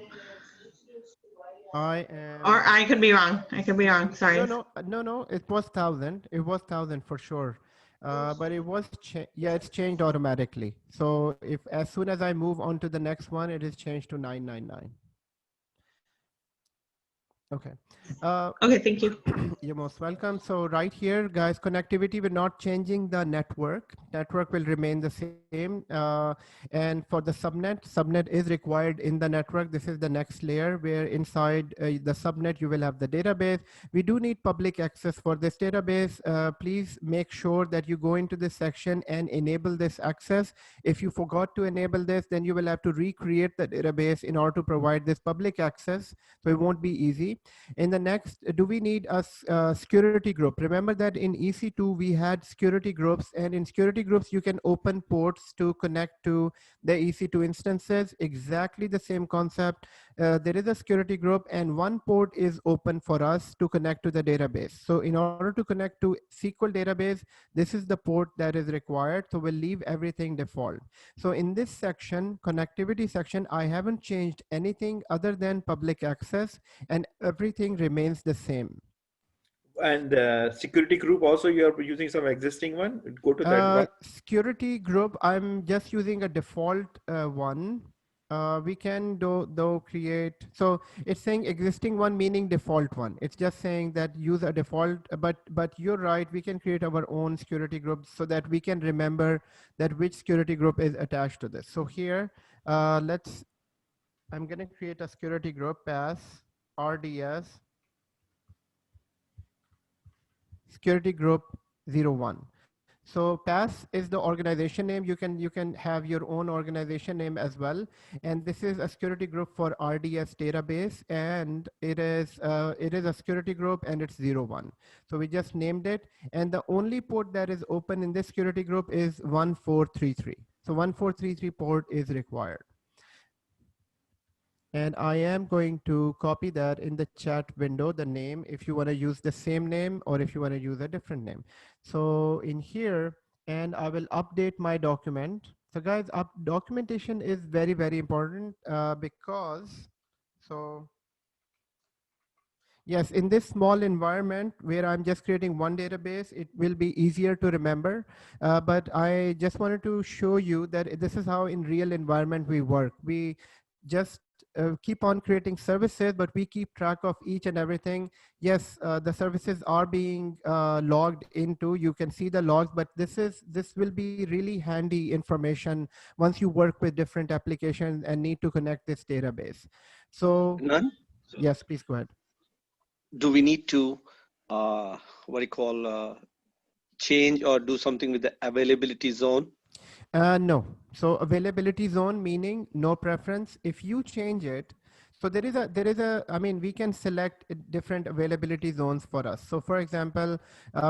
I am. Or I could be wrong. I could be wrong. Sorry. No. It was 1,000. It was 1,000 for sure. But it was, yeah, it's changed automatically. So if as soon as I move on to the next one, it is changed to 999. Okay. Okay, thank you. You're most welcome. So right here, guys, connectivity, we're not changing the network. Network will remain the same. And for the subnet is required in the network. This is the next layer where inside the subnet, you will have the database. We do need public access for this database. Please make sure that you go into this section and enable this access. If you forgot to enable this, then you will have to recreate the database in order to provide this public access. So it won't be easy. In the next, do we need a security group? Remember that in EC2, we had security groups, and in security groups, you can open ports to connect to the EC2 instances. Exactly the same concept. There is a security group, and one port is open for us to connect to the database. So in order to connect to SQL database, this is the port that is required. So we'll leave everything default. So in this section, connectivity section, I haven't changed anything other than public access, and everything remains the same. And security group also, you are using some existing one? Go to that one. Security group, I'm just using a default one. We can though create, so it's saying existing one, meaning default one. It's just saying that use a default, but you're right, we can create our own security group so that we can remember that which security group is attached to this. So here, I'm gonna create a security group, pass RDS security group 01. So PASS is the organization name. You can have your own organization name as well. And this is a security group for RDS database, and it is a security group, and it's 01. So we just named it, and the only port that is open in this security group is 1433. So 1433 port is required. And I am going to copy that in the chat window, the name, if you want to use the same name or if you want to use a different name. So in here, and I will update my document. So guys, documentation is very, very important because, so yes, in this small environment where I'm just creating one database, it will be easier to remember. But I just wanted to show you that this is how in real environment we work. We just keep on creating services, but we keep track of each and everything. Yes, the services are being logged into. You can see the logs, but this will be really handy information once you work with different applications and need to connect this database. So None? Yes, please go ahead. Do we need to change or do something with the availability zone? No. So availability zone meaning no preference. If you change it, so there is a, I mean, we can select different availability zones for us. So for example,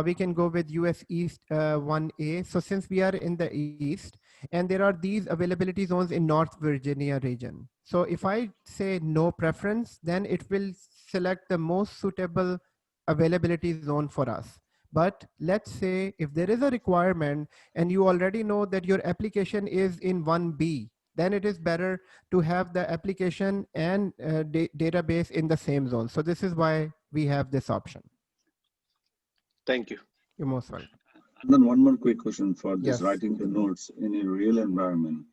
we can go with US East 1A. So since we are in the East, and there are these availability zones in North Virginia region. So if I say no preference, then it will select the most suitable availability zone for us. But let's say if there is a requirement and you already know that your application is in 1B, then it is better to have the application and database in the same zone. So this is why we have this option. Thank you. You're most welcome. And then one more quick question for this, Yes. Writing the notes in a real environment.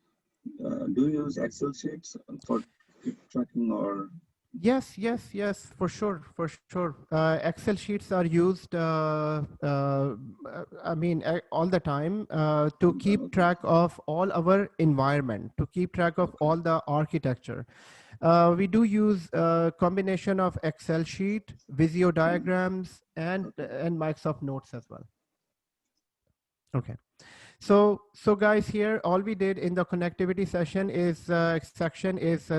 Do you use Excel sheets for tracking or? Yes, for sure. Excel sheets are used, I mean, all the time to keep track of all our environment, to keep track of all the architecture. We do use a combination of Excel sheet, Visio diagrams, and Microsoft Notes as well. Okay. So guys, here all we did in the connectivity session is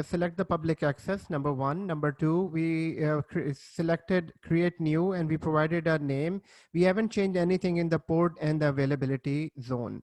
select the public access, number one. Number two, we selected create new, and we provided a name. We haven't changed anything in the port and the availability zone.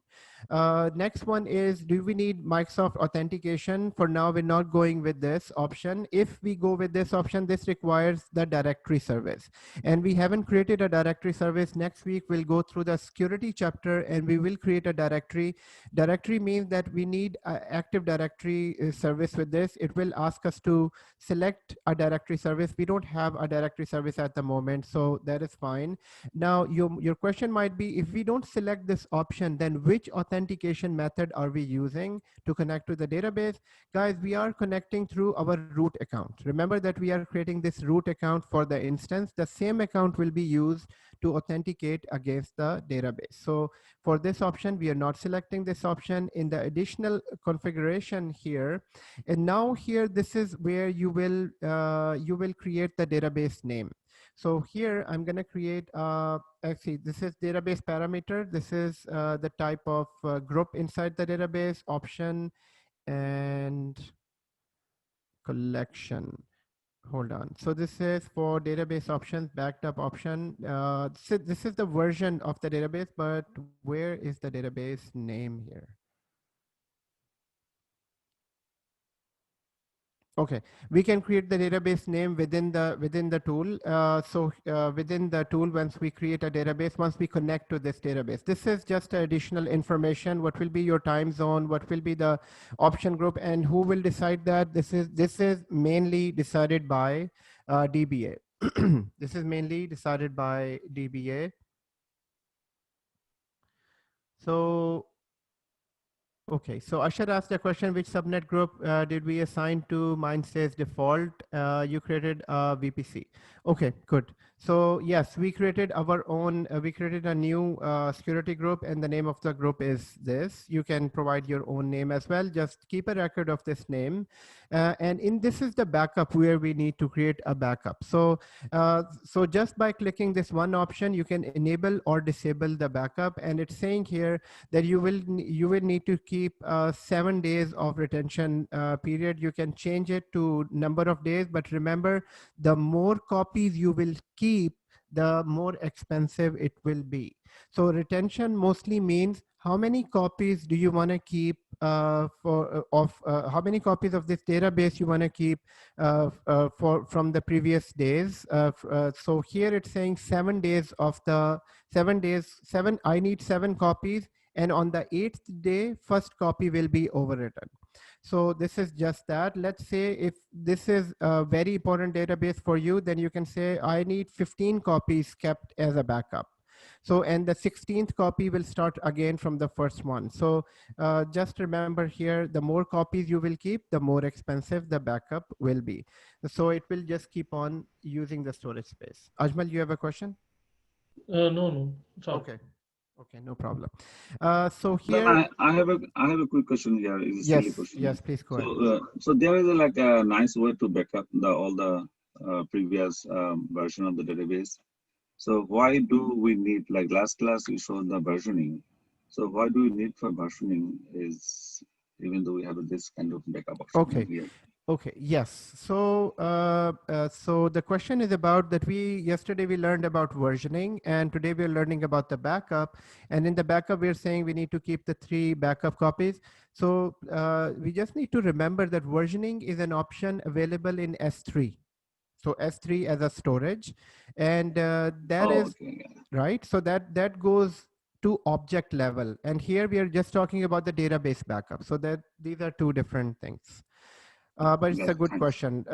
Next one is, do we need Microsoft authentication? For now, we're not going with this option. If we go with this option, this requires the directory service, and we haven't created a directory service. Next week, we'll go through the security chapter and we will create create a directory. Directory means that we need an active directory service with this. It will ask us to select a directory service. We don't have a directory service at the moment, so that is fine. Now, your question might be, if we don't select this option, then which authentication method are we using to connect to the database? Guys, we are connecting through our root account. Remember that we are creating this root account for the instance. The same account will be used to authenticate against the database. So for this option, we are not selecting this option in the additional configuration here. And now here, this is where you will create the database name. So here I'm going to create, actually, this is database parameter. This is the type of group inside the database, option and collection. Hold on. So this is for database options, backed up option. So this is the version of the database, but where is the database name here? Okay, we can create the database name within the tool. Within the tool, once we create a database, once we connect to this database, this is just additional information. What will be your time zone? What will be the option group, and who will decide that? This is mainly decided by DBA. This is mainly decided by DBA. So. Okay, so I should ask the question, which subnet group did we assign to? Mine says default. You created a VPC. Okay, good. So yes, we created our own, we created a new security group, and the name of the group is this. You can provide your own name as well. Just keep a record of this name. This is the backup where we need to create a backup. So just by clicking this one option, you can enable or disable the backup. And it's saying here that you will need to keep 7 days of retention period. You can change it to number of days, but remember, the more copies you will keep, the more expensive it will be. So retention mostly means how many copies do you want to keep how many copies of this database you want to keep from the previous days. So here it's saying 7 days of the 7 days, I need 7 copies. And on the 8th day, first copy will be overwritten. So this is just that. Let's say if this is a very important database for you, then you can say, I need 15 copies kept as a backup. So, and the 16th copy will start again from the first one. So just remember here, the more copies you will keep, the more expensive the backup will be. So it will just keep on using the storage space. Ajmal, you have a question? No. Sorry. Okay. Okay, no problem. So here, I have a quick question here. It's a silly question. Yes, please go ahead. So there is like a nice way to back up all the previous version of the database. So why do we need, like last class you showed the versioning. So why do we need for versioning, is even though we have this kind of backup option here? Okay, yes. So so the question is about that yesterday we learned about versioning, and today we're learning about the backup. And in the backup, we're saying we need to keep the 3 backup copies. So we just need to remember that versioning is an option available in S3. So S3 as a storage, and that is right. So that goes to object level, and here we are just talking about the database backup. So that these are 2 different things. But it's a good question.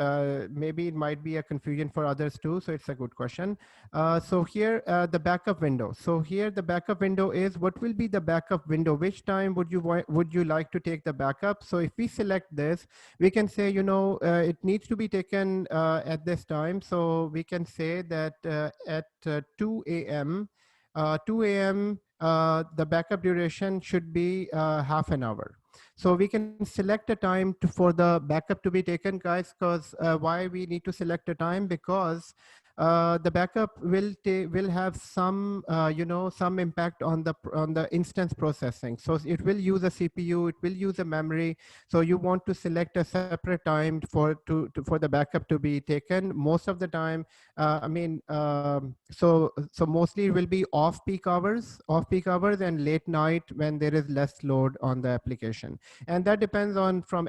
Maybe it might be a confusion for others too. So it's a good question. So here, the backup window. So here, the backup window is, what will be the backup window? Which time would you like to take the backup? So if we select this, we can say, it needs to be taken at this time. So we can say that at 2 a.m. 2 a.m. The backup duration should be half an hour. So we can select a time for the backup to be taken, guys, because why we need to select a time? Because the backup will have some some impact on the instance processing. So it will use a CPU, it will use a memory. So you want to select a separate time for the backup to be taken. Most of the time, so mostly it will be off peak hours and late night when there is less load on the application. And that depends on from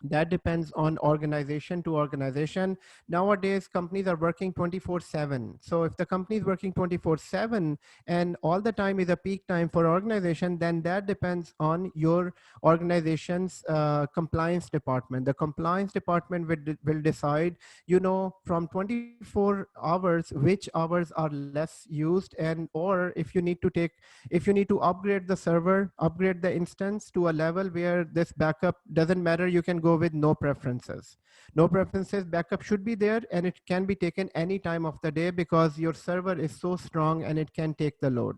That depends on organization to organization. Nowadays, companies are working 24/7. So if the company is working 24/7 and all the time is a peak time for organization, then that depends on your organization's compliance department. The compliance department will decide, from 24 hours, which hours are less used, and or if you need to upgrade the server, upgrade the instance to a level where this backup doesn't matter, you can go with no preferences. No preferences, backup should be there, and it can be taken any time of the day because your server is so strong and it can take the load.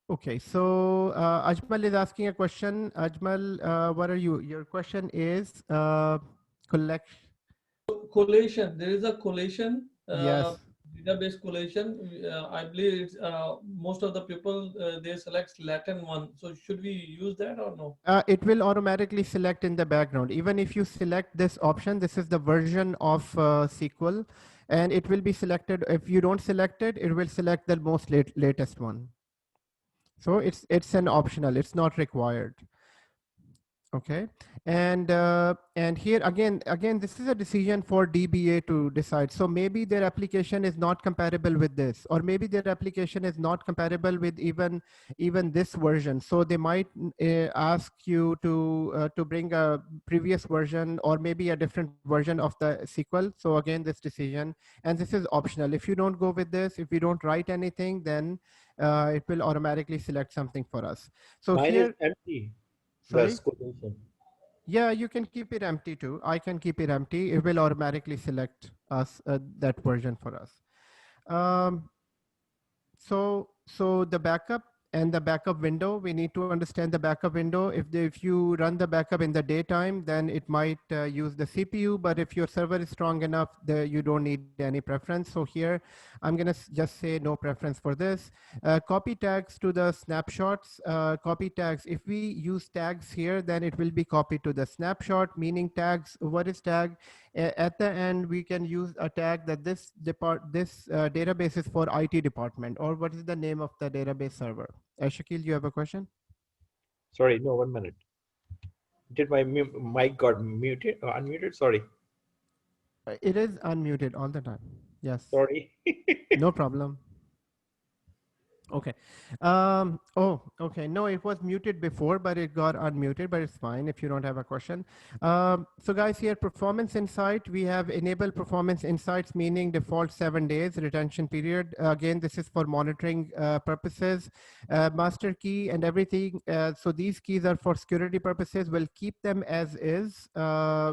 Okay, so Ajmal is asking a question. Ajmal, what are you? Your question is collection. Collation. There is a collation, Yes. database collation. I believe it's, most of the people they select Latin one. So should we use that or no? It will automatically select in the background. Even if you select this option, this is the version of SQL, and it will be selected. If you don't select it, it will select the most latest one. So it's an optional. It's not required. Okay, and here again, this is a decision for DBA to decide. So maybe their application is not compatible with this, or maybe their application is not compatible with even this version. So they might ask you to bring a previous version or maybe a different version of the SQL. So again, this decision, and this is optional. If you don't go with this, if you don't write anything, then it will automatically select something for us. So Mine is here, empty. sorry. The quotation. Yeah, you can keep it empty too. I can keep it empty. It will automatically select us that version for us. Um, so the backup and the backup window, we need to understand the backup window. If you run the backup in the daytime, then it might use the CPU, but if your server is strong enough, you don't need any preference. So here, I'm gonna just say no preference for this. Copy tags to the snapshots. Copy tags, if we use tags here, then it will be copied to the snapshot, meaning tags. What is tag? At the end, we can use a tag that this database is for IT department, or what is the name of the database server. Shakil, you have a question? Sorry, no, 1 minute. Did my mic got muted or unmuted? Sorry. It is unmuted all the time. Yes. Sorry. No problem. Okay. Okay. No, it was muted before, but it got unmuted, but it's fine if you don't have a question. So guys, here, performance insight, we have enable performance insights, meaning default 7 days retention period. Again, this is for monitoring purposes, master key and everything. So these keys are for security purposes. We'll keep them as is.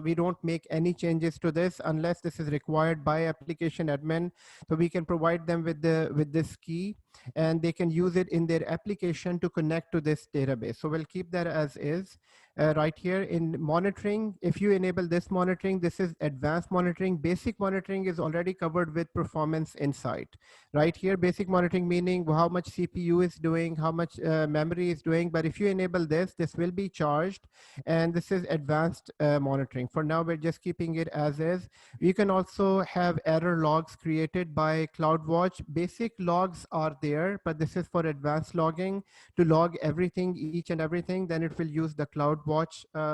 We don't make any changes to this unless this is required by application admin. So we can provide them with this key, and they can use it in their application to connect to this database. So we'll keep that as is. Right here in monitoring, if you enable this monitoring, this is advanced monitoring. Basic monitoring is already covered with performance insight. Right here, basic monitoring meaning how much CPU is doing, how much memory is doing. But if you enable this, this will be charged, and this is advanced monitoring. For now, we're just keeping it as is. You can also have error logs created by CloudWatch. Basic logs are there, but this is for advanced logging to log everything, each and everything. Then it will use the CloudWatch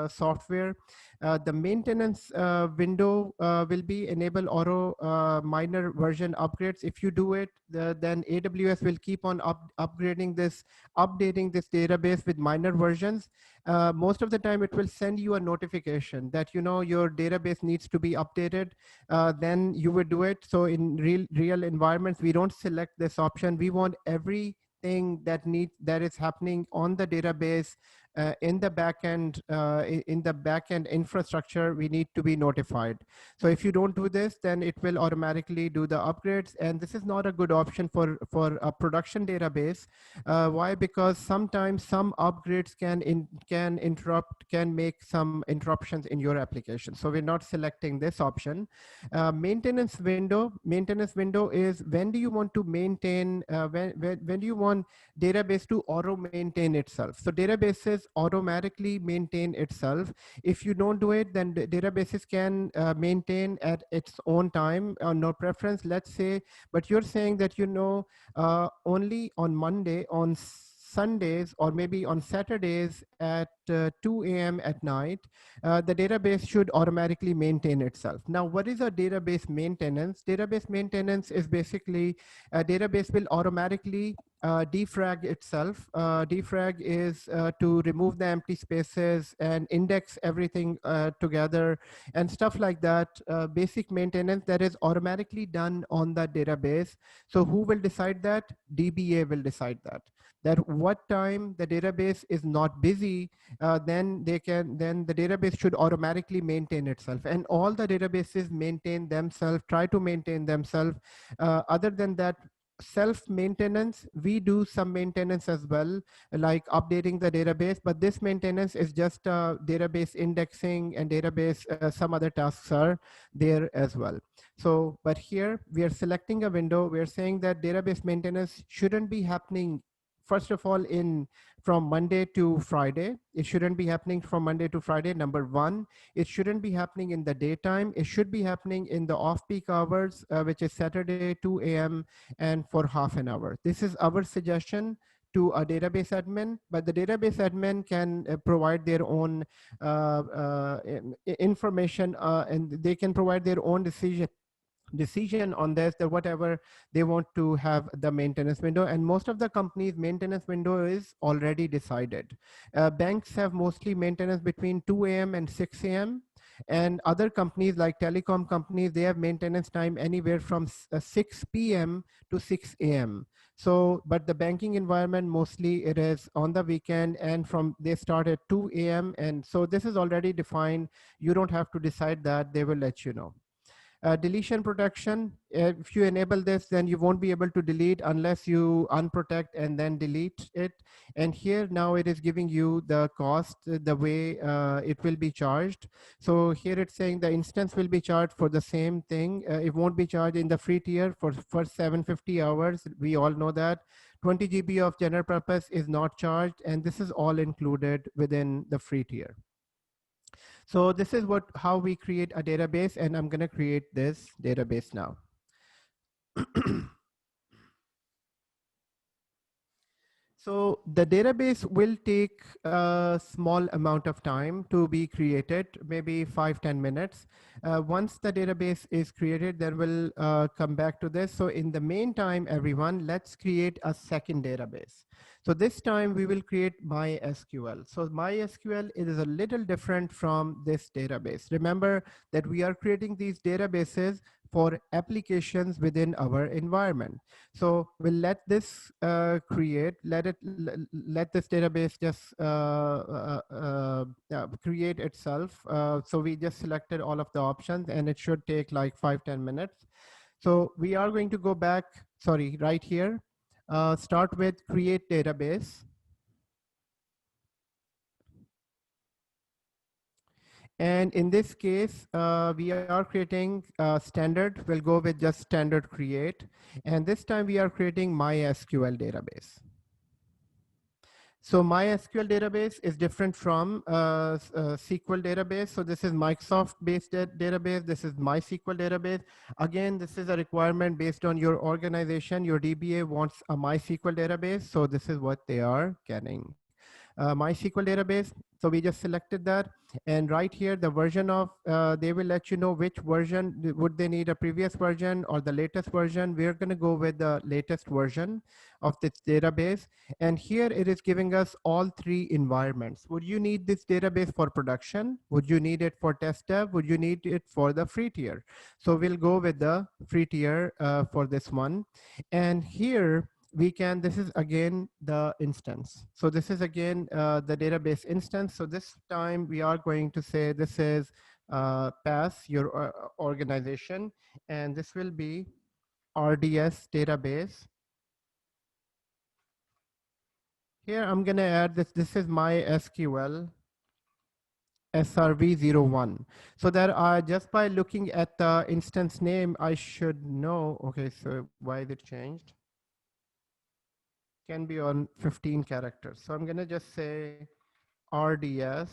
software. The maintenance window will be enable auto minor version upgrades. If you do it, then AWS will keep on updating this database with minor versions. Most of the time, it will send you a notification that your database needs to be updated. Then you would do it. So in real environments, we don't select this option. We want everything that is happening on the database in the backend infrastructure, we need to be notified. So if you don't do this, then it will automatically do the upgrades, and this is not a good option for a production database. Why? Because sometimes some upgrades can make some interruptions in your application. So we're not selecting this option. Maintenance window is when do you want to maintain, when do you want database to auto maintain itself. So databases automatically maintain itself. If you don't do it, then the databases can maintain at its own time, no preference, let's say. But you're saying that only on Monday, on Sundays or maybe on Saturdays at 2 a.m. at night, the database should automatically maintain itself. Now, what is a database maintenance? Database maintenance is basically a database will automatically defrag itself. Defrag is to remove the empty spaces and index everything together and stuff like that. Basic maintenance that is automatically done on the database. So who will decide that? DBA will decide that. That what time the database is not busy, then the database should automatically maintain itself. And all the databases maintain themselves, try to maintain themselves. Other than that, self-maintenance, we do some maintenance as well, like updating the database, but this maintenance is just database indexing and database, some other tasks are there as well. So, but here we are selecting a window, we are saying that database maintenance shouldn't be happening, first of all, from Monday to Friday. It shouldn't be happening from Monday to Friday, number one. It shouldn't be happening in the daytime. It should be happening in the off-peak hours, which is Saturday, 2 a.m. and for half an hour. This is our suggestion to a database admin, but the database admin can provide their own information, and they can provide their own decision on this, that whatever they want to have the maintenance window. And most of the companies maintenance window is already decided. Banks have mostly maintenance between 2 a.m. and 6 a.m. and other companies like telecom companies, they have maintenance time anywhere from 6 p.m. to 6 a.m. So, but the banking environment, mostly it is on the weekend, and from they start at 2 a.m. And so this is already defined. You don't have to decide that, they will let you know. Deletion protection, if you enable this, then you won't be able to delete unless you unprotect and then delete it. And here now it is giving you the cost, the way it will be charged. So here it's saying the instance will be charged for the same thing. It won't be charged in the free tier for 750 hours. We all know that. 20 GB of general purpose is not charged, and this is all included within the free tier. So this is how we create a database, and I'm going to create this database now. So the database will take a small amount of time to be created, maybe 5-10 minutes. Once the database is created, then we'll come back to this. So in the meantime, everyone, let's create a second database. So this time we will create MySQL. So MySQL is a little different from this database. Remember that we are creating these databases for applications within our environment. So we'll let this let this database just create itself. So we just selected all of the options, and it should take like 5-10 minutes. So we are going to go back, sorry, right here, start with create database. And in this case, we are creating standard. We'll go with just standard create. And this time we are creating MySQL database. So MySQL database is different from SQL database. So this is Microsoft-based database. This is MySQL database. Again, this is a requirement based on your organization. Your DBA wants a MySQL database. So this is what they are getting. MySQL database. So we just selected that. And right here, the version of, they will let you know which version, would they need a previous version or the latest version. We're going to go with the latest version of this database. And here it is giving us all three environments. Would you need this database for production? Would you need it for test dev? Would you need it for the free tier? So we'll go with the free tier for this one. And here, we can, this is again the instance. So this is again the database instance. So this time we are going to say this is pass your organization, and this will be Rds database. Here I'm going to add this. This is MySQL SRV01. So that just by looking at the instance name, I should know. Okay, so why is it changed? Can be on 15 characters. So I'm going to just say RDS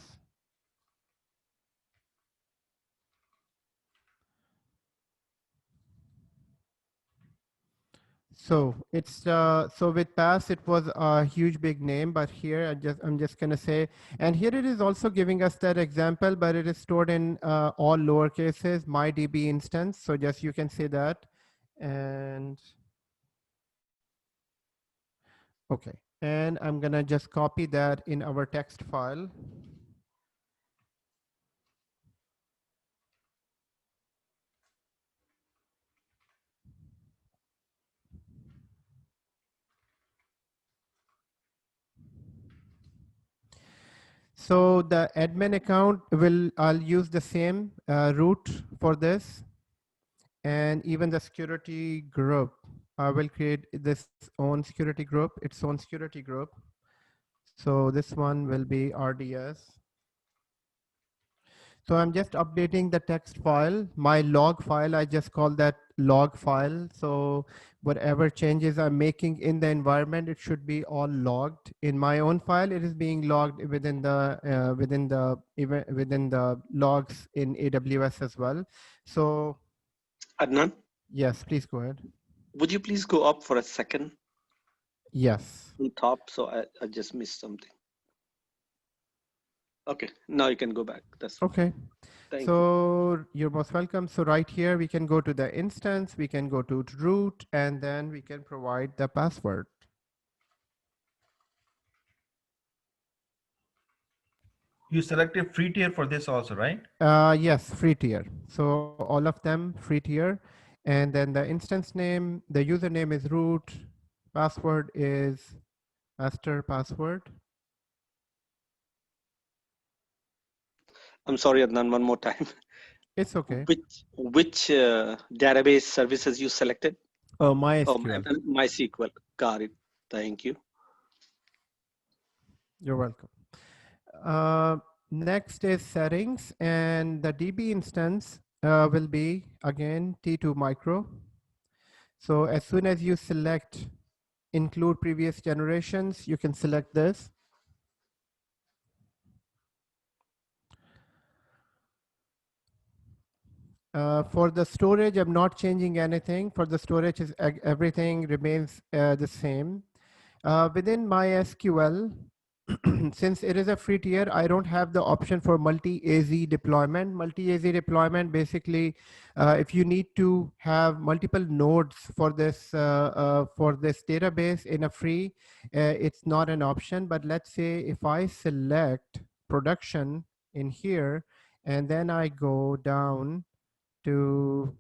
So it's so with pass it was a huge big name, but here I'm just gonna say, and here it is also giving us that example, but it is stored in all lower cases, my DB instance. So just you can say that, and okay, and I'm gonna just copy that in our text file. So the admin account I'll use the same root for this, and even the security group. I will create this own security group, its own security group. So this one will be RDS. So I'm just updating the text file, my log file. I just call that log file. So whatever changes I'm making in the environment, it should be all logged. In my own file, it is being logged within the logs in AWS as well. So Adnan, yes, please go ahead. would you please go up for a second Yes. on top? So I just missed something. Okay, now you can go back. That's Okay. Thank you. So you're most welcome. So right here, we can go to the instance, we can go to root, and then we can provide the password. You selected free tier for this also, right? Yes, free tier. So all of them free tier. And then the instance name, the username is root, password is master password. I'm sorry, Adnan, one more time. It's okay. Which database services you selected? Oh, MySQL. MySQL. Got it. Thank you. You're welcome. Next is settings, and the DB instance will be again T2 micro. So as soon as you select include previous generations, you can select this. For the storage, I'm not changing anything. For the storage, everything remains the same. Within MySQL, since it is a free tier, I don't have the option for multi-AZ deployment. Multi-AZ deployment, basically, if you need to have multiple nodes for this database in a free, it's not an option. But let's say if I select production in here, and then I go down to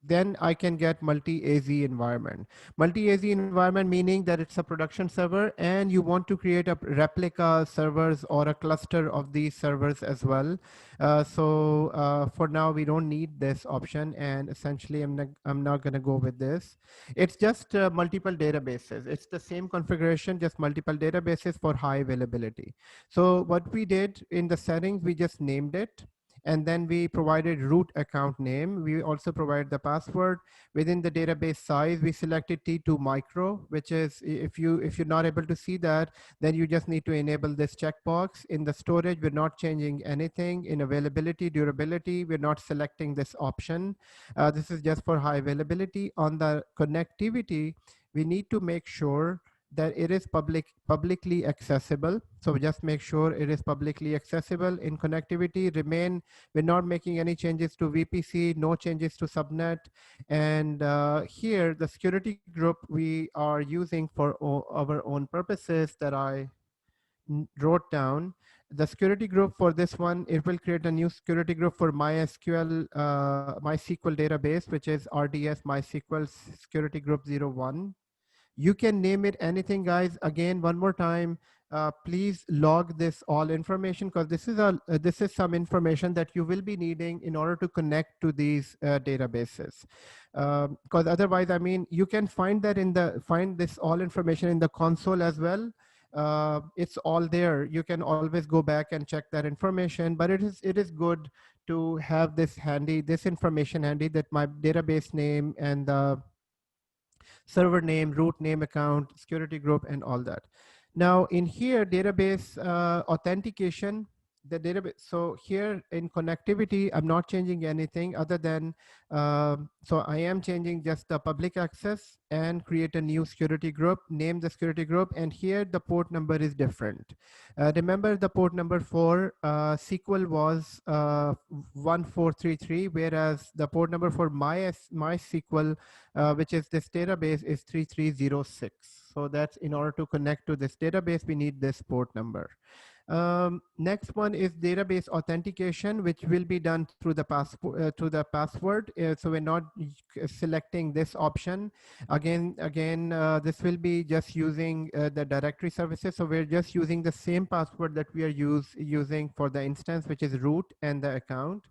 then I can get multi-AZ environment. Multi-AZ environment meaning that it's a production server and you want to create a replica servers or a cluster of these servers as well. For now, we don't need this option, and essentially I'm not going to go with this. It's just multiple databases. It's the same configuration, just multiple databases for high availability. So what we did in the settings, we just named it. And then we provided root account name. We also provide the password. Within the database size, we selected T2 micro, which is, if you're not able to see that, then you just need to enable this checkbox. In the storage, we're not changing anything. In availability, durability, we're not selecting this option. This is just for high availability. On the connectivity, we need to make sure that it is publicly accessible. So just make sure it is publicly accessible. In connectivity, we're not making any changes to VPC, no changes to subnet. And here, the security group we are using for our own purposes that I wrote down. The security group for this one, it will create a new security group for MySQL database, which is RDS MySQL security group 01. You can name it anything, guys. Again, one more time, please log this all information, because this is some information that you will be needing in order to connect to these databases. Because otherwise, I mean, you can find this all information in the console as well. It's all there. You can always go back and check that information, but it is good to have this information handy, that my database name and the server name, root name, account, security group, and all that. Now in here, database authentication, the database. So here in connectivity, I'm not changing anything other than, so I am changing just the public access and create a new security group, name the security group, and here the port number is different. Remember the port number for SQL was 1433, whereas the port number for MySQL, which is this database, is 3306. So that's in order to connect to this database, we need this port number. Next one is database authentication, which will be done through the password. So we're not selecting this option. Again, this will be just using the directory services. So we're just using the same password that we are using for the instance, which is root and the account.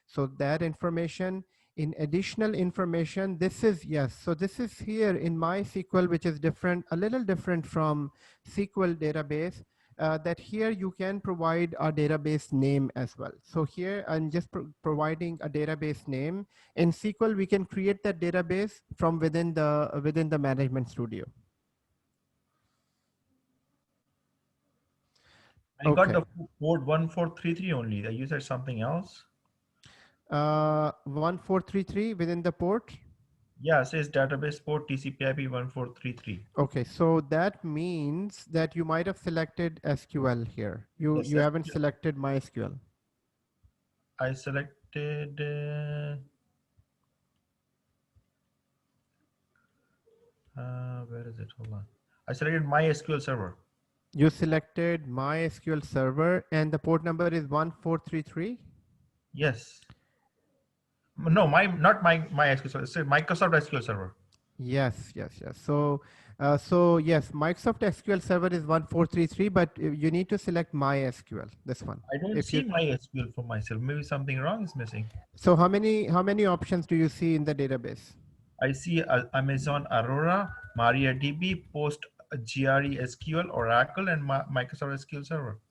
So that information. In additional information, this is, yes, so this is here in MySQL, which is different, a little different from SQL database. That here you can provide a database name as well. So here I'm just providing a database name. In SQL, we can create that database from within the management studio. I got the port 1433 only. You said something else? 1433 within the port? Yeah, it says database port TCP/IP 1433. Okay, so that means that you might have selected SQL here. You haven't selected MySQL. I selected. Where is it? Hold on. I selected MySQL server. You selected MySQL server, and the port number is 1433. Yes. No, not MySQL server. It's a Microsoft SQL server. Yes. So yes, Microsoft SQL Server is 1433, but you need to select MySQL, this one. I don't see MySQL for myself. Maybe something wrong is missing. So how many options do you see in the database? I see Amazon Aurora, MariaDB, Post GRE SQL, Oracle, and Microsoft SQL Server.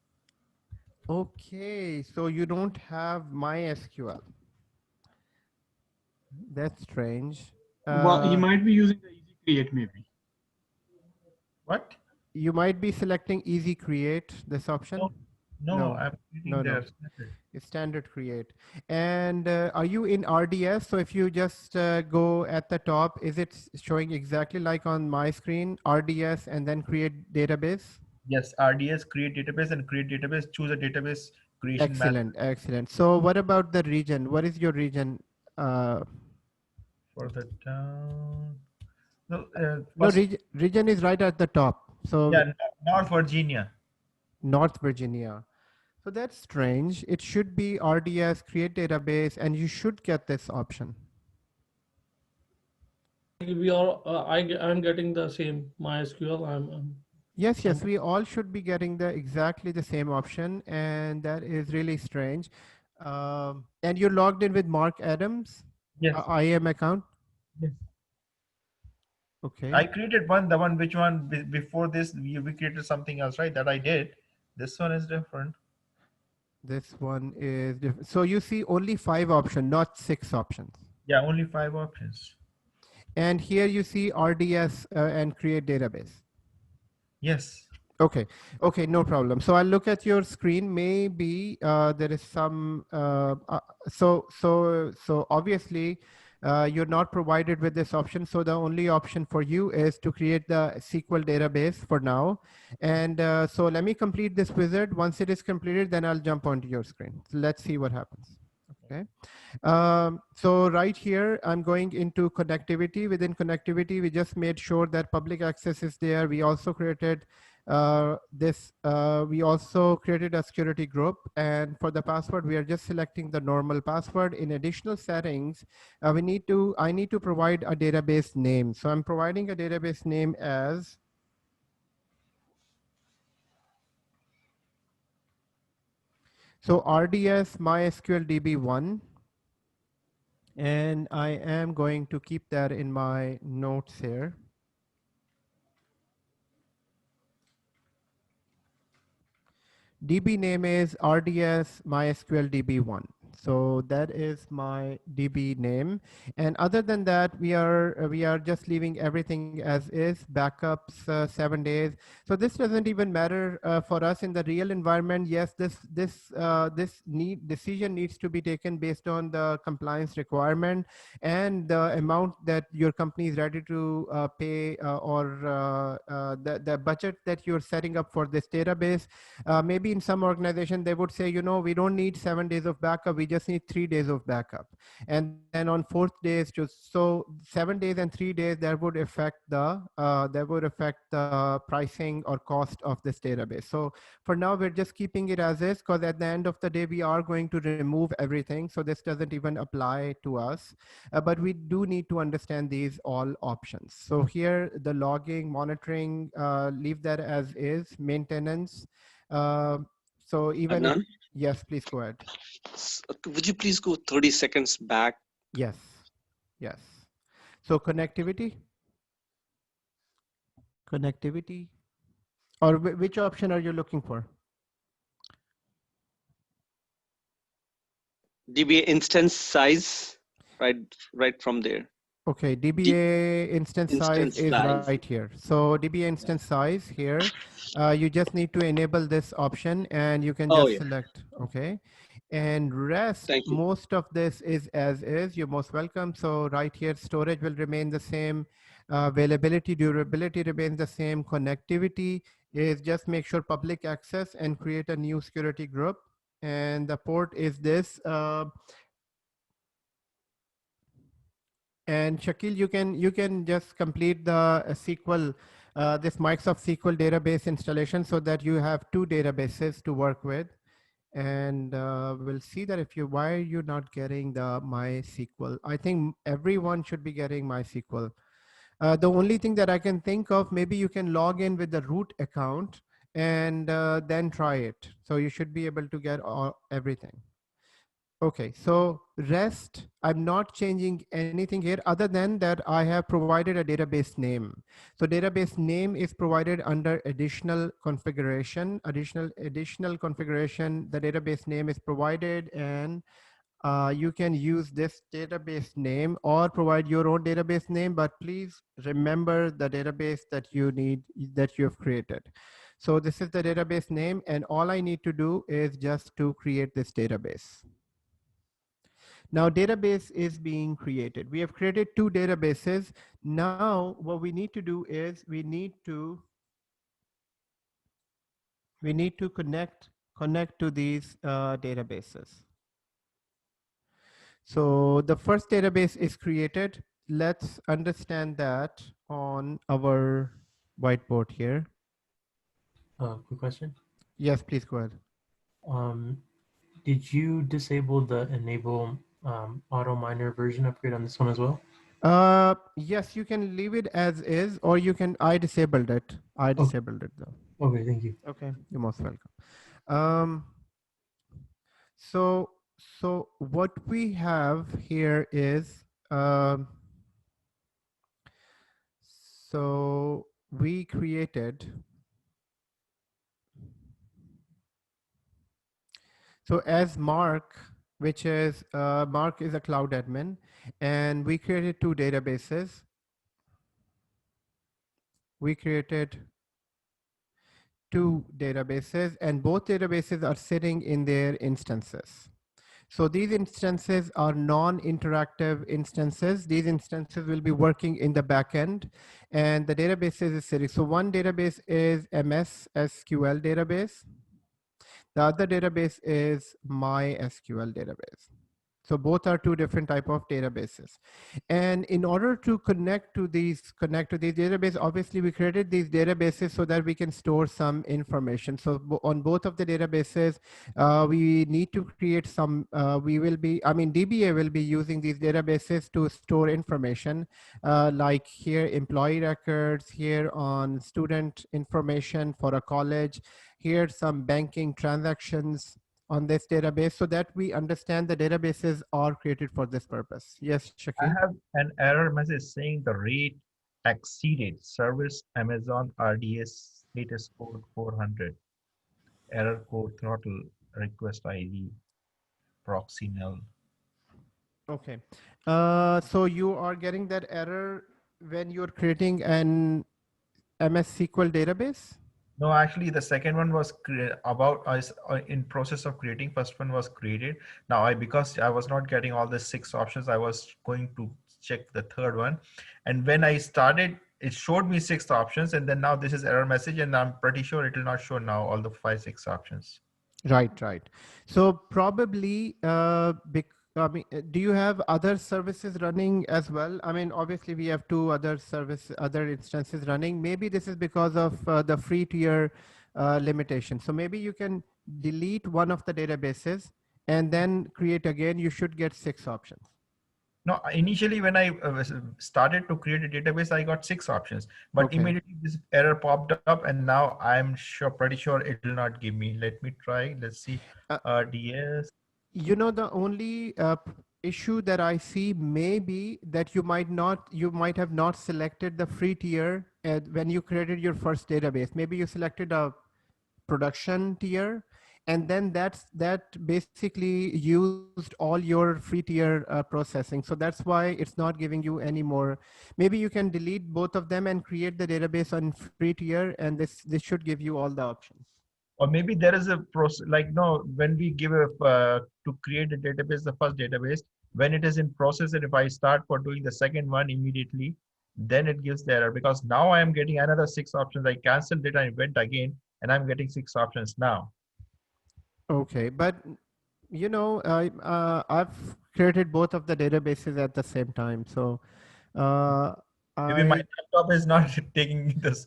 Okay, so you don't have MySQL. That's strange. Well, you might be using the easy create maybe. What? You might be selecting easy create, this option. No, I'm using the standard. It's standard create. And are you in RDS? So if you just go at the top, is it showing exactly like on my screen, RDS and then create database? Yes, RDS create database and create database, choose a database creation. Excellent. So what about the region? What is your region? Further down. No, region is right at the top. So yeah, North Virginia. North Virginia. So that's strange. It should be RDS create database, and you should get this option. We are. I'm getting the same MySQL. Yes, we all should be getting exactly the same option, and that is really strange. And you're logged in with Mark Adams? Yes. IAM account? Yes. Okay. I created which one before this, we created something else, right? That I did. This one is different. This one is different. So you see only 5 options, not 6 options. Yeah, only 5 options. And here you see RDS and create database. Yes. Okay, no problem. So I'll look at your screen. Maybe there is some, so obviously you're not provided with this option. So the only option for you is to create the SQL database for now. And so let me complete this wizard. Once it is completed, then I'll jump onto your screen. So let's see what happens. Okay. So right here, I'm going into connectivity. Within connectivity, we just made sure that public access is there. We also created we also created a security group, and for the password, we are just selecting the normal password. In additional settings, I need to provide a database name. So I'm providing a database name as RDS MySQL DB1. And I am going to keep that in my notes here. DB name is RDS MySQL DB1. So that is my DB name. And other than that, we are just leaving everything as is, backups 7 days. So this doesn't even matter for us in the real environment. Yes, this decision needs to be taken based on the compliance requirement and the amount that your company is ready to pay, or the budget that you're setting up for this database. Maybe in some organization, they would say, we don't need 7 days of backup. We just need 3 days of backup. And then on fourth days, so 7 days and 3 days, that would affect the pricing or cost of this database. So for now, we're just keeping it as is, because at the end of the day, we are going to remove everything. So this doesn't even apply to us. But we do need to understand these all options. So here, the logging, monitoring, leave that as is, maintenance. So even if, Adnan, yes, please go ahead. would you please go 30 seconds back? Yes, yes. So connectivity, or which option are you looking for? DBA instance size, right from there. Okay, DBA instance size Instance is size. right here. So DBA instance size here, you just need to enable this option and you can Oh just yeah, select, okay. And rest, thank you. most of this is as is, you're most welcome. So right here, storage will remain the same. Availability, durability remains the same. Connectivity is just make sure public access and create a new security group. And the port is this. And Shakil, you can just complete the SQL, this Microsoft SQL database installation, so that you have two databases to work with. And we'll see that why are you not getting the MySQL? I think everyone should be getting MySQL. The only thing that I can think of, maybe you can log in with the root account and then try it. So you should be able to get everything. Okay, so REST, I'm not changing anything here other than that I have provided a database name. So database name is provided under additional configuration, additional configuration. The database name is provided, and you can use this database name or provide your own database name, but please remember the database that you have created. So this is the database name, and all I need to do is just to create this database. Now database is being created. We have created two databases. Now what we need to do is we need to connect to these databases. So the first database is created. Let's understand that on our whiteboard here. Quick question. Yes, please go ahead. Did you disable the enable auto miner version upgrade on this one as well? Yes, you can leave it as is, or you can, I disabled it though. Okay, thank you. Okay, you're most welcome. So what we have here is, so we created, so as Mark, which is, Mark is a cloud admin, and we created two databases. We created two databases, and both databases are sitting in their instances. So these instances are non-interactive instances. These instances will be working in the backend, and the databases is sitting. So one database is MS SQL database. The other database is MySQL database. So both are two different type of databases. And in order to connect to these databases, obviously we created these databases so that we can store some information. So on both of the databases, we need to create some, DBA will be using these databases to store information, like here, employee records, here on student information for a college, here some banking transactions on this database, so that we understand the databases are created for this purpose. Yes, I Shakil? have an error message saying the rate exceeded service Amazon RDS status code 400, error code throttle request ID. proxy null. Okay. So you are getting that error when you're creating an MS SQL database? No, actually, the second one was about us in process of creating. First one was created. Now, because I was not getting all the 6 options, I was going to check the third one, and when I started, it showed me 6 options, and then now this is error message, and I'm pretty sure it will not show now all the 5, 6 options. Right, right. So probably, I mean, do you have other services running as well? I mean, obviously we have 2 other instances running. Maybe this is because of the free tier limitation. So maybe you can delete one of the databases and then create again. You should get 6 options. No, initially when I started to create a database, I got 6 options, but Okay. immediately this error popped up, and now I'm pretty sure it will not give me. Let me try. Let's see. DS. You know, the only issue that I see may be that you might have not selected the free tier when you created your first database. Maybe you selected a production tier, and then that basically used all your free tier processing. So that's why it's not giving you any more. Maybe you can delete both of them and create the database on free tier, and this should give you all the options. Or maybe there is a process, like, no, when we give to create a database, the first database, when it is in process, and if I start for doing the second one immediately, then it gives the error, because now I am getting another 6 options. I canceled it and went again, and I'm getting 6 options now. Okay, but you know, I've created both of the databases at the same time. So Maybe my I laptop is not taking this.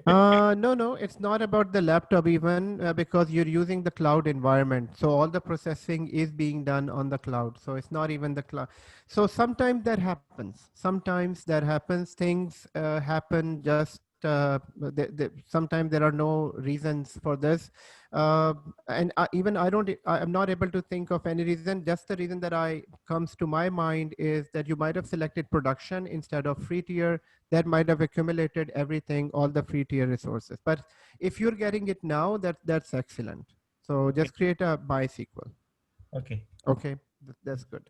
no, it's not about the laptop even because you're using the cloud environment. So all the processing is being done on the cloud. So it's not even the cloud. So sometimes that happens. Sometimes that happens. Things happen just sometimes there are no reasons for this. And even I'm not able to think of any reason. Just the reason that I comes to my mind is that you might have selected production instead of free tier. That might have accumulated everything, all the free tier resources. But if you're getting it now, that's excellent. So just create a MySQL. Okay. Okay, that's good.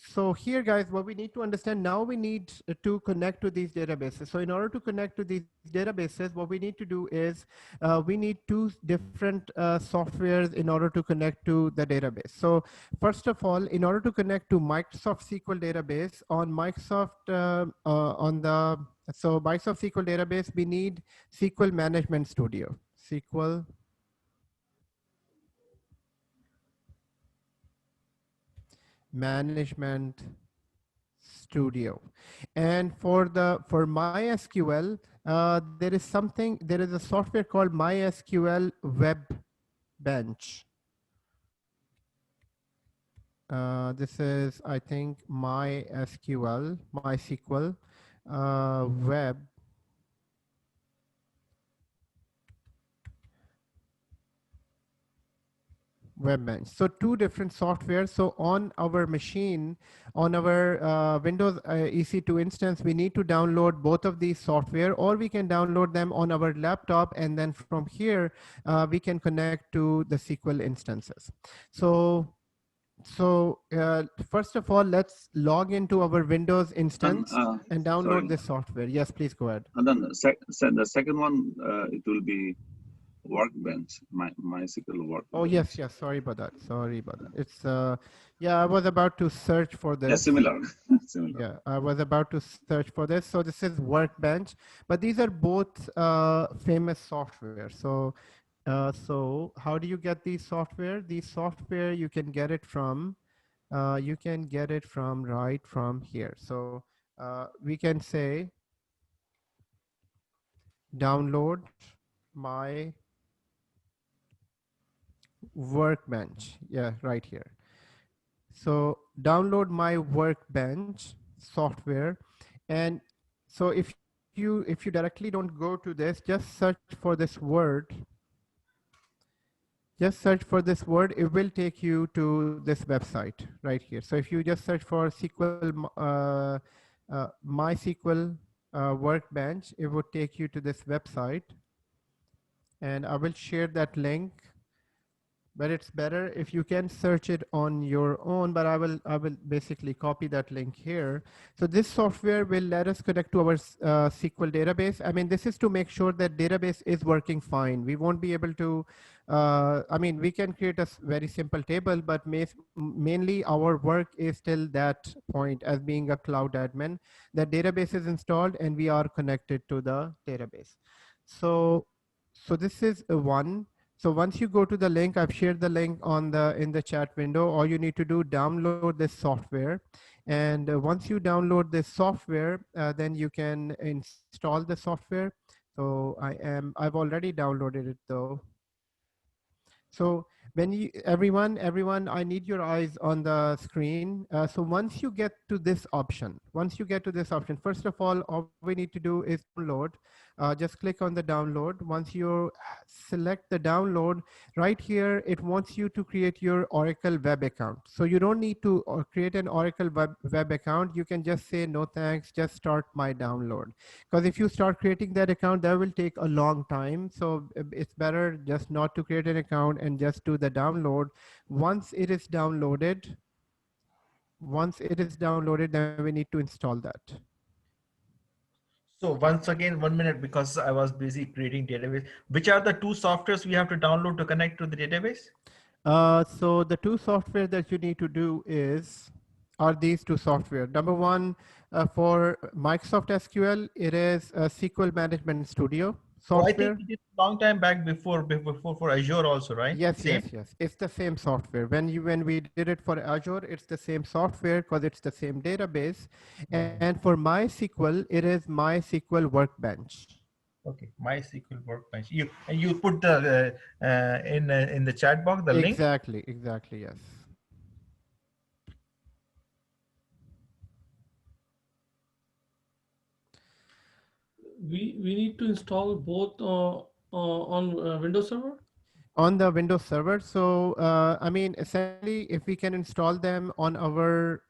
So here, guys, what we need to understand now, we need to connect to these databases. So in order to connect to these databases, what we need to do is we need 2 different softwares in order to connect to the database. So first of all, in order to connect to Microsoft SQL database on Microsoft Microsoft SQL database, we need SQL Management Studio. SQL Management Studio. And for MySQL, there is a software called MySQL Web Bench. This is, I think, MySQL Web Bench. So 2 different softwares. So on our machine, on our Windows EC2 instance, we need to download both of these software, or we can download them on our laptop, and then from here we can connect to the SQL instances. So first of all, let's log into our Windows instance and download this software. Yes, please go ahead. And then the second one, it will be Workbench, MySQL Workbench. Oh, yes. Sorry about that. It's yeah, I was about to search for this. Yeah, similar. Similar. Yeah, I was about to search for this. So this is Workbench, but these are both famous software. So so how do you get these software? These software you can get it from right from here. So we can say download my Workbench. Yeah, right here. So download my Workbench software. And so if you directly don't go to this, just search for this word. Just search for this word. It will take you to this website right here. So if you just search for MySQL Workbench, it would take you to this website. And I will share that link but it's better if you can search it on your own, but I will basically copy that link here. So this software will let us connect to our SQL database. I mean, this is to make sure that database is working fine. We won't be able to, I mean, we can create a very simple table, but mainly our work is till that point as being a cloud admin. The database is installed and we are connected to the database. So this is one. So once you go to the link, I've shared the link in the chat window. All you need to do, download this software. And once you download this software, then you can install the software. So I've already downloaded it though. So when everyone, I need your eyes on the screen. So once you get to this option, first of all we need to do is download. Just click on the download. Once you select the download, right here, it wants you to create your Oracle web account. So you don't need to create an Oracle web account. You can just say, no thanks, just start my download. Because if you start creating that account, that will take a long time. So it's better just not to create an account and just do the download. Once it is downloaded, then we need to install that. So once again, 1 minute, because I was busy creating database. Which are the two softwares we have to download to connect to the database? So the two software that you need to do are these two software. Number one, for Microsoft SQL, it is SQL Management Studio software. So I think we did a long time back before for Azure also, right? Yes. It's the same software. When we did it for Azure, it's the same software because it's the same database. And for MySQL, it is MySQL Workbench. Okay, MySQL Workbench. You put the in the chat box the link. Exactly. Yes. We need to install both on Windows Server? On the Windows Server. So, I mean, essentially, if we can install them on our,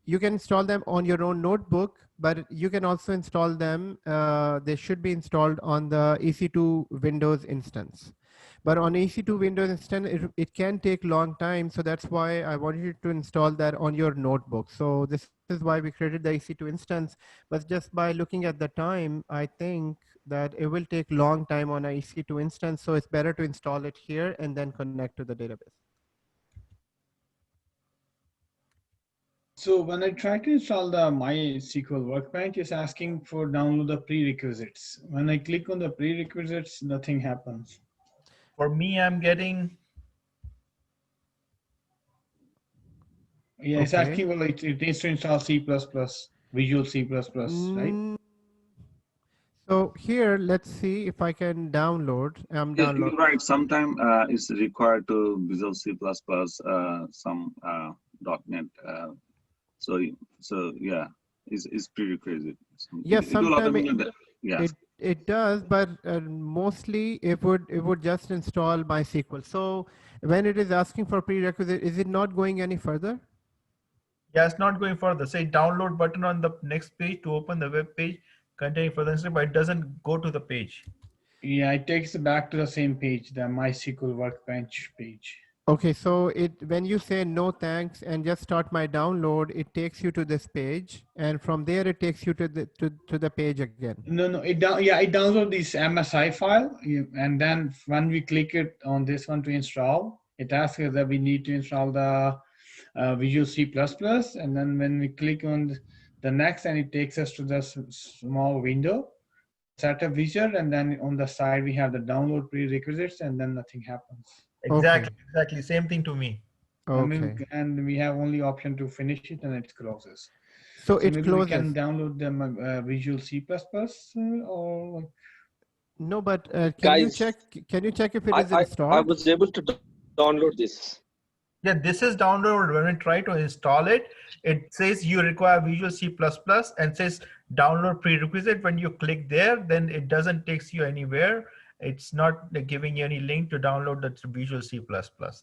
you can install them on your own notebook, but you can also install them, they should be installed on the EC2 Windows instance. But on EC2 Windows instance, it can take long time. So that's why I wanted you to install that on your notebook. So this is why we created the EC2 instance. But just by looking at the time, I think that it will take long time on a EC2 instance. So it's better to install it here and then connect to the database. So when I try to install the MySQL Workbench, it's asking for download the prerequisites. When I click on the prerequisites, nothing happens. For me, I'm getting. Yeah, it's asking, well, it needs to install C++, Visual C++, right? So here, let's see if I can download. You're right. Sometimes it's required to Visual C++, some .NET. So yeah, it's prerequisite. Yes, sometimes yeah. It does, but mostly it would just install MySQL. So when it is asking for prerequisite, is it not going any further? Yeah, it's not going further. Say download button on the next page to open the web page containing further instructions, but it doesn't go to the page. Yeah, it takes it back to the same page, the MySQL Workbench page. Okay, so when you say no thanks and just start my download, it takes you to this page, and from there it takes you to the page again. No, it downloads this MSI file, and then when we click it on this one to install, it asks us that we need to install the Visual C++, and then when we click on the next, and it takes us to the small window, setup wizard, and then on the side we have the download prerequisites, and then nothing happens. Exactly. Same thing to me. Okay. And we have only option to finish it, and it closes. So it maybe closes. We can download the Visual C++ or. No, but can Guys, you check if it is installed? I was able to download this. Yeah, this is downloaded. When we try to install it, it says you require Visual C++ and says download prerequisite. When you click there, then it doesn't take you anywhere. It's not giving you any link to download the Visual C++.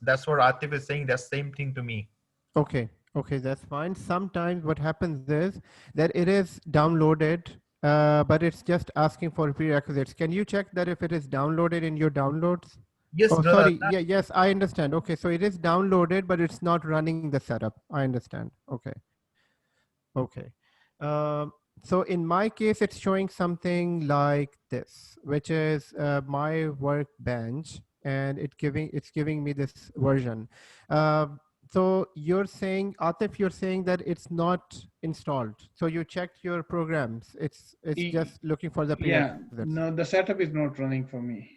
That's what Atif is saying. That's the same thing to me. Okay, that's fine. Sometimes what happens is that it is downloaded, but it's just asking for prerequisites. Can you check that if it is downloaded in your downloads? Yes, Oh, brother. sorry. Yeah, yes, I understand. Okay, so it is downloaded, but it's not running the setup. I understand. Okay. Okay. So in my case, it's showing something like this, which is my workbench, and it's giving me this version. So you're saying, Atif, you're saying that it's not installed. So you checked your programs. It's just looking for the Yeah, prerequisites. no, the setup is not running for me.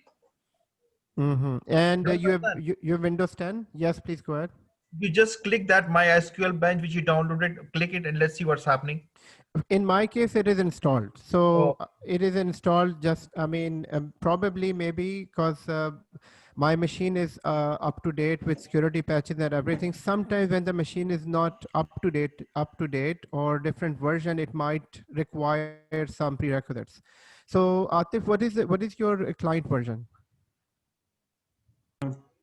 And Brother, you have Windows 10? Yes, please go ahead. you just click that MySQL bench which you downloaded, click it, and let's see what's happening. In my case, it is installed. Oh, So it is installed just, I mean, probably maybe because my machine is up to date with security patches and everything. Sometimes when the machine is not up to date or different version, it might require some prerequisites. So Atif, what is your client version?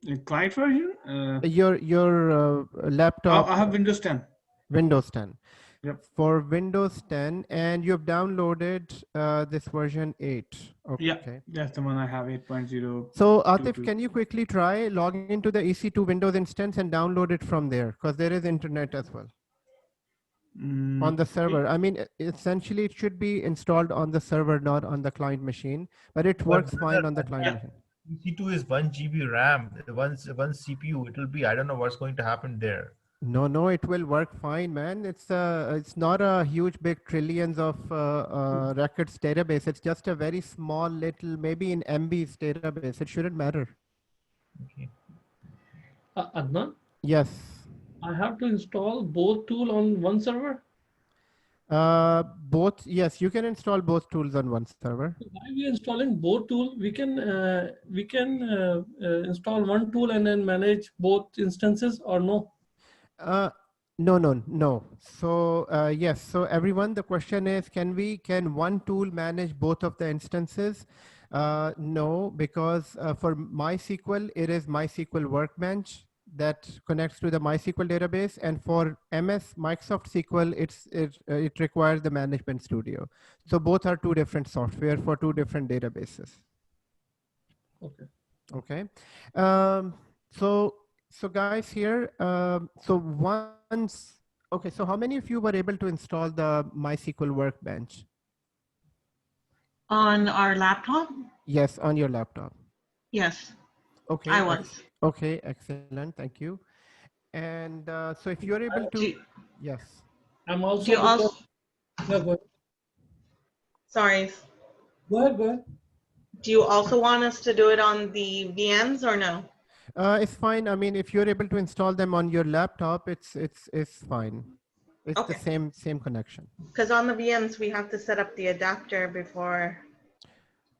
The client version? Your laptop. I have Windows 10. Windows 10. Yep. For Windows 10, and you've downloaded this version 8. Okay. Yeah, that's the one I have, 8.0. So Atif, can you quickly try logging into the EC2 Windows instance and download it from there? Because there is internet as well on the server. I mean, essentially it should be installed on the server, not on the client machine, but it works fine on the client machine. EC2 is 1 GB RAM, one CPU. It will be, I don't know what's going to happen there. No, it will work fine, man. It's not a huge, big trillions of records database. It's just a very small, little, maybe in MB's database. It shouldn't matter. Okay. Adnan? Yes. I have to install both tool on one server? Both, yes, you can install both tools on one server. While we are installing both tool, we can install one tool and then manage both instances, or no? No. So yes, so everyone, the question is, can one tool manage both of the instances? No, because for MySQL, it is MySQL Workbench that connects to the MySQL database, and for Microsoft SQL, it requires the Management Studio. So both are two different software for two different databases. Okay. So guys here, so once, okay, so how many of you were able to install the MySQL Workbench? On our laptop? Yes, on your laptop. Yes. Okay. I was. Okay, excellent. Thank you. And so if you're able to, yes. I'm also. Do you also? Yeah, go ahead. Sorry. Go ahead. Do you also want us to do it on the VMs or no? It's fine. I mean, if you're able to install them on your laptop, it's fine. It's Okay. the same connection. Because on the VMs, we have to set up the adapter before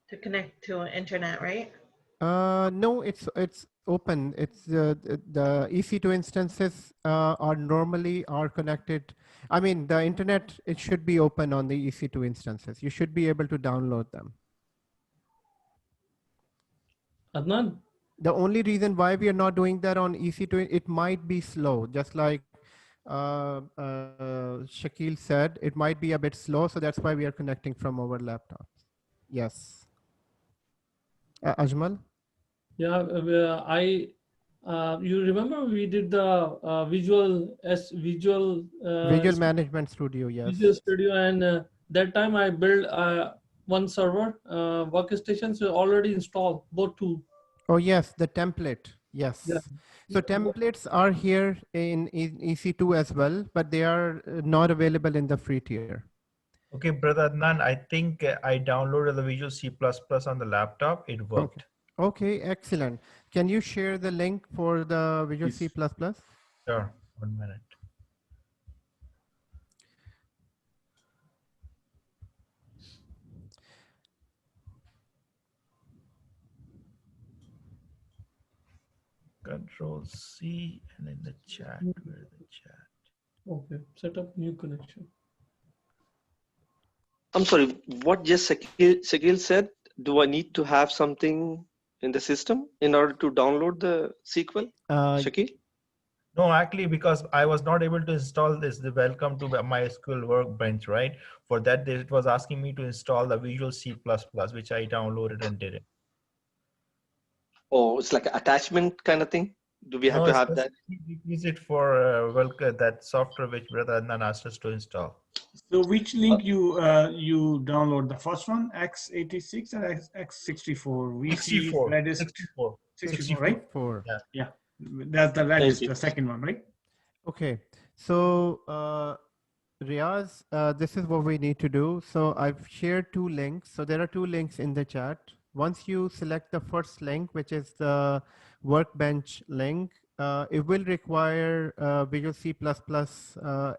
to connect to internet, right? No, it's open. It's the EC2 instances are connected. I mean, the internet, it should be open on the EC2 instances. You should be able to download them. Adnan? The only reason why we are not doing that on EC2, it might be slow, just like Shakil said, it might be a bit slow. So that's why we are connecting from our laptops. Yes. Ajmal? Yeah, you remember we did the Visual Management Studio, yes. Visual Studio, and that time I built one server workstations already installed both tools. Oh yes, the template. Yes. Yeah. So templates are here in EC2 as well, but they are not available in the free tier. Okay, brother Adnan, I think I downloaded the Visual C++ on the laptop. It worked. Okay, excellent. Can you share the link for the Visual C++? Sure, 1 minute. Control C and in the chat, where is the chat? Okay, set up new connection. I'm sorry, what just Shakil said? Do I need to have something in the system in order to download the SQL? Shakil? No, actually, because I was not able to install this, the welcome to MySQL Workbench, right? For that, it was asking me to install the Visual C++, which I downloaded and did it. Oh, it's like an attachment kind of thing. Do we have No, to it's have just that? we use it for that software which Brother Adnan asked us to install. So which link you download? The first one, x86 or x64? We see 64, Redis 64, 64, right? 4. Yeah. Yeah, that's the Thank Redis, you. the second one, right? Okay, so Riaz, this is what we need to do. So I've shared 2 links. So there are 2 links in the chat. Once you select the first link, which is the Workbench link, it will require Visual C++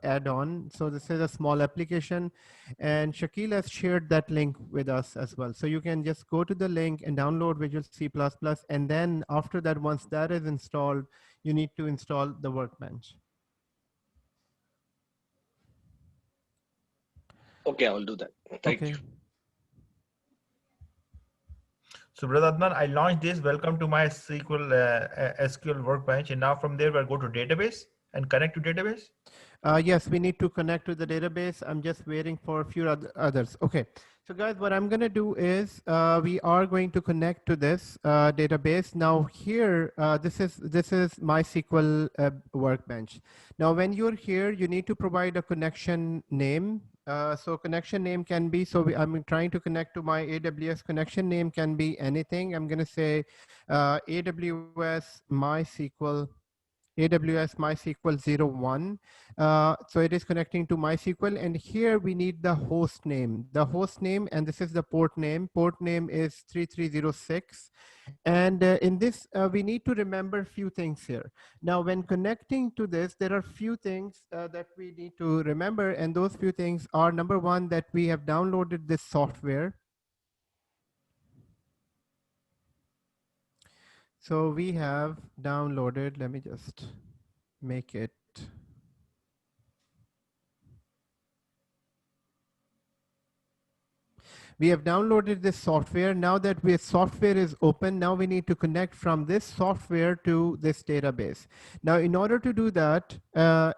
add-on. So this is a small application, and Shakil has shared that link with us as well. So you can just go to the link and download Visual C++, and then after that, once that is installed, you need to install the Workbench. Okay, I'll do that. Thank Okay. you. So Brother Adnan, I launched this. Welcome to my SQL Workbench. And now from there, we'll go to database and connect to database. Yes, we need to connect to the database. I'm just waiting for a few others. Okay. So guys, what I'm going to do is we are going to connect to this database. Now here, this is MySQL Workbench. Now, when you're here, you need to provide a connection name. So connection name can be, I'm trying to connect to my AWS. Connection name can be anything. I'm going to say AWS MySQL 01. So it is connecting to MySQL, and here we need the host name. The host name, and this is the port name. Port name is 3306. And in this, we need to remember a few things here. Now, when connecting to this, there are few things that we need to remember, and those few things are, number one, that we have downloaded this software. So we have downloaded, let me just make it. We have downloaded this software. Now that the software is open, now we need to connect from this software to this database. Now, in order to do that, the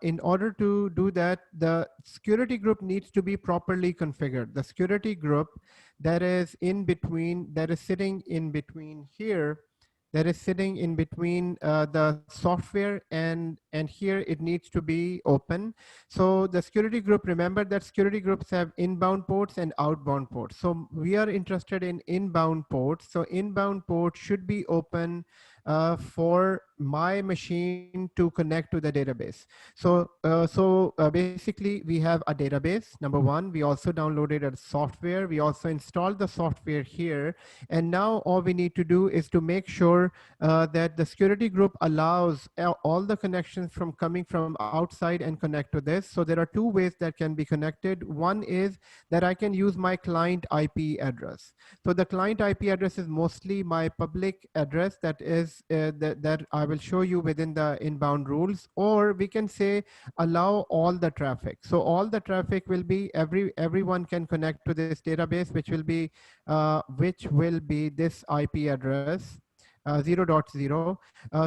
security group needs to be properly configured. The security group that is in between, that is sitting in between here, that is sitting in between the software and here it needs to be open. So the security group, remember that security groups have inbound ports and outbound ports. So we are interested in inbound ports. So inbound port should be open for my machine to connect to the database. So basically we have a database, number one. We also downloaded a software. We also installed the software here. And now all we need to do is to make sure that the security group allows all the connections from coming from outside and connect to this. So there are 2 ways that can be connected. One is that I can use my client IP address. So the client IP address is mostly my public address that is that I will show you within the inbound rules, or we can say allow all the traffic. So all the traffic will be everyone can connect to this database, which will be this IP address. 0.0.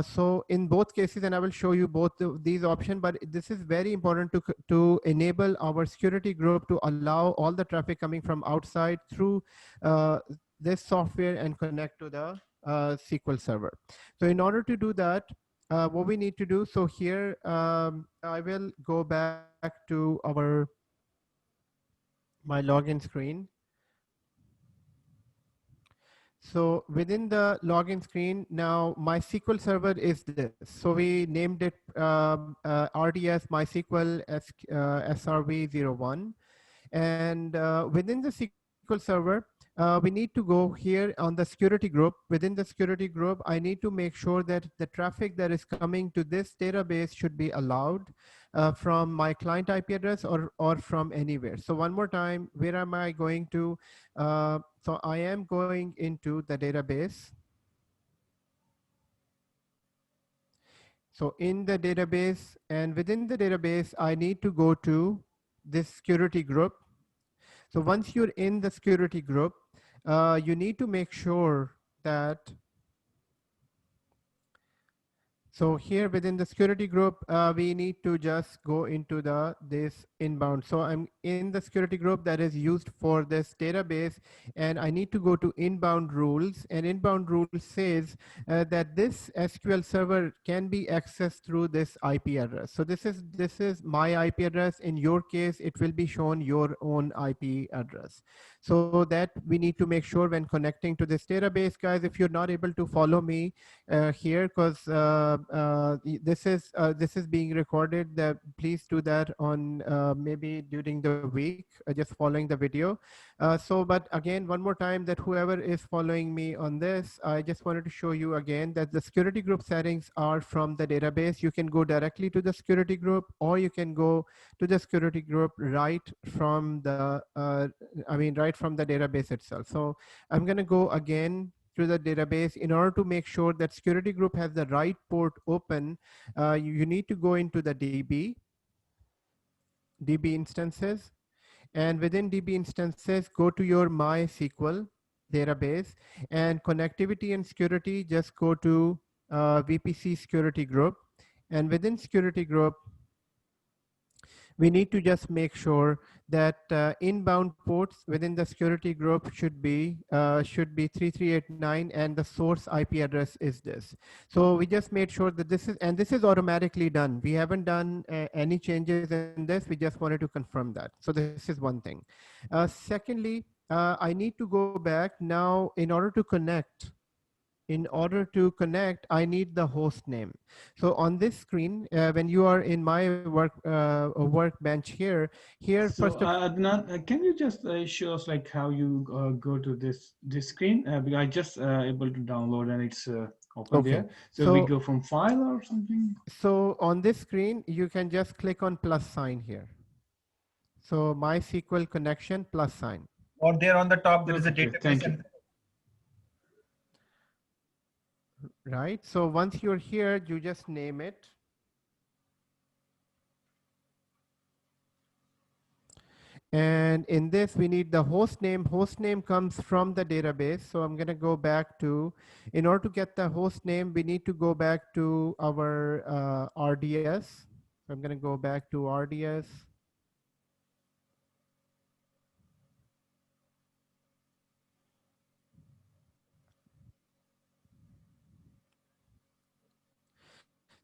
So in both cases, and I will show you both these options, but this is very important to enable our security group to allow all the traffic coming from outside through this software and connect to the SQL Server. So in order to do that, what we need to do, so here I will go back to my login screen. So within the login screen, now my SQL Server is this. So we named it RDS MySQL SRV01. And within the SQL Server, we need to go here on the security group. Within the security group, I need to make sure that the traffic that is coming to this database should be allowed from my client IP address or from anywhere. So one more time, where am I going to? So I am going into the database. So in the database, and within the database, I need to go to this security group. So once you're in the security group, you need to make sure that So here within the security group, we need to just go into this inbound. So I'm in the security group that is used for this database, and I need to go to inbound rules. And inbound rules says that this SQL server can be accessed through this IP address. So this is my IP address. In your case, it will be shown your own IP address. So that we need to make sure when connecting to this database, guys. If you're not able to follow me here, because this is being recorded, that please do that on maybe during the week, just following the video. But again, one more time, that whoever is following me on this, I just wanted to show you again that the security group settings are from the database. You can go directly to the security group, or you can go to the security group right from the right from the database itself. So I'm going to go again to the database. In order to make sure that security group has the right port open, you need to go into the DB instances, and within DB instances, go to your MySQL database, and connectivity and security, just go to VPC security group, and within security group, we need to just make sure that inbound ports within the security group should be 3389, and the source IP address is this. So we just made sure that this is automatically done. We haven't done any changes in this. We just wanted to confirm that. So this is one thing. Secondly, I need to go back now. In order to connect, I need the host name. So on this screen, when you are in my workbench here, So, first of Adnan, can you just show us like how you go to this screen? Because I just able to download and it's open okay. there. So we go from file or something? So on this screen, you can just click on plus sign here. So MySQL connection plus sign. Or there on the top, there is a Okay, database. thank you. Right. So once you're here, you just name it. And in this, we need the host name. Host name comes from the database. So I'm going to go back to, in order to get the host name, we need to go back to our RDS. So I'm going to go back to RDS.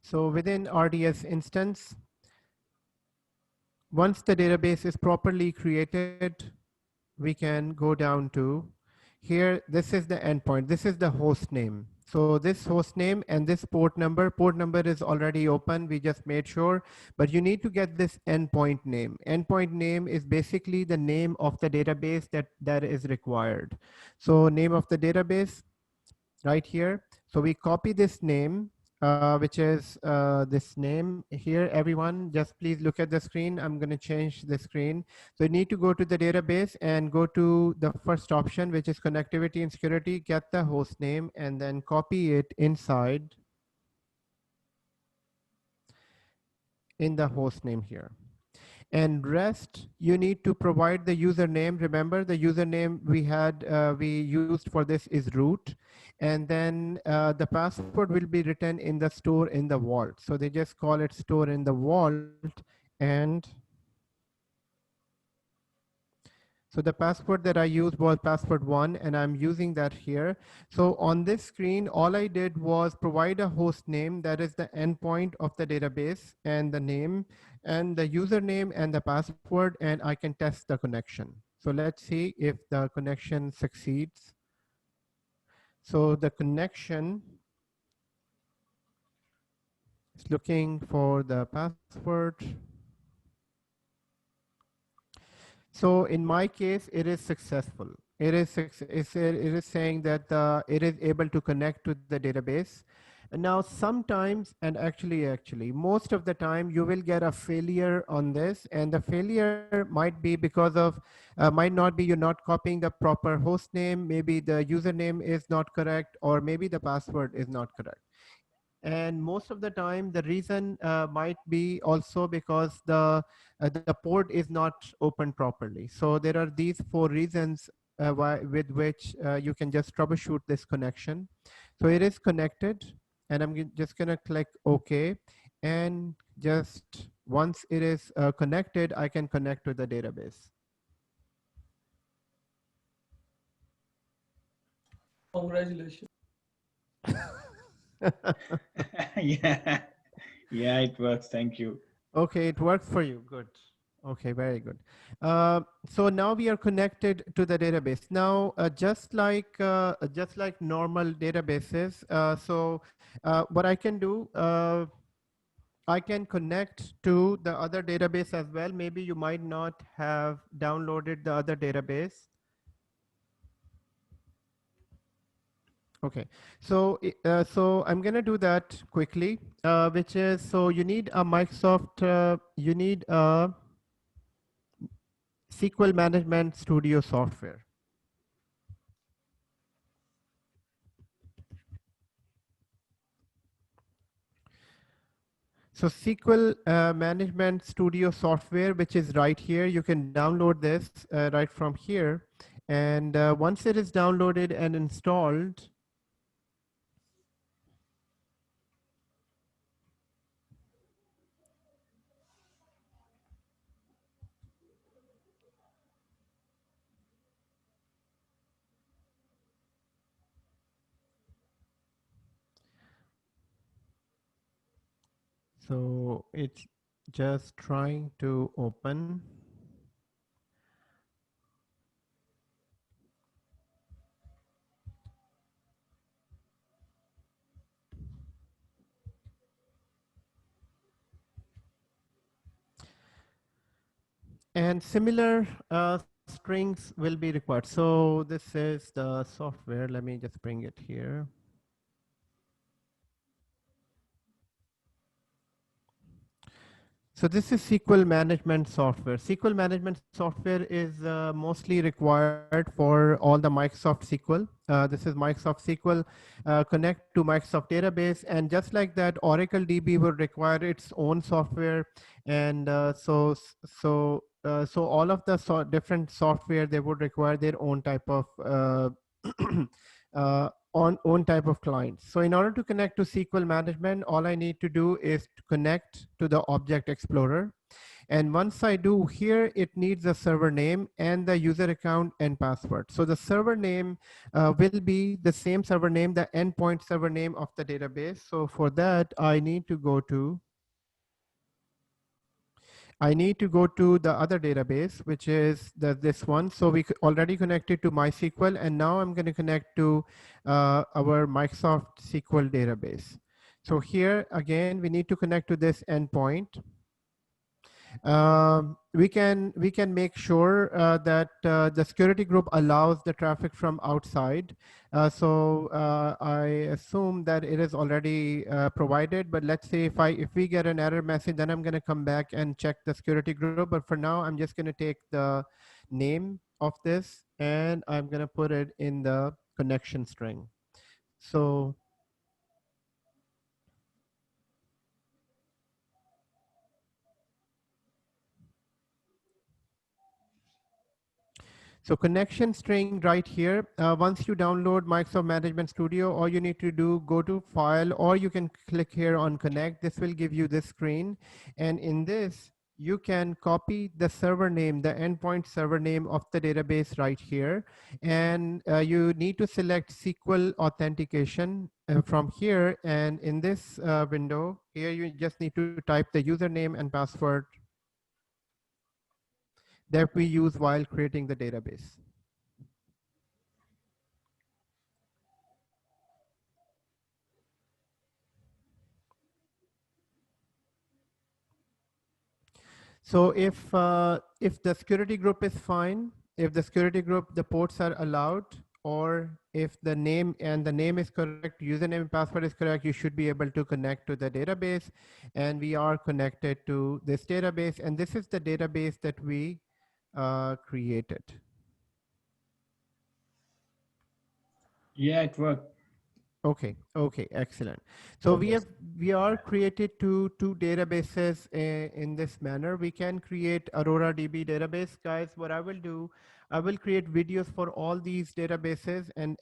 So within RDS instance, once the database is properly created, we can go down to here. This is the endpoint. This is the host name. So this host name and this port number is already open. We just made sure, but you need to get this endpoint name. Endpoint name is basically the name of the database that is required. So name of the database right here. So we copy this name, which is this name here. Everyone, just please look at the screen. I'm going to change the screen. So you need to go to the database and go to the first option, which is connectivity and security, get the host name, and then copy it inside in the host name here. And rest, you need to provide the username. Remember, the username we used for this is root. And then the password will be written in the store in the vault. So they just call it store in the vault. And so the password that I used was password 1, and I'm using that here. So on this screen, all I did was provide a host name that is the endpoint of the database, and the name and the username and the password, and I can test the connection. So let's see if the connection succeeds. So the connection is looking for the password. So in my case, it is successful. It is saying that it is able to connect to the database. And now sometimes, and actually, most of the time, you will get a failure on this, and the failure might be because of, might not be you're not copying the proper host name, maybe the username is not correct, or maybe the password is not correct. And most of the time, the reason might be also because the port is not open properly. So there are these 4 reasons with which you can just troubleshoot this connection. So it is connected. and I'm just going to click OK. And just once it is connected, I can connect to the database. Congratulations. Yeah, yeah, it works. Thank you. Okay, it works for you. Good. Okay, very good. So now we are connected to the database. Now, just like normal databases, what I can do, I can connect to the other database as well. Maybe you might not have downloaded the other database. Okay, so I'm gonna do that quickly, which is, so you need a Microsoft, you need a SQL Management Studio software. So SQL Management Studio software, which is right here, you can download this right from here. And once it is downloaded and installed, so it's just trying to open. And similar strings will be required. So this is the software. Let me just bring it here. So this is SQL management software. SQL management software is mostly required for all the Microsoft SQL. This is Microsoft SQL connect to Microsoft database. And just like that, Oracle DB will require its own software. And so all of the different software, they would require their own type of own type of clients. So in order to connect to SQL management, all I need to do is to connect to the Object Explorer. And once I do here, it needs a server name and the user account and password. So the server name will be the same server name, the endpoint server name of the database. So for that, I need to go to the other database, which is this one. So we already connected to MySQL, and now I'm going to connect to our Microsoft SQL database. So here again, we need to connect to this endpoint. We can make sure that the security group allows the traffic from outside. I assume that it is already provided, but let's say if we get an error message, then I'm going to come back and check the security group. But for now, I'm just going to take the name of this and I'm going to put it in the connection string. So connection string right here, once you download Microsoft Management Studio, all you need to do, go to File, or you can click here on Connect. This will give you this screen. And in this, you can copy the server name, the endpoint server name of the database right here. And you need to select SQL authentication from here. And in this window here, you just need to type the username and password that we use while creating the database. So if the security group is fine, if the security group, the ports are allowed, or if the name is correct, username and password is correct, you should be able to connect to the database. And we are connected to this database. And this is the database that we created. Yeah, it worked. Okay, okay, excellent. So we are created two databases in this manner. We can create Aurora DB database, guys. What I will do, I will create videos for all these databases, and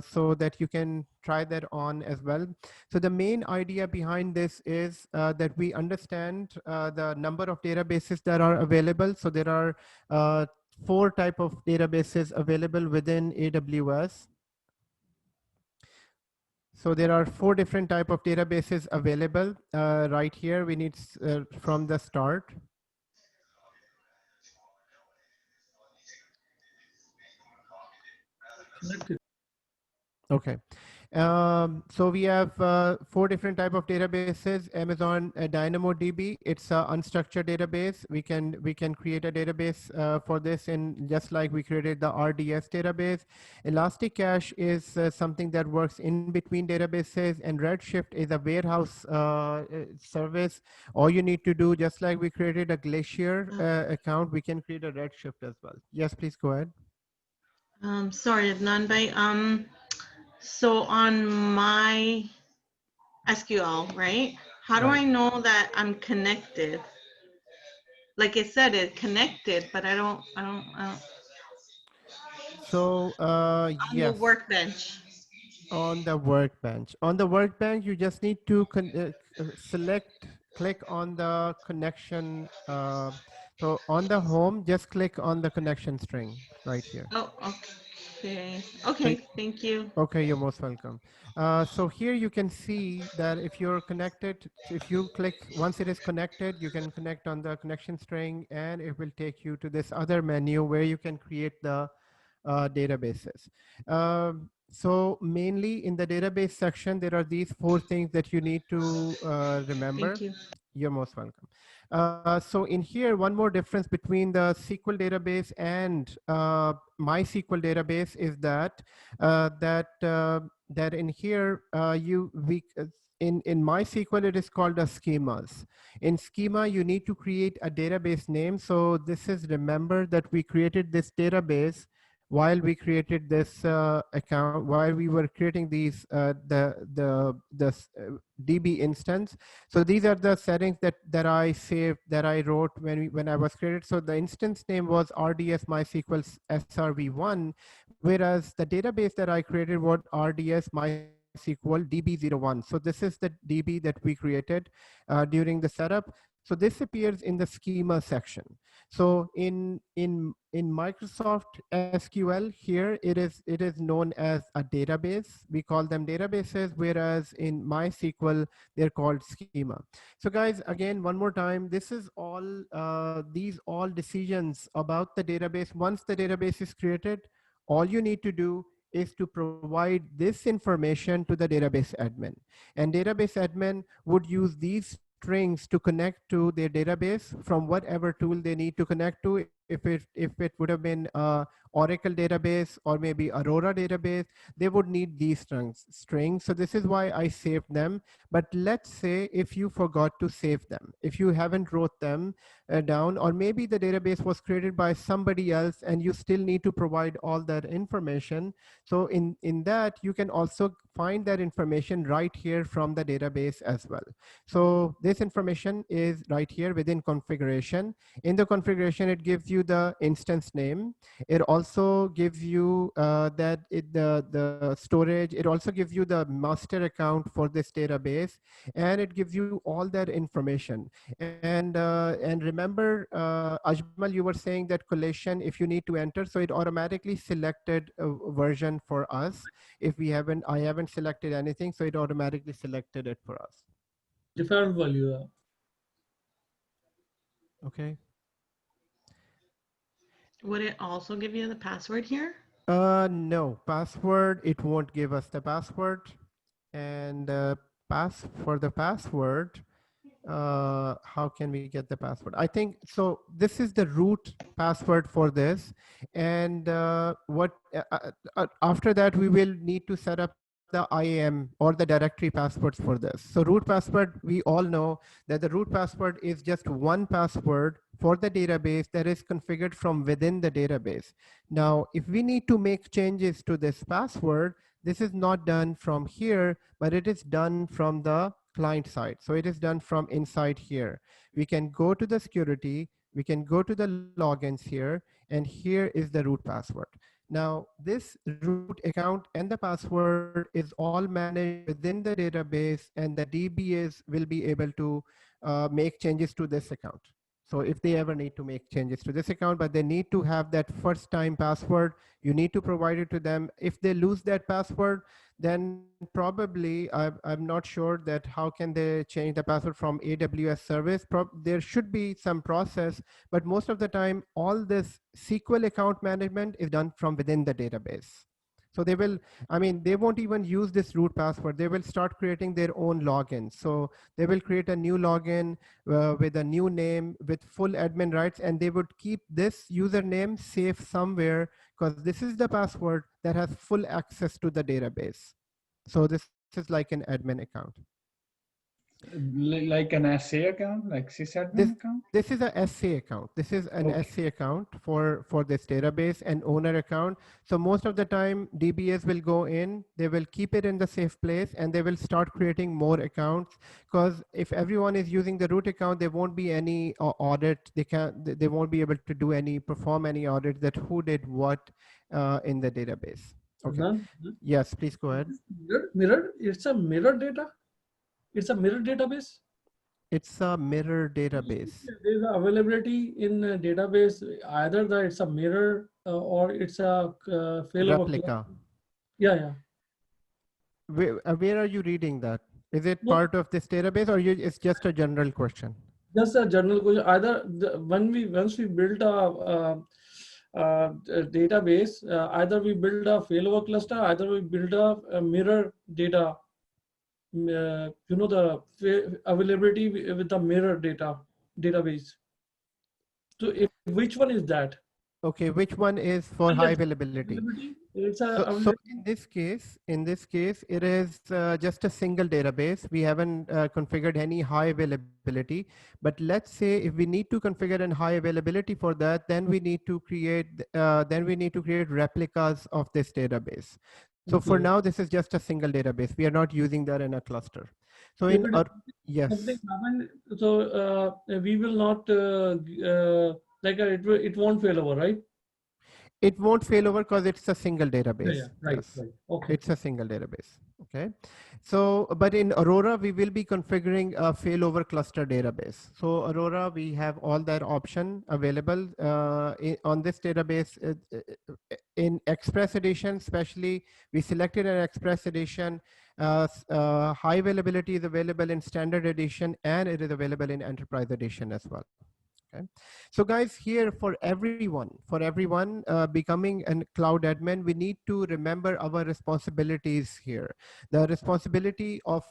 so that you can try that on as well. So the main idea behind this is that we understand the number of databases that are available. So there are 4 type of databases available within AWS. So there are 4 different type of databases available right here. We need from the start. Okay. So we have 4 different type of databases. Amazon DynamoDB, it's a unstructured database. We can create a database for this, in just like we created the Rds database. Elastic Cache is something that works in between databases, and Redshift is a warehouse service. All you need to do, just like we created a Glacier account, we can create a Redshift as well. Yes, please go ahead. Sorry, Adnan Bhai. So on my SQL, right? How do I know that I'm connected? Like it said, it connected, but I don't. So On the yes. workbench. On the workbench. On the workbench, you just need to click on the connection. So on the home, just click on the connection string right here. Oh, okay. Okay, thank you. Okay, you're most welcome. So here you can see that if you're connected, if you click, once it is connected, you can connect on the connection string, and it will take you to this other menu where you can create the databases. So mainly in the database section, there are these 4 things that you need to remember. Thank you. You're most welcome. So in here, one more difference between the SQL database and MySQL database is that that in here in MySQL it is called a schemas. In schema, you need to create a database name. So this is, remember that we created this database while we created this account, while we were creating these DB instance. So these are the settings that I saved, that I wrote when I was created. So the instance name was RDS MySQL SRV1, whereas the database that I created was RDS MySQL DB01. So this is the DB that we created during the setup. So this appears in the schema section. So in Microsoft SQL, here it is known as a database. We call them databases, whereas in MySQL they're called schema. So guys, again, one more time, this is all these all decisions about the database. Once the database is created, all you need to do is to provide this information to the database admin, and database admin would use these strings to connect to their database from whatever tool they need to connect to. If it would have been Oracle database or maybe Aurora database, they would need these strings. So this is why I saved them. But let's say if you forgot to save them, if you haven't wrote them down, or maybe the database was created by somebody else and you still need to provide all that information. So in that, you can also find that information right here from the database as well. So this information is right here within configuration. In the configuration, it gives you the instance name. It also gives you the storage. It also gives you the master account for this database, and it gives you all that information. And remember, Ajmal, you were saying that collation, if you need to enter, so it automatically selected a version for us. If I haven't selected anything, so it automatically selected it for us. Different value. Okay. Would it also give you the password here? No, password, it won't give us the password. And for the password, how can we get the password? I think so. This is the root password for this, and after that we will need to set up the IAM or the directory passwords for this. So root password, we all know that the root password is just one password for the database that is configured from within the database. Now, if we need to make changes to this password, this is not done from here, but it is done from the client side. So it is done from inside here. We can go to the security, we can go to the logins here, and here is the root password. Now, this root account and the password is all managed within the database, and the DBAs will be able to make changes to this account. So if they ever need to make changes to this account, but they need to have that first time password, you need to provide it to them. If they lose that password, then probably I'm not sure that how can they change the password from AWS service. There should be some process, but most of the time, all this SQL account management is done from within the database. So they will, I mean, they won't even use this root password. They will start creating their own login. So they will create a new login with a new name with full admin rights, and they would keep this username safe somewhere because this is the password that has full access to the database. So this is like an admin account. Like an SA account, like sysadmin account? This is a SA account. This is an SA account for this database and owner account. So most of the time, DBAs will go in, they will keep it in the safe place, and they will start creating more accounts. Because if everyone is using the root account, there won't be any audit. They won't be able to perform any audit that who did what in the database. Okay. Yes, please go ahead. Mirror. It's a mirror data. It's a mirror database. It's a mirror database. There's availability in a database. Either that it's a mirror or it's a replica. Yeah. Where are you reading that? Is it part of this database, or it's just a general question? Just a general question. Either once we build a database, either we build a failover cluster, either we build a mirror data. The availability with the mirror database. So which one is that? Okay, which one is for high availability? So in this case, it is just a single database. We haven't configured any high availability. But let's say if we need to configure an high availability for that, then we need to create replicas of this database. So for now, this is just a single database. We are not using that in a cluster. So in yes. So we will not it won't fail over, right? It won't fail over because it's a single database. Yeah, right, yes. Right. Okay. It's a single database. Okay. So, but in Aurora, we will be configuring a failover cluster database. So Aurora, we have all that option available on this database. In Express Edition, especially, we selected an Express Edition. High availability is available in Standard Edition, and it is available in Enterprise Edition as well. Okay. So guys, here for everyone becoming a cloud admin, we need to remember our responsibilities here. The responsibility of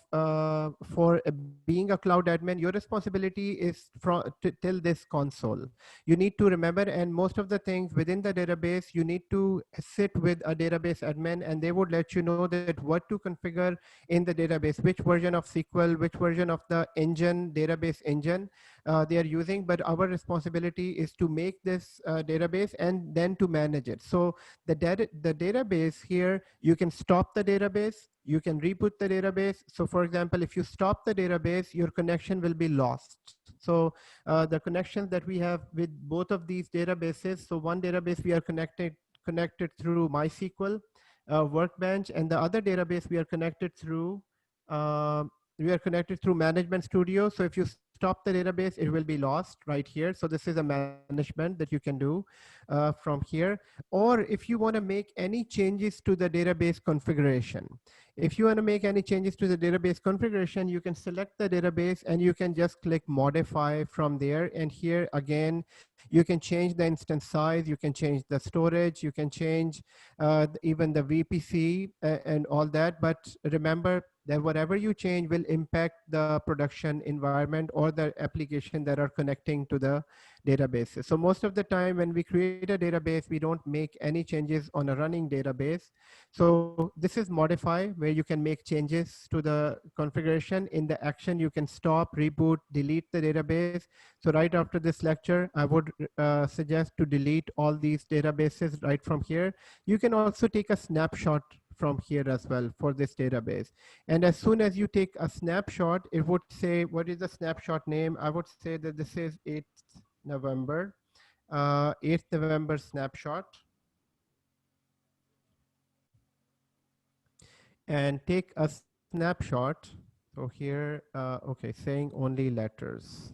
for being a cloud admin, your responsibility is till this console. You need to remember, and most of the things within the database, you need to sit with a database admin, and they would let you know that what to configure in the database, which version of SQL, which version of the engine, database engine they are using. But our responsibility is to make this database and then to manage it. So the database here, you can stop the database, you can reboot the database. So for example, if you stop the database, your connection will be lost. So the connections that we have with both of these databases, so one database we are connected through MySQL Workbench, and the other database we are connected through Management Studio. So if you stop the database, it will be lost right here. So this is a management that you can do from here. Or if you want to make any changes to the database configuration, you can select the database and you can just click modify from there. And here again, you can change the instance size, you can change the storage, you can change even the VPC and all that. But remember that whatever you change will impact the production environment or the application that are connecting to the databases. So most of the time when we create a database, we don't make any changes on a running database. So this is modify, where you can make changes to the configuration. In the action, you can stop, reboot, delete the database. So right after this lecture, I would suggest to delete all these databases right from here. You can also take a snapshot from here as well for this database. And as soon as you take a snapshot, it would say, what is the snapshot name? I would say that this is 8th November, 8th November snapshot. And take a snapshot. So here, okay, saying only letters.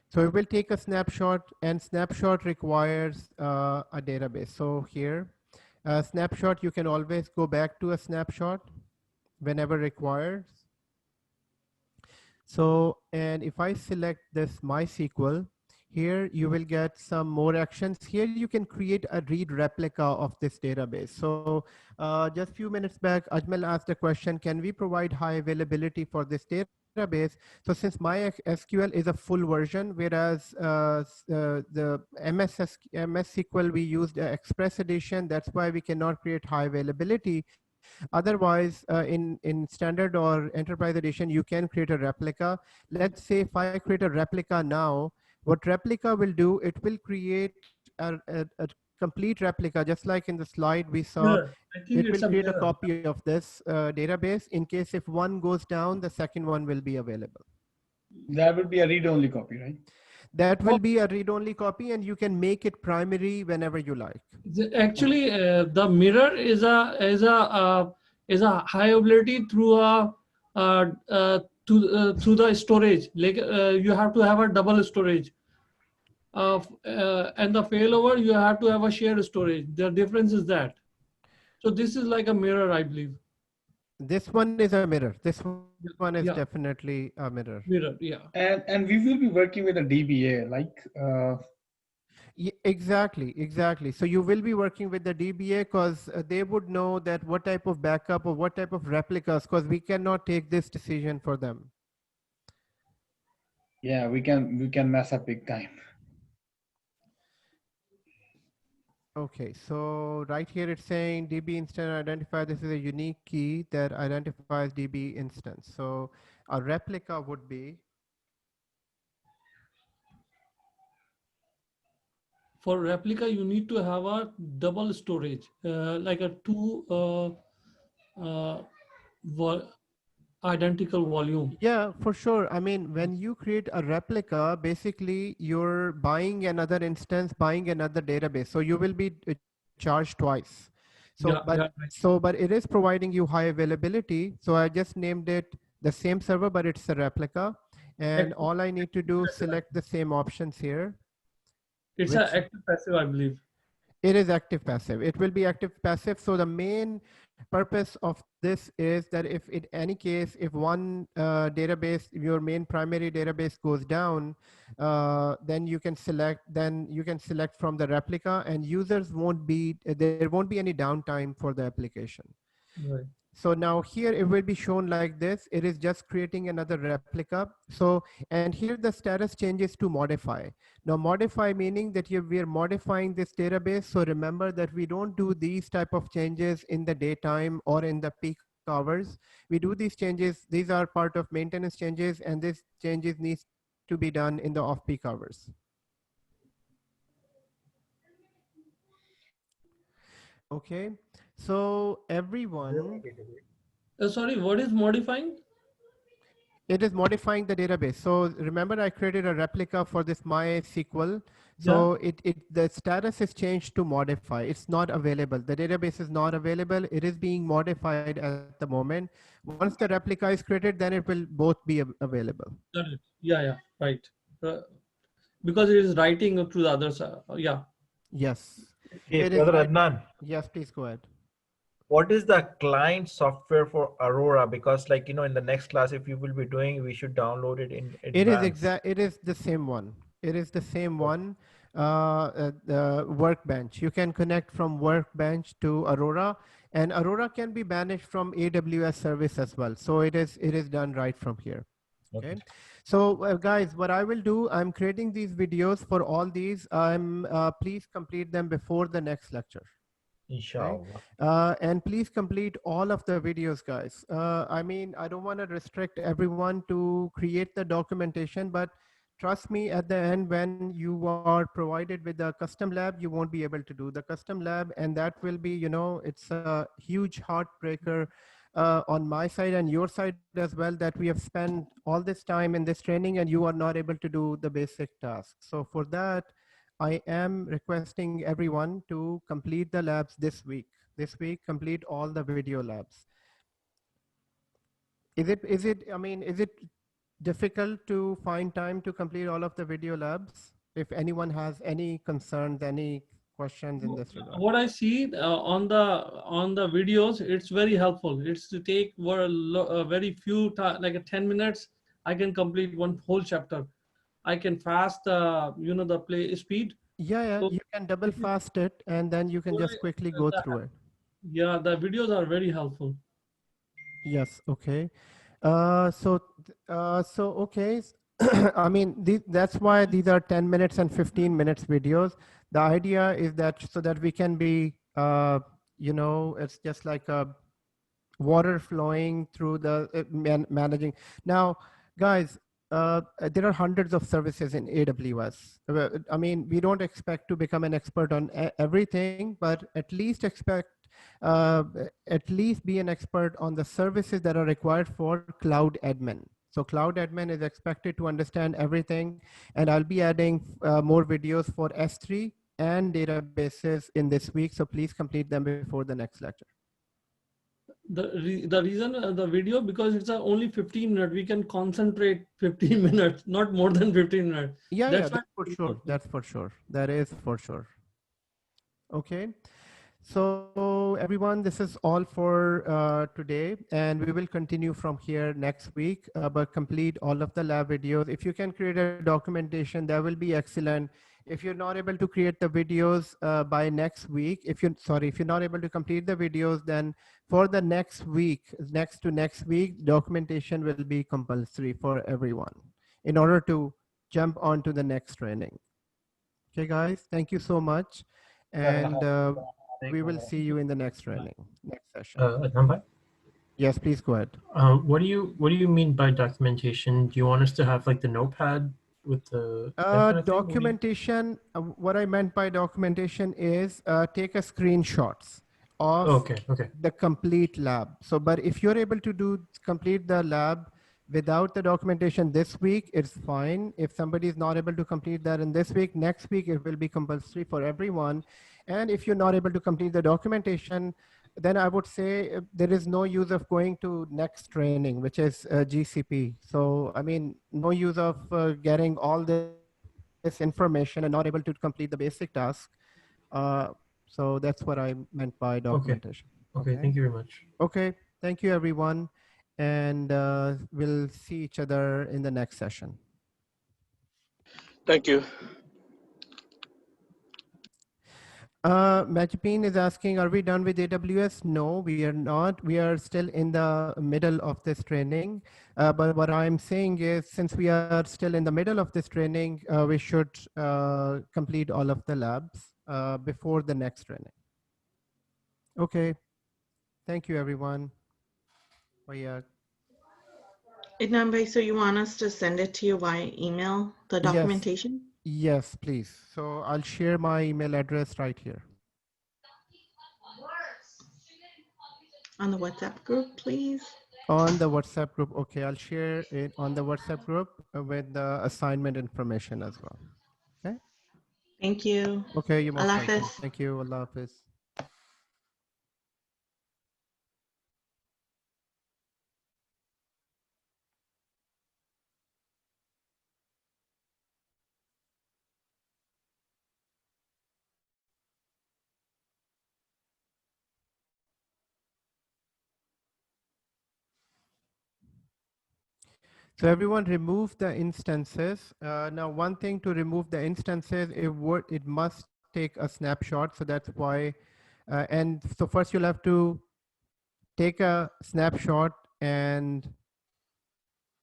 So it will take a snapshot, and snapshot requires a database. So here, snapshot, you can always go back to a snapshot whenever required. So, and if I select this MySQL, here you will get some more actions. Here you can create a read replica of this database. So just a few minutes back, Ajmal asked a question, can we provide high availability for this database? So since MySQL is a full version, whereas the MS SQL, we used Express Edition, that's why we cannot create high availability. Otherwise, in standard or enterprise edition, you can create a replica. Let's say if I create a replica now, what replica will do, it will create a complete replica, just like in the slide we saw. It will create a copy of this database in case if one goes down, the second one will be available. That would be a read-only copy, right? That will be a read-only copy, and you can make it primary whenever you like. Actually, the mirror is a high availability through through the storage. Like you have to have a double storage. And the failover, you have to have a shared storage. The difference is that. So this is like a mirror, I believe. This one is a mirror. This one is definitely a mirror. Mirror, yeah. And we will be working with a DBA, like. Yeah, exactly. So you will be working with the DBA because they would know that what type of backup or what type of replicas, because we cannot take this decision for them. Yeah, we can mess up big time. Okay, so right here it's saying DB instance identifier. This is a unique key that identifies DB instance. So a replica would be. For replica, you need to have a double storage, like a two identical volume. Yeah, for sure. I mean, when you create a replica, basically you're buying another instance, buying another database. So you will be charged twice. So, but it is providing you high availability. So I just named it the same server, but it's a replica. And all I need to do is select the same options here. It's an active passive, I believe. It is active passive. It will be active passive. So the main purpose of this is that if in any case, if one database, your main primary database goes down, then you can select from the replica, and users won't be, there won't be any downtime for the application. Right. So now here it will be shown like this. It is just creating another replica. So, and here the status changes to modify. Now modify meaning that we are modifying this database. So remember that we don't do these type of changes in the daytime or in the peak hours. We do these changes. These are part of maintenance changes, and these changes needs to be done in the off-peak hours. Okay, so everyone. Sorry, what is modifying? It is modifying the database. So remember, I created a replica for this MySQL. So the status is changed to modify. It's not available. The database is not available. It is being modified at the moment. Once the replica is created, then it will both be available. Yeah, right. Because it is writing to the other side. Yeah. Yes. Hey, Brother Adnan. Yes, please go ahead. What is the client software for Aurora? Because in the next class, if you will be doing, we should download it in advance. It is the same one. It is the same one. The Workbench. You can connect from Workbench to Aurora, and Aurora can be managed from AWS service as well. So it is done right from here. Okay. So guys, what I will do, I'm creating these videos for all these. Please complete them before the next lecture. Inshallah. Okay? And please complete all of the videos, guys. I mean, I don't want to restrict everyone to create the documentation, but trust me, at the end, when you are provided with a custom lab, you won't be able to do the custom lab. And that will be, it's a huge heartbreaker on my side and your side as well, that we have spent all this time in this training and you are not able to do the basic tasks. So for that, I am requesting everyone to complete the labs this week. This week, complete all the video labs. Is it difficult to find time to complete all of the video labs? If anyone has any concerns, any questions in this regard. What I see on the videos, it's very helpful. It's to take a very few like 10 minutes. I can complete one whole chapter. I can fast the play speed. Yeah, So you can double fast it and then you can just quickly go through it. Yeah, the videos are very helpful. Yes, okay. Okay. I mean, that's why these are 10 minutes and 15 minutes videos. The idea is that so that we can be, it's just like a water flowing through the managing. Now, guys, there are hundreds of services in AWS. I mean, we don't expect to become an expert on everything, but uh, at least be an expert on the services that are required for cloud admin. So cloud admin is expected to understand everything, and I'll be adding more videos for S3 and databases in this week. So please complete them before the next lecture. The reason the video, because it's only 15 minutes, we can concentrate 15 minutes, not more than 15 minutes. That's for sure. That's for sure. That is for sure. Okay. So everyone, this is all for today, and we will continue from here next week, but complete all of the lab videos. If you can create a documentation, that will be excellent. If you're not able to create the videos by next week, if you're not able to complete the videos, then for the next week, next to next week, documentation will be compulsory for everyone in order to jump on to the next training. Okay, guys, thank you so much. And we will see you in the next training, next session. Adnan? Yes, please go ahead. What do you mean by documentation? Do you want us to have like the notepad with the documentation? What I meant by documentation is take a screenshots of the complete lab. So, but if you're able to complete the lab without the documentation this week, it's fine. If somebody is not able to complete that in this week, next week it will be compulsory for everyone. And if you're not able to complete the documentation, then I would say there is no use of going to next training, which is GCP. So, I mean, no use of getting all this information and not able to complete the basic task. So that's what I meant by documentation. Okay, thank you very much. Okay, thank you, everyone. And we'll see each other in the next session. Thank you. Majpin is asking, are we done with AWS? No, we are not. We are still in the middle of this training. But what I'm saying is, since we are still in the middle of this training, we should complete all of the labs before the next training. Okay. Thank you, everyone. Idnan, so you want us to send it to you via email, the documentation? Yes, please. So I'll share my email address right here. On the WhatsApp group, please. On the WhatsApp group. Okay, I'll share it on the WhatsApp group with the assignment information as well. Okay. Thank you. Okay, you're most welcome. Hafiz. Thank you. Allah Hafiz. So everyone remove the instances. Now, one thing to remove the instances, it must take a snapshot. So that's why, and so first you'll have to take a snapshot and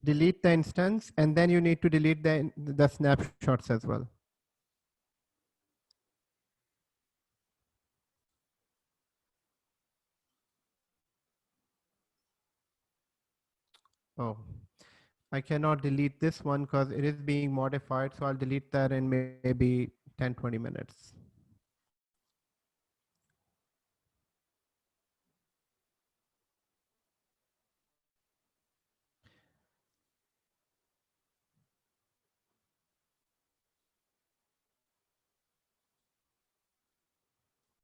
delete the instance, and then you need to delete the snapshots as well. Oh. I cannot delete this one because it is being modified. So I'll delete that in maybe 10, 20 minutes.